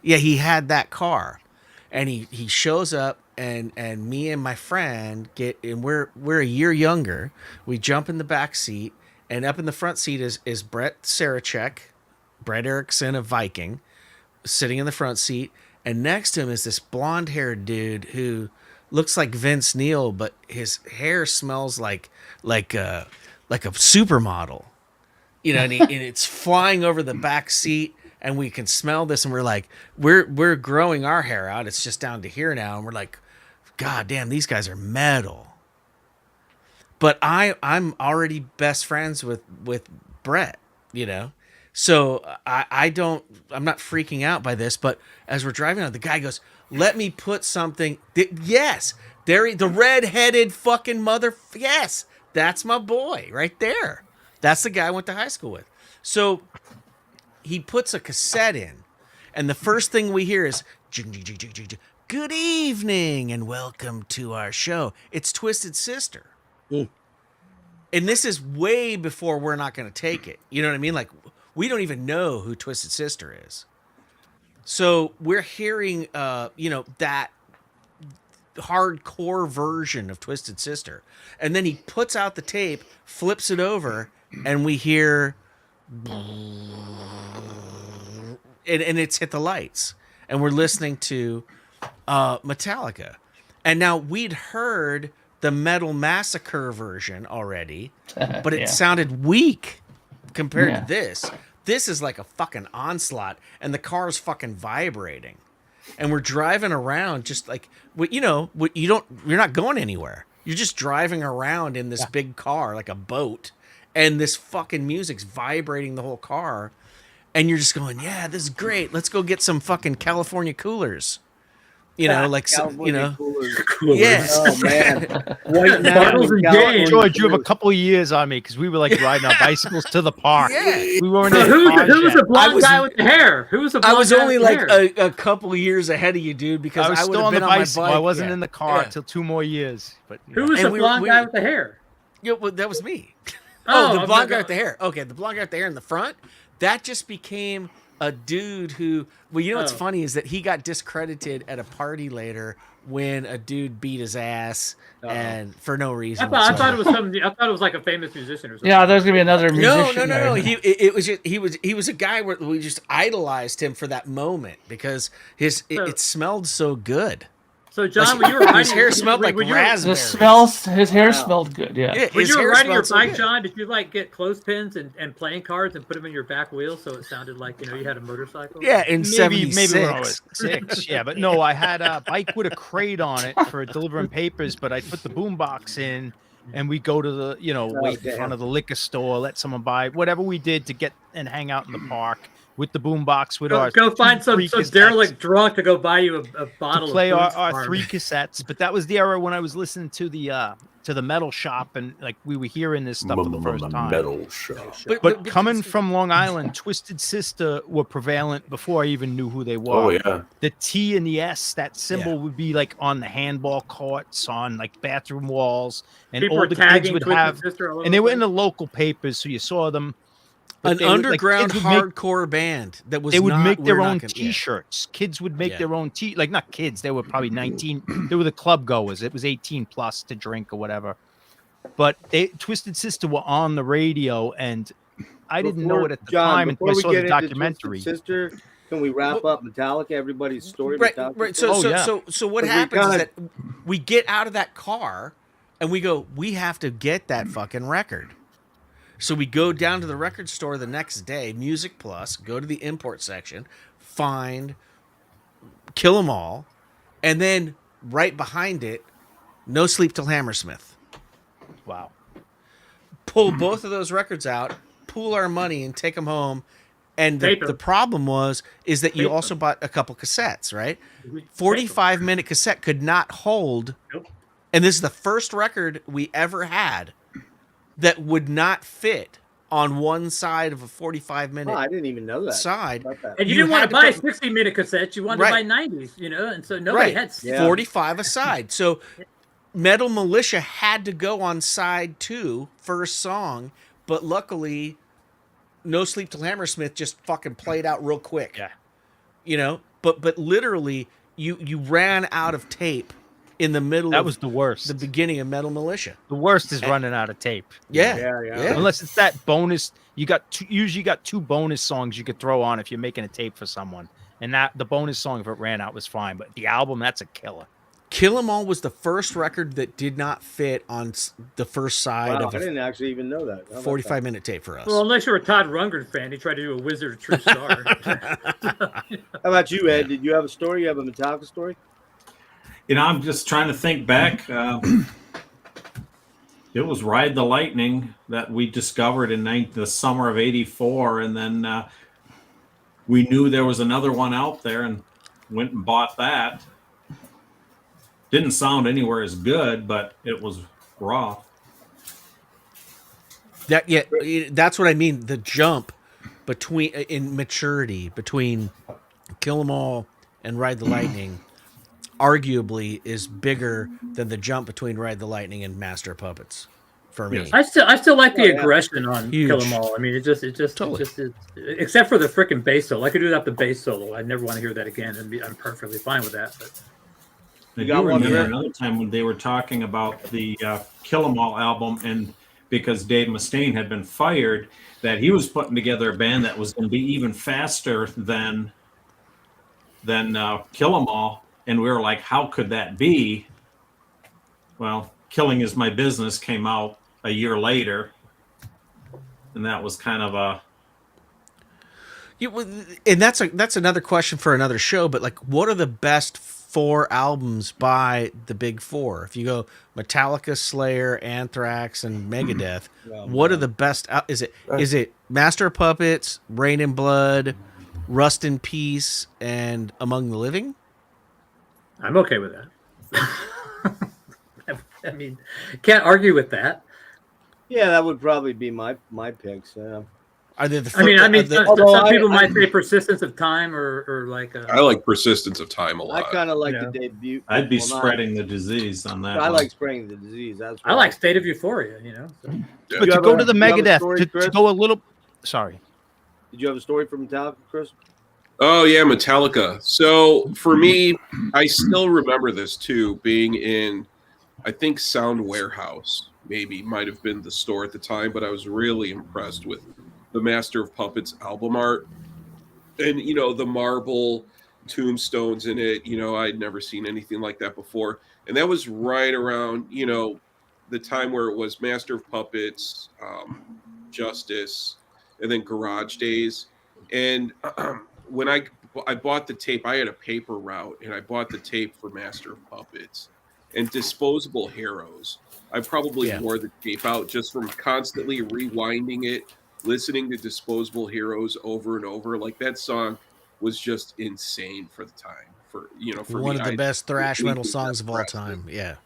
He had that car, and he shows up, and me and my friend get, and we're a year younger. We jump in the back seat, and up in the front seat is Brett Sarachek, Brett Erickson of Viking, sitting in the front seat, and next to him is this blonde-haired dude who looks like Vince Neil, but his hair smells like a supermodel, and it's flying over the back seat. And we can smell this, and we're like, we're growing our hair out. It's just down to here now, and we're like, God damn, these guys are metal. But I'm already best friends with Brett, So I'm not freaking out by this, but as we're driving on, the guy goes, "Let me put something." Yes, there, the red-headed fucking mother. Yes, that's my boy right there. That's the guy I went to high school with. So he puts a cassette in, and the first thing we hear is, "Good evening and welcome to our show." It's Twisted Sister.
Mm.
And this is way before We're Not Gonna Take It. You know what I mean? Like, we don't even know who Twisted Sister is. So we're hearing, that hardcore version of Twisted Sister. And then he puts out the tape, flips it over, and we hear... And it's hit the lights. And we're listening to Metallica. And now we'd heard the Metal Massacre version already, but it sounded weak compared to this. This is like a fucking onslaught, and the car's fucking vibrating. And we're driving around just like, you're not going anywhere. You're just driving around in this big car like a boat, and this fucking music's vibrating the whole car. And you're just going, yeah, this is great. Let's go get some fucking California coolers.
California coolers.
Yes.
Oh man, White
Bottles and games.
George, you have a couple of years on me because we were like riding our bicycles to the park.
Yeah.
We weren't.
So
in
who was the blonde
I was-
guy with the hair? Who was the blonde
I was
guy
only
with the
like
hair?
a couple of years ahead of you, dude, because
I was
I would
still
have
on the
been on my
bicycle.
bike.
I wasn't
Yeah.
in the car
Yeah.
till 2 more years. But
Who was
And
the
we-
blonde
we-
guy with the hair?
Yeah, well, that was me.
Oh,
the
I'm
blonde guy
not-
with the hair. Okay, the blonde guy with the hair in the front. That just became a dude who. Well, you know what's
Oh.
funny is that he got discredited at a party later when a dude beat his ass and for no reason.
I thought it
whatsoever.
was I thought it was like a famous musician or something.
Yeah, there's gonna be another musician.
No.
there.
He was a guy where we just idolized him for that moment because it smelled so good.
So John, when you were riding,
His hair smelled like
when you were-
raspberry.
His hair smelled good. Yeah.
Yeah,
When
his
you were
hair
riding your
smelled so
bike,
good.
John, did you like get clothespins and playing cards and put them in your back wheel so it sounded like you had a motorcycle?
Yeah, in
maybe when I
'76.
was 6. Yeah, but no, I had a bike with a crate on it for delivering papers, but I put the boombox in, and we go to the wait in front of the liquor store, let someone buy whatever we did to get and hang out in the park with the boombox with our
Go find some
cassettes
derelict drunk to go buy you a bottle
to play
of
our
Boone's Farm.
3 cassettes. But that was the era when I was listening to the metal shop, and like we were hearing this stuff for the first time.
Metal shop.
But coming from Long Island, Twisted Sister were prevalent before I even knew who they were.
Oh yeah.
The T and the S, that symbol would be like on the handball courts, on like bathroom walls, and
People
all
were
the kids
tagging
would
Twisted
have,
Sister all over
and they
the
were in
place.
the local papers, so you saw them. But
An
they would, like,
underground
kids would make-
hardcore band that was
they would
not,
make their
we're not
own
gonna- yeah.
T-shirts. Kids would make
Yeah.
their own like not kids. They were probably 19. They were the club goers. It was 18 plus to drink or whatever. But Twisted Sister were on the radio, and I didn't know it at the time until I saw the documentary.
Sister, can we wrap up Metallica? Everybody's story.
Right,
Metallica
right.
story?
So what
But we
happens is
kinda-
that we get out of that car and we go, we have to get that fucking record. So we go down to the record store the next day, Music Plus, go to the import section, find Kill 'Em All, and then right behind it, No Sleep Till Hammersmith.
Wow.
Pull both of those records out, pool our money, and take them home. And the
Tape 'em.
problem is that you
Tape 'em.
also bought a couple cassettes, right?
We-
45-minute cassette could not hold.
Nope.
And this is the first record we ever had that would not fit on one side of a 45-minute
Oh, I didn't even know that.
side.
About that.
And you
You
didn't want
had
to
to
buy
put-
60-minute cassettes. You wanted
Right.
to buy 90s, and so nobody
Right.
had.
Yeah.
45 aside. So Metal Militia had to go on side 2, first song, but luckily No Sleep Till Hammersmith just fucking played out real quick.
Yeah.
But literally you ran out of tape in the middle
That
of
was the worst.
the beginning of Metal Militia.
The worst is running out of tape.
Yeah.
Yeah.
Unless it's that bonus, usually you got 2 bonus songs you could throw on if you're making a tape for someone. And that the bonus song, if it ran out, was fine. But the album, that's a killer.
Kill 'Em All was the first record that did not fit on the first side
Wow,
of
I
a
didn't actually even know that. How about
45-minute tape for us.
Well, unless you're a Todd Rundgren fan, he tried to do a Wizard of True Star.
that? How about you, Ed? Did you have a story? You have a Metallica story?
I'm just trying to think back. It was Ride the Lightning that we discovered in the summer of '84, and then we knew there was another one out there and went and bought that. Didn't sound anywhere as good, but it was raw.
That's what I mean. The jump in maturity between Kill 'Em All and Ride the Lightning arguably is bigger than the jump between Ride the Lightning and Master of Puppets for me.
I still like the aggression on
Huge.
Kill 'Em All. I mean, it just except for the freaking bass solo. I could do that the bass solo. I never want to hear that again, and I'm perfectly fine with that. But
I do remember another time when they were talking about the Kill 'Em All album, and because Dave Mustaine had been fired, that he was putting together a band that was going to be even faster than Kill 'Em All, and we were like, how could that be? Well, Killing Is My Business came out a year later, and that was kind of a...
And that's another question for another show, but like, what are the best 4 albums by the big 4? If you go Metallica, Slayer, Anthrax, and Megadeth, what are the best? Is it Master of Puppets, Rain in Blood, Rust in Peace, and Among the Living?
I'm okay with that. I mean, can't argue with that.
Yeah, that would probably be my picks. Yeah.
Are they the?
Some people might say Persistence of Time or like.
I like Persistence of Time a lot.
I kind of like the debut.
I'd be Spreading the Disease on that.
I like Spreading the Disease.
I like State of Euphoria. So.
But to go to the Megadeth, to go a little. Sorry.
Did you have a story from Metallica, Chris?
Oh yeah, Metallica. So for me, I still remember this too, being in, I think Sound Warehouse might have been the store at the time, but I was really impressed with the Master of Puppets album art, and the marble tombstones in it. I'd never seen anything like that before, and that was right around the time where it was Master of Puppets, Justice, and then Garage Days. And when I bought the tape, I had a paper route, and I bought the tape for Master of Puppets and Disposable Heroes. I probably wore the tape out just from constantly rewinding it, listening to Disposable Heroes over and over. Like, that song was just insane for the time. For
one of the best thrash metal songs of all time. Yeah.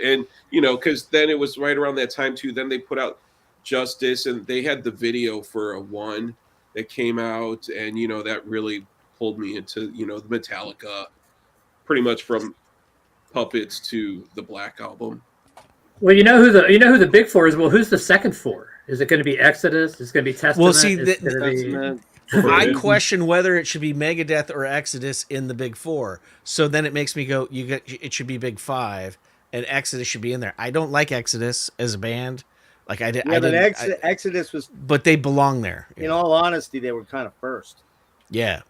And because then it was right around that time too. Then they put out Justice, and they had the video for a one that came out, and that really pulled me into the Metallica, pretty much from Puppets to the Black Album.
Well, you know who the big 4 is. Well, who's the second 4? Is it going to be Exodus? Is it going to be Testament?
Well, see, I question whether it should be Megadeth or Exodus in the big 4. So then it makes me go, it should be big 5, and Exodus should be in there. I don't like Exodus as a band. Like I did.
Yeah, but Exodus was.
But they belong there.
In all honesty, they were kind of first.
Yeah.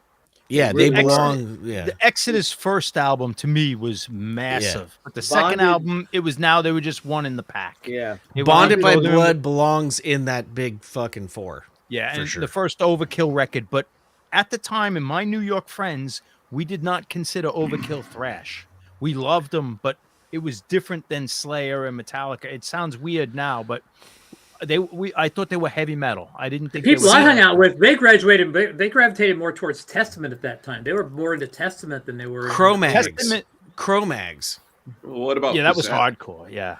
Yeah, they belong.
The Exodus first album to me was massive. But the second album, it was they were just one in the pack.
Yeah.
Bonded by Blood belongs in that big fucking 4.
Yeah, and the first Overkill record. But at the time, in my New York friends, we did not consider Overkill thrash. We loved them, but it was different than Slayer and Metallica. It sounds weird now, but I thought they were heavy metal. I didn't think
people I hung out with, they gravitated more towards Testament at that time. They were more into Testament than they were
Cro-Mags.
Well, what about
that was hardcore, yeah.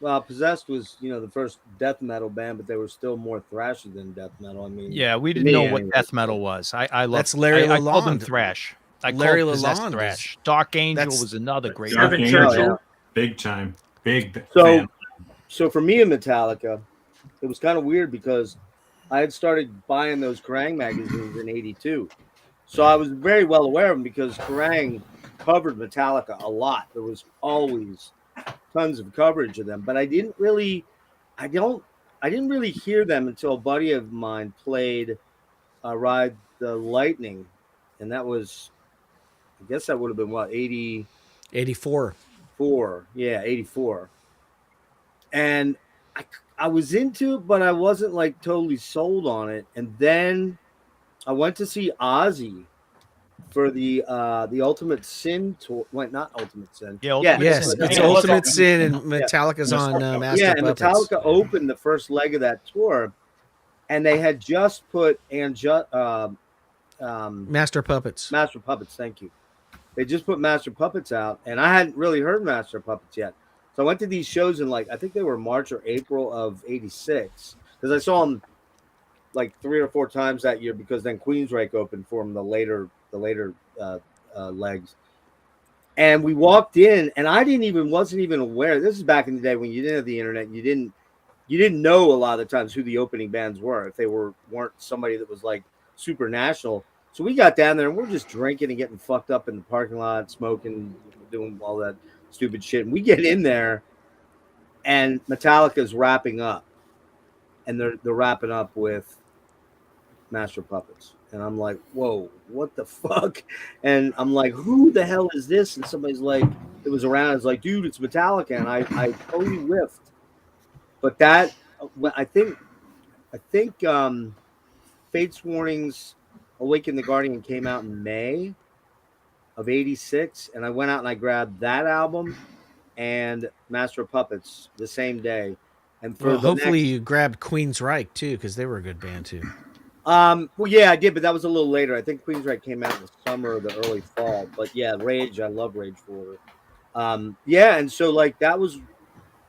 Well, Possessed was, the first death metal band, but they were still more thrashy than death metal. I mean,
yeah, we didn't know what death metal was. I love
that's Larry Lalonde.
I called them thrash. Larry Lalonde thrash. Dark Angel was another great.
Dark Angel, big time, fan.
So for me in Metallica, it was kind of weird because I had started buying those Kerrang magazines in '82. So I was very well aware of them because Kerrang covered Metallica a lot. There was always tons of coverage of them, but I didn't really hear them until a buddy of mine played Ride the Lightning, and that was, I guess that would have been what,
84.
84. And I was into it, but I wasn't like totally sold on it. And then I went to see Ozzy for the Ultimate Sin tour. Wait, not Ultimate Sin.
Yeah, Ultimate
Yes,
Sin.
it's
Yeah,
Ultimate
yeah.
Sin, and Metallica's on Master
yeah, and
Puppets.
Metallica opened the first leg of that tour, and they had just put
Master Puppets.
Master Puppets. Thank you. They just put Master Puppets out, and I hadn't really heard Master Puppets yet. So I went to these shows in I think they were March or April of '86, because I saw them like 3 or 4 times that year, because then Queensryche opened for them the later legs. And we walked in, and I wasn't even aware. This is back in the day when you didn't have the internet. You didn't know a lot of the times who the opening bands were, if they weren't somebody that was like super national. So we got down there and we're just drinking and getting fucked up in the parking lot, smoking, doing all that stupid shit. And we get in there, and Metallica's wrapping up, and they're wrapping up with Master Puppets. And I'm like, whoa, what the fuck? And I'm like, who the hell is this? And somebody's like, it was around, it's like, dude, it's Metallica. And I totally whiffed. But that, I think Fate's Warning's Awaken the Guardian came out in May of '86, and I went out and I grabbed that album and Master of Puppets the same day. And for
hopefully you grabbed Queensryche too, because they were a good band too.
Well, yeah, I did, but that was a little later. I think Queensryche came out in the summer or the early fall. But yeah, Rage, I love Rage for her. Yeah, and so like that was.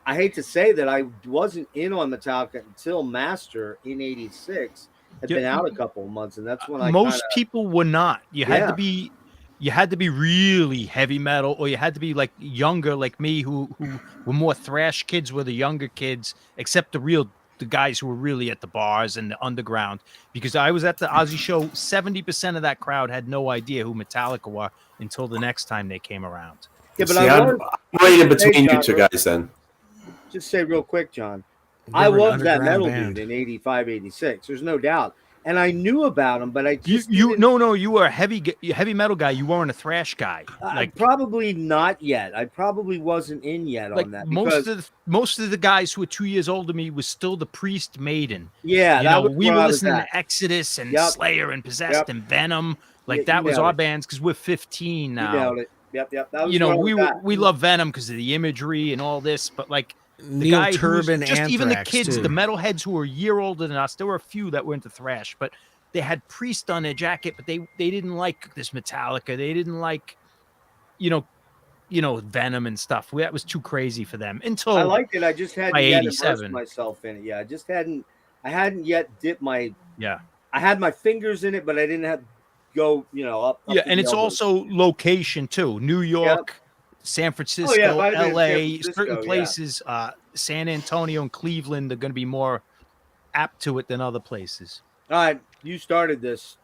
I hate to say that I wasn't in on Metallica until Master in '86 had been out a couple of months, and that's when
most people were not. You had to be really heavy metal, or you had to be like younger, like me, who were more thrash kids, were the younger kids, except the guys who were really at the bars and the underground. Because I was at the Ozzy show, 70% of that crowd had no idea who Metallica were until the next time they came around.
Yeah, but
I'm right in between you two guys then.
Just say real quick, John. I was that metal dude in '85, '86. There's no doubt, and I knew about him, but I just
you were a heavy metal guy. You weren't a thrash guy.
Probably not yet. I probably wasn't in yet on that.
Most of the guys who were 2 years older than me was still the Priest Maiden.
Yeah,
we were listening to Exodus and Slayer and Possessed and Venom. That was our bands, because we're 15 now.
You nailed it. Yep. That was
we love Venom because of the imagery and all this, but like. The
Neil
guy
Turbin,
just
Anthrax,
even the kids,
too.
the metalheads who were a year older than us, there were a few that were into thrash, but they had Priest on their jacket, but they didn't like this Metallica. They didn't like, Venom and stuff. That was too crazy for them. Until
I liked it. I just hadn't yet immersed
87.
myself in it. Yeah, I hadn't yet dipped my.
Yeah.
I had my fingers in it, but I didn't have go. Up.
Yeah, and it's also location too. New York. San Francisco, LA, certain places, San Antonio and Cleveland are going to be more apt to it than other places.
All right, you started this.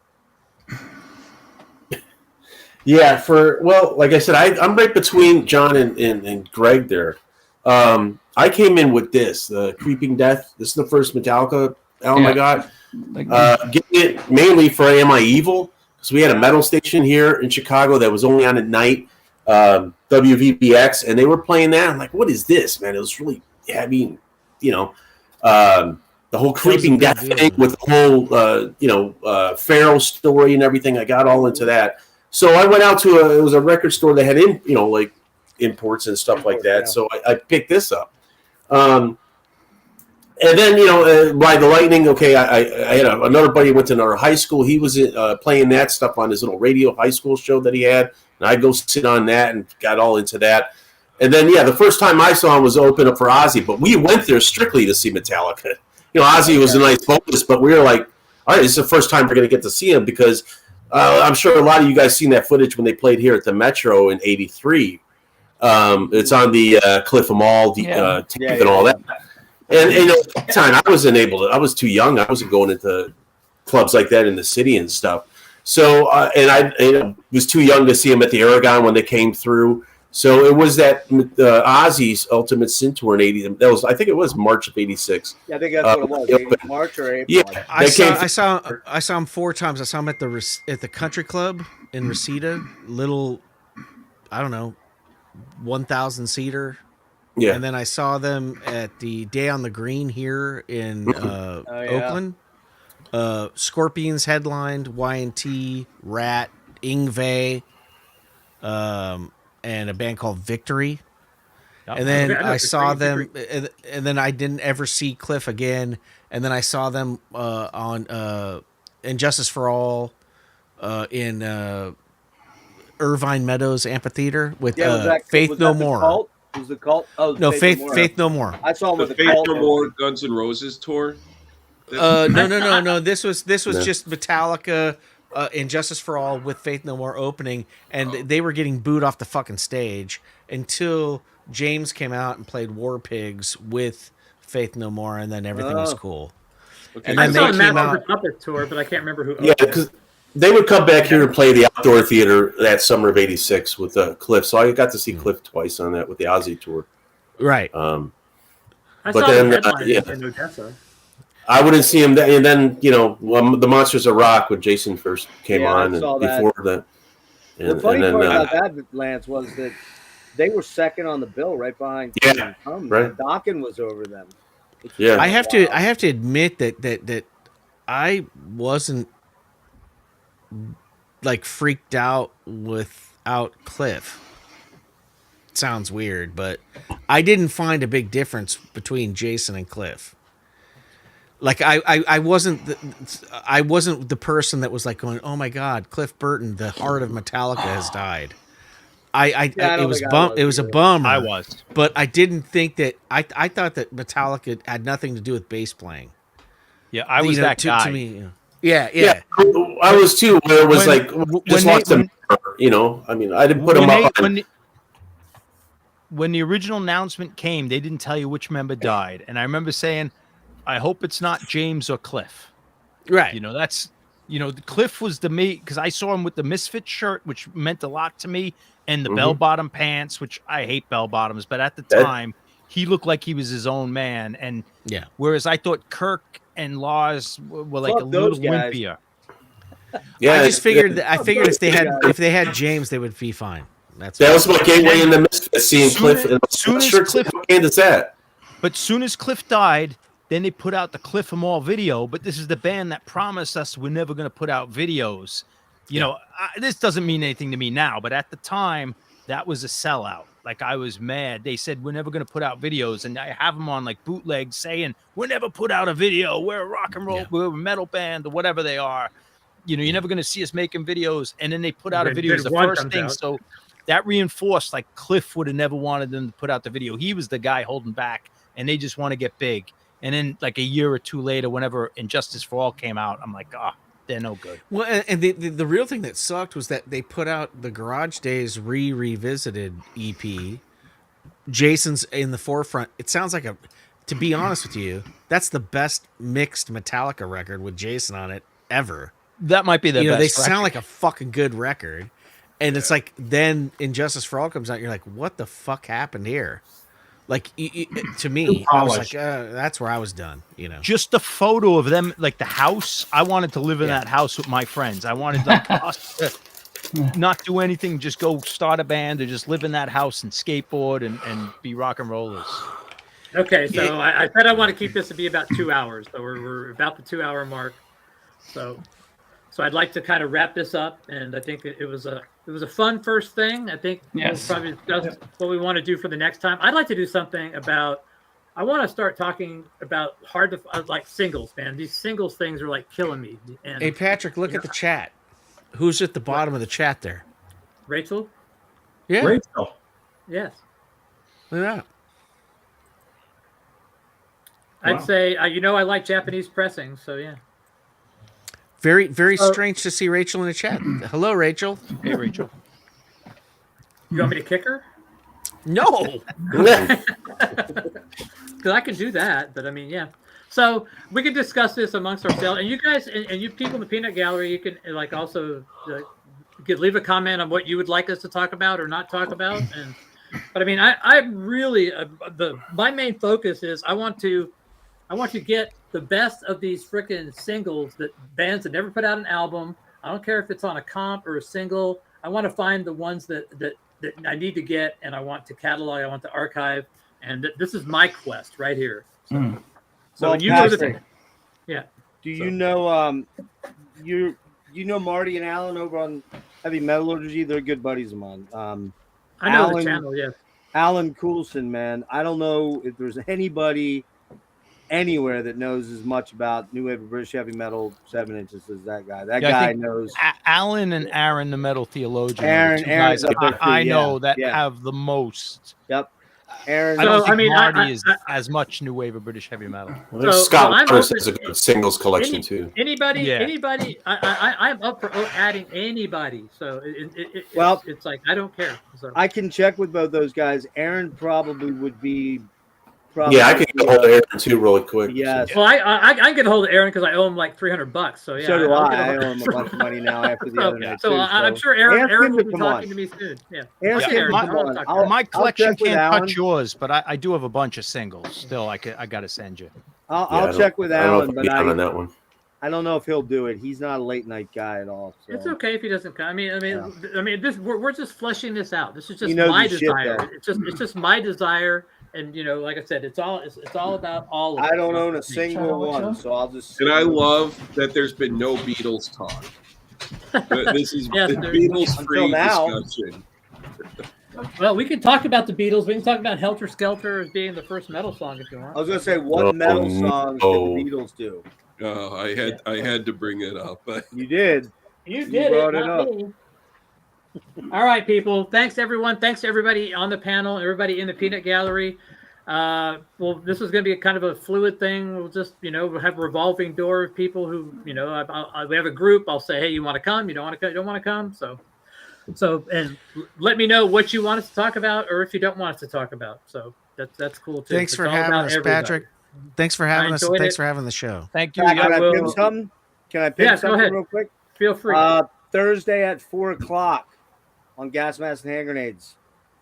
Yeah, like I said, I'm right between John and Greg there. I came in with the Creeping Death. This is the first Metallica album I got. Getting it mainly for Am I Evil? Because we had a metal station here in Chicago that was only on at night. WVBX, and they were playing that. I'm like, what is this, man? It was really heavy, the whole Creeping Death thing with the whole, Pharaoh story and everything. I got all into that. So I went out to it was a record store that had like imports and stuff like that. Yeah. So I picked this up. And then, Ride the Lightning. Okay, I had another buddy who went to another high school. He was playing that stuff on his little radio high school show that he had. And I go sit on that and got all into that. And then, the first time I saw him was open up for Ozzy. But we went there strictly to see Metallica. Ozzy was a nice bonus, but we were like, all right, this is the first time we're going to get to see him because I'm sure a lot of you guys seen that footage when they played here at the Metro in '83. It's on the Cliff Amal, tape and all that. And at that time, I was too young. I wasn't going into clubs like that in the city and stuff. So, and I was too young to see him at the Aragon when they came through. So it was that Ozzy's Ultimate Sin tour in '80. I think it was March of '86.
Yeah, I think that's what it was. March or April.
Yeah,
I saw him 4 times. I saw him at the country club in Reseda, little, I don't know, 1,000 seater.
Yeah,
and then I saw them at the Day on the Green here in Oakland. Scorpions headlined, Y&T, Rat, Ingve, and a band called Victory.
Yep.
And then
Okay, I know
I saw
Victory.
them, and then I didn't ever see Cliff again. And then I saw them on Injustice for All in Irvine Meadows Amphitheater with
Yeah, was
Faith No
that the
More.
Cult? Was the Cult? Oh,
No,
No
Faith
More.
Faith No More.
I saw him
The
with the
Faith
Cult.
No More Guns N' Roses tour.
No. This was
No.
just Metallica, Injustice for All with Faith No More opening, and they were getting booed off the fucking stage until James came out and played War Pigs with Faith No More, and then everything was
Oh.
cool.
Okay.
And
I
then
saw
they
the
came
Master
out.
Puppet tour, but I can't remember who.
Yeah, because they would come back here and play the outdoor theater that summer of '86 with Cliff. So I got to see Cliff twice on that with the Ozzy tour.
Right.
I
but
saw
then,
the headline
yeah.
in Odessa.
I wouldn't see him. And then, the Monsters of Rock when Jason first came
Yeah, I
on,
saw
and
that.
before that.
The
And,
funny
and then,
part about that, Lance, was that they were second on the bill, right behind.
Yeah,
Kingdom Come.
right.
Dawkins was over them.
Yeah.
I have to admit that I wasn't like freaked out without Cliff. Sounds weird, but I didn't find a big difference between Jason and Cliff. Like I wasn't the person that was like going, oh my God, Cliff Burton, the heart of Metallica has died. It was a bummer.
I was.
But I didn't think that I thought that Metallica had nothing to do with bass playing.
Yeah, I was that guy.
To me, yeah.
I was too. Where it was I mean, I didn't put him up.
When the original announcement came, they didn't tell you which member died, and I remember saying, "I hope it's not James or Cliff."
Right.
Cliff was because I saw him with the Misfit shirt, which meant a lot to me, and the
Mhm.
bell-bottom pants, which I hate bell-bottoms, but at the time, he looked like he was his own man, and
yeah.
Whereas I thought Kirk and Lars were like
Fuck
a little
those guys.
wimpier.
Yeah,
I just figured if they had James, they would be fine.
that was my gateway in the Misfits, seeing Cliff. And
soon as
sure
Cliff-
what band is that?
But soon as Cliff died, then they put out the Cliff 'Em All video. But this is the band that promised us we're never going to put out videos. This doesn't mean anything to me now, but at the time, that was a sellout. Like, I was mad. They said we're never going to put out videos, and I have them on like bootleg saying we'll never put out a video. We're a rock and roll, we're a metal band, or whatever they are. You're never going to see us making videos. And then they put out a video as the first thing. So that reinforced like Cliff would have never wanted them to put out the video. He was the guy holding back, and they just want to get big. And then like a year or two later, whenever Injustice for All came out, I'm like, they're no good.
Well, and the real thing that sucked was that they put out the Garage Days revisited EP. Jason's in the forefront. It sounds like to be honest with you, that's the best mixed Metallica record with Jason on it ever.
That might be the best.
They
record.
sound like a fucking good record. And it's like, then Injustice for All comes out, you're like, what the fuck happened here? Like, to me, I was like, that's where I was done,
Just the photo of them, like the house. I wanted to live in that house with my friends. I wanted us to not do anything, just go start a band or just live in that house and skateboard and be rock and rollers.
Okay, so I said I want to keep this to be about 2 hours. So we're about the 2 hour mark. So I'd like to kind of wrap this up, and I think it was a fun first thing. I think we'll probably discuss what we want to do for the next time. I'd like to do something about. I want to start talking about like singles, man. These singles things are like killing me. And,
hey, Patrick, look at the chat. Who's at the bottom of the chat there?
Rachel?
Yeah.
Rachel.
Yes.
Look at that.
I'd say I like Japanese pressing, so yeah.
Very, very strange to see Rachel in the chat. Hello, Rachel.
Hey, Rachel.
You want me to kick her?
No.
Because I can do that, but I mean, yeah. So we can discuss this amongst ourselves, and you guys, and you people in the Peanut Gallery, you can like also leave a comment on what you would like us to talk about or not talk about. But I mean, I really my main focus is I want to get the best of these freaking singles that bands that never put out an album. I don't care if it's on a comp or a single. I want to find the ones that I need to get, and I want to catalog. I want to archive, and this is my quest right here. So,
Well,
you know
Patrick,
yeah.
Do you know you know Marty and Alan over on Heavy Metallurgy? They're good buddies of mine.
I know
Alan-
the channel. Yes.
Alan Coulson, man. I don't know if there's anybody anywhere that knows as much about New Wave of British Heavy Metal 7 inches as that guy. That
Yeah, I
guy
think
knows.
Alan and Aaron, the metal theologian,
Aaron-
are the two
Aaron's
guys
up there too,
I know
yeah,
that
yeah.
have the most.
Yep. Aaron.
I don't
So,
think
I mean,
Marty is as much new wave of British heavy metal.
I think
So
Scott
I'm
Waters
open-
has a good singles collection
Any-
too.
Anybody,
Yeah.
I'm up for adding anybody. So
Well-
it's like I don't care. So.
I can check with both those guys. Aaron probably would be.
Yeah, I can get a hold of Aaron too really quick.
Yes.
Well, I can get a hold of Aaron because I owe him like $300. So yeah.
So do
I'll get a
I. I
hold-
owe him a bunch of money now after the
So,
other night.
so
too,
I'm
so.
sure Aaron
Ask him
will
to
be
come
talking
on.
to me soon. Yeah.
Ask
Okay,
him to
Aaron,
come
I'll
on.
talk-
I'll-
My
I'll
collection
check with
can't
Alan.
touch yours, but I do have a bunch of singles. Still, I got to send you.
I'll check with
I don't know
Alan,
if
but
I'll be on that one.
I don't know if he'll do it. He's not a late night guy at all. So.
It's okay if he doesn't come. I mean, this we're just fleshing this out. This is just
He knows
my
his shit,
desire.
though.
It's just my desire, and like I said, it's all about all of
I
it.
don't own a
Me.
single one, so I'll just.
And I love that there's been no Beatles talk. This is
Yes,
the
there-
Beatles-free
until now.
discussion.
Well, we can talk about the Beatles. We can talk about Helter Skelter as being the first metal song if you want.
I was gonna say, what
Oh,
metal songs
no.
did the Beatles do?
Oh, I had to bring it up.
You did.
You
did it, brought it
not
up.
me. All right, people. Thanks, everyone. Thanks to everybody on the panel, everybody in the peanut gallery. Well, this is going to be a kind of a fluid thing. We'll just, we'll have a revolving door of people who, we have a group. I'll say, hey, you want to come? You don't want to come? You don't want to come? So, and let me know what you want us to talk about, or if you don't want us to talk about. So that's cool too.
Thanks
It's
for
all
having
about
us,
everybody.
Patrick. Thanks for having us. And
enjoyed
thanks
it.
for having the show.
Thank you.
Can I
will-
pimp something? Can I pimp
Yeah, go
something
ahead.
real quick?
Feel free.
Thursday at 4:00 on Gas Mask and Hand Grenades.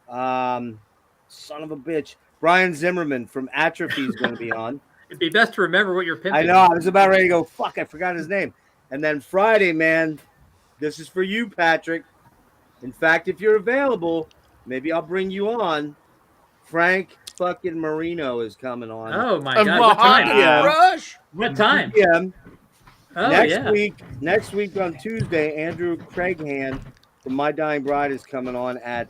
Son of a bitch. Brian Zimmerman from Atrophy is going to be on.
It'd be best to remember what you're pimping.
I know. I was about ready to go, fuck, I forgot his name. And then Friday, man, this is for you, Patrick. In fact, if you're available, maybe I'll bring you on. Frank fucking Marino is coming on.
Oh my God! What time?
Yeah.
Rush.
What time?
2 p.m.
Oh
Next week on Tuesday, Andrew Craighan from My Dying Bride is coming on at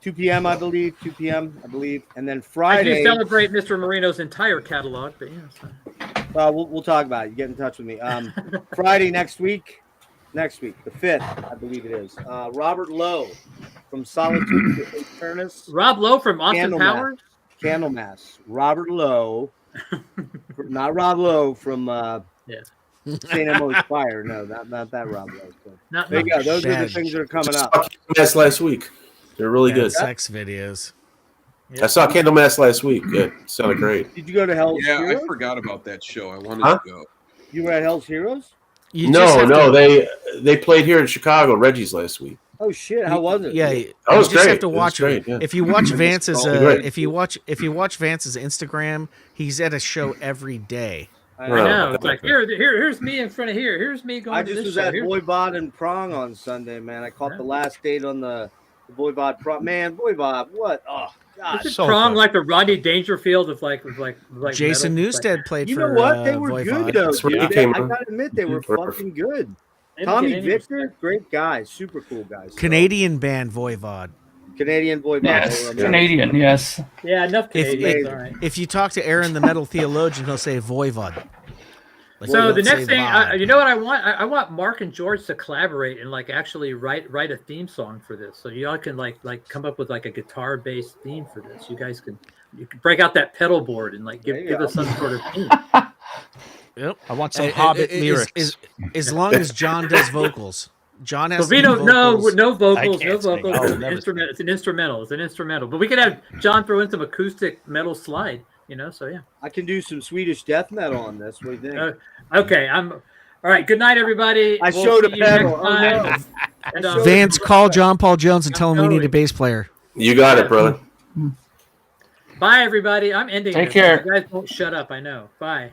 2 p.m. I believe. And then
I
Friday,
do celebrate Mr. Marino's entire catalog, but yeah.
we'll talk about it. You get in touch with me. Friday next week, the 5th, I believe it is. Robert Lowe from Solitude Eternus.
Rob Lowe from Austin Powers.
Candlemass. Robert Lowe, not Rob Lowe from St. Elmo's Fire. No, not that Rob Lowe. So, there you go. Those are the things that are coming up.
Candlemass last week. They're really good.
Sex videos.
I saw Candlemass last week. It sounded great.
Did you go to Hell's
Yeah,
Heroes?
I forgot about that show. I wanted
Huh?
to go.
You were at Hell's Heroes?
You just have
No,
to-
they played here in Chicago, Reggie's last week.
Oh shit! How was it?
Yeah,
That
you
was
just
great.
have to
It was
watch
great, yeah.
If you watch Vance's,
Great.
if you watch Vance's Instagram, he's at a show every day.
I
I
Oh,
know. It's
okay.
like here's me in front of here. Here's me going
I
to
just
this
was
show.
at
Here's-
Voivod and Prong on Sunday, man. I caught
Yeah.
the last date on the Voivod Prong. Man, Voivod, what? Oh god!
Is it
so
Prong
good.
like the Rodney Dangerfield of like
Jason
metal?
Newstead played
You
for
know what? They were
Voivod.
good though.
That's where
Dude.
he came
I
from.
gotta admit, they were
Perfect.
fucking good.
They didn't
Tommy
get any
Victor,
respect.
great guy, super cool guy. So,
Canadian band Voivod.
Canadian Voivod.
Yes,
they were amazing.
Canadian. Yes.
Yeah, enough
If-
Canadians.
if-
All right.
If you talk to Aaron, the metal theologian, he'll say Voivod. Like,
So
he'll
the
say
next thing,
Vod.
you know what I want? I want Mark and George to collaborate and like actually write a theme song for this. So y'all can like come up with like a guitar based theme for this. You guys can break out that pedal board and like
There you
give
go.
us some sort of theme.
Yep.
I want some
Uh,
Hobbit
is-
lyrics.
as long as John does vocals. John has
So we
to do
don't no
vocals.
vocals,
I
no
can't sing.
vocals.
I will
It's
never
an instrumental. It's an instrumental. But we could have John throw in some acoustic metal slide. So yeah.
I can do some Swedish death metal on this. What do you think?
Okay, I'm all right. Good night, everybody.
I
We'll
showed
see
a
you next
pedal. Oh,
time.
no.
And,
I showed-
Vance, call John Paul Jones and tell him we need a bass player.
You got it, brother.
Bye, everybody. I'm ending.
Take
this.
care.
You guys won't shut up. I know. Bye.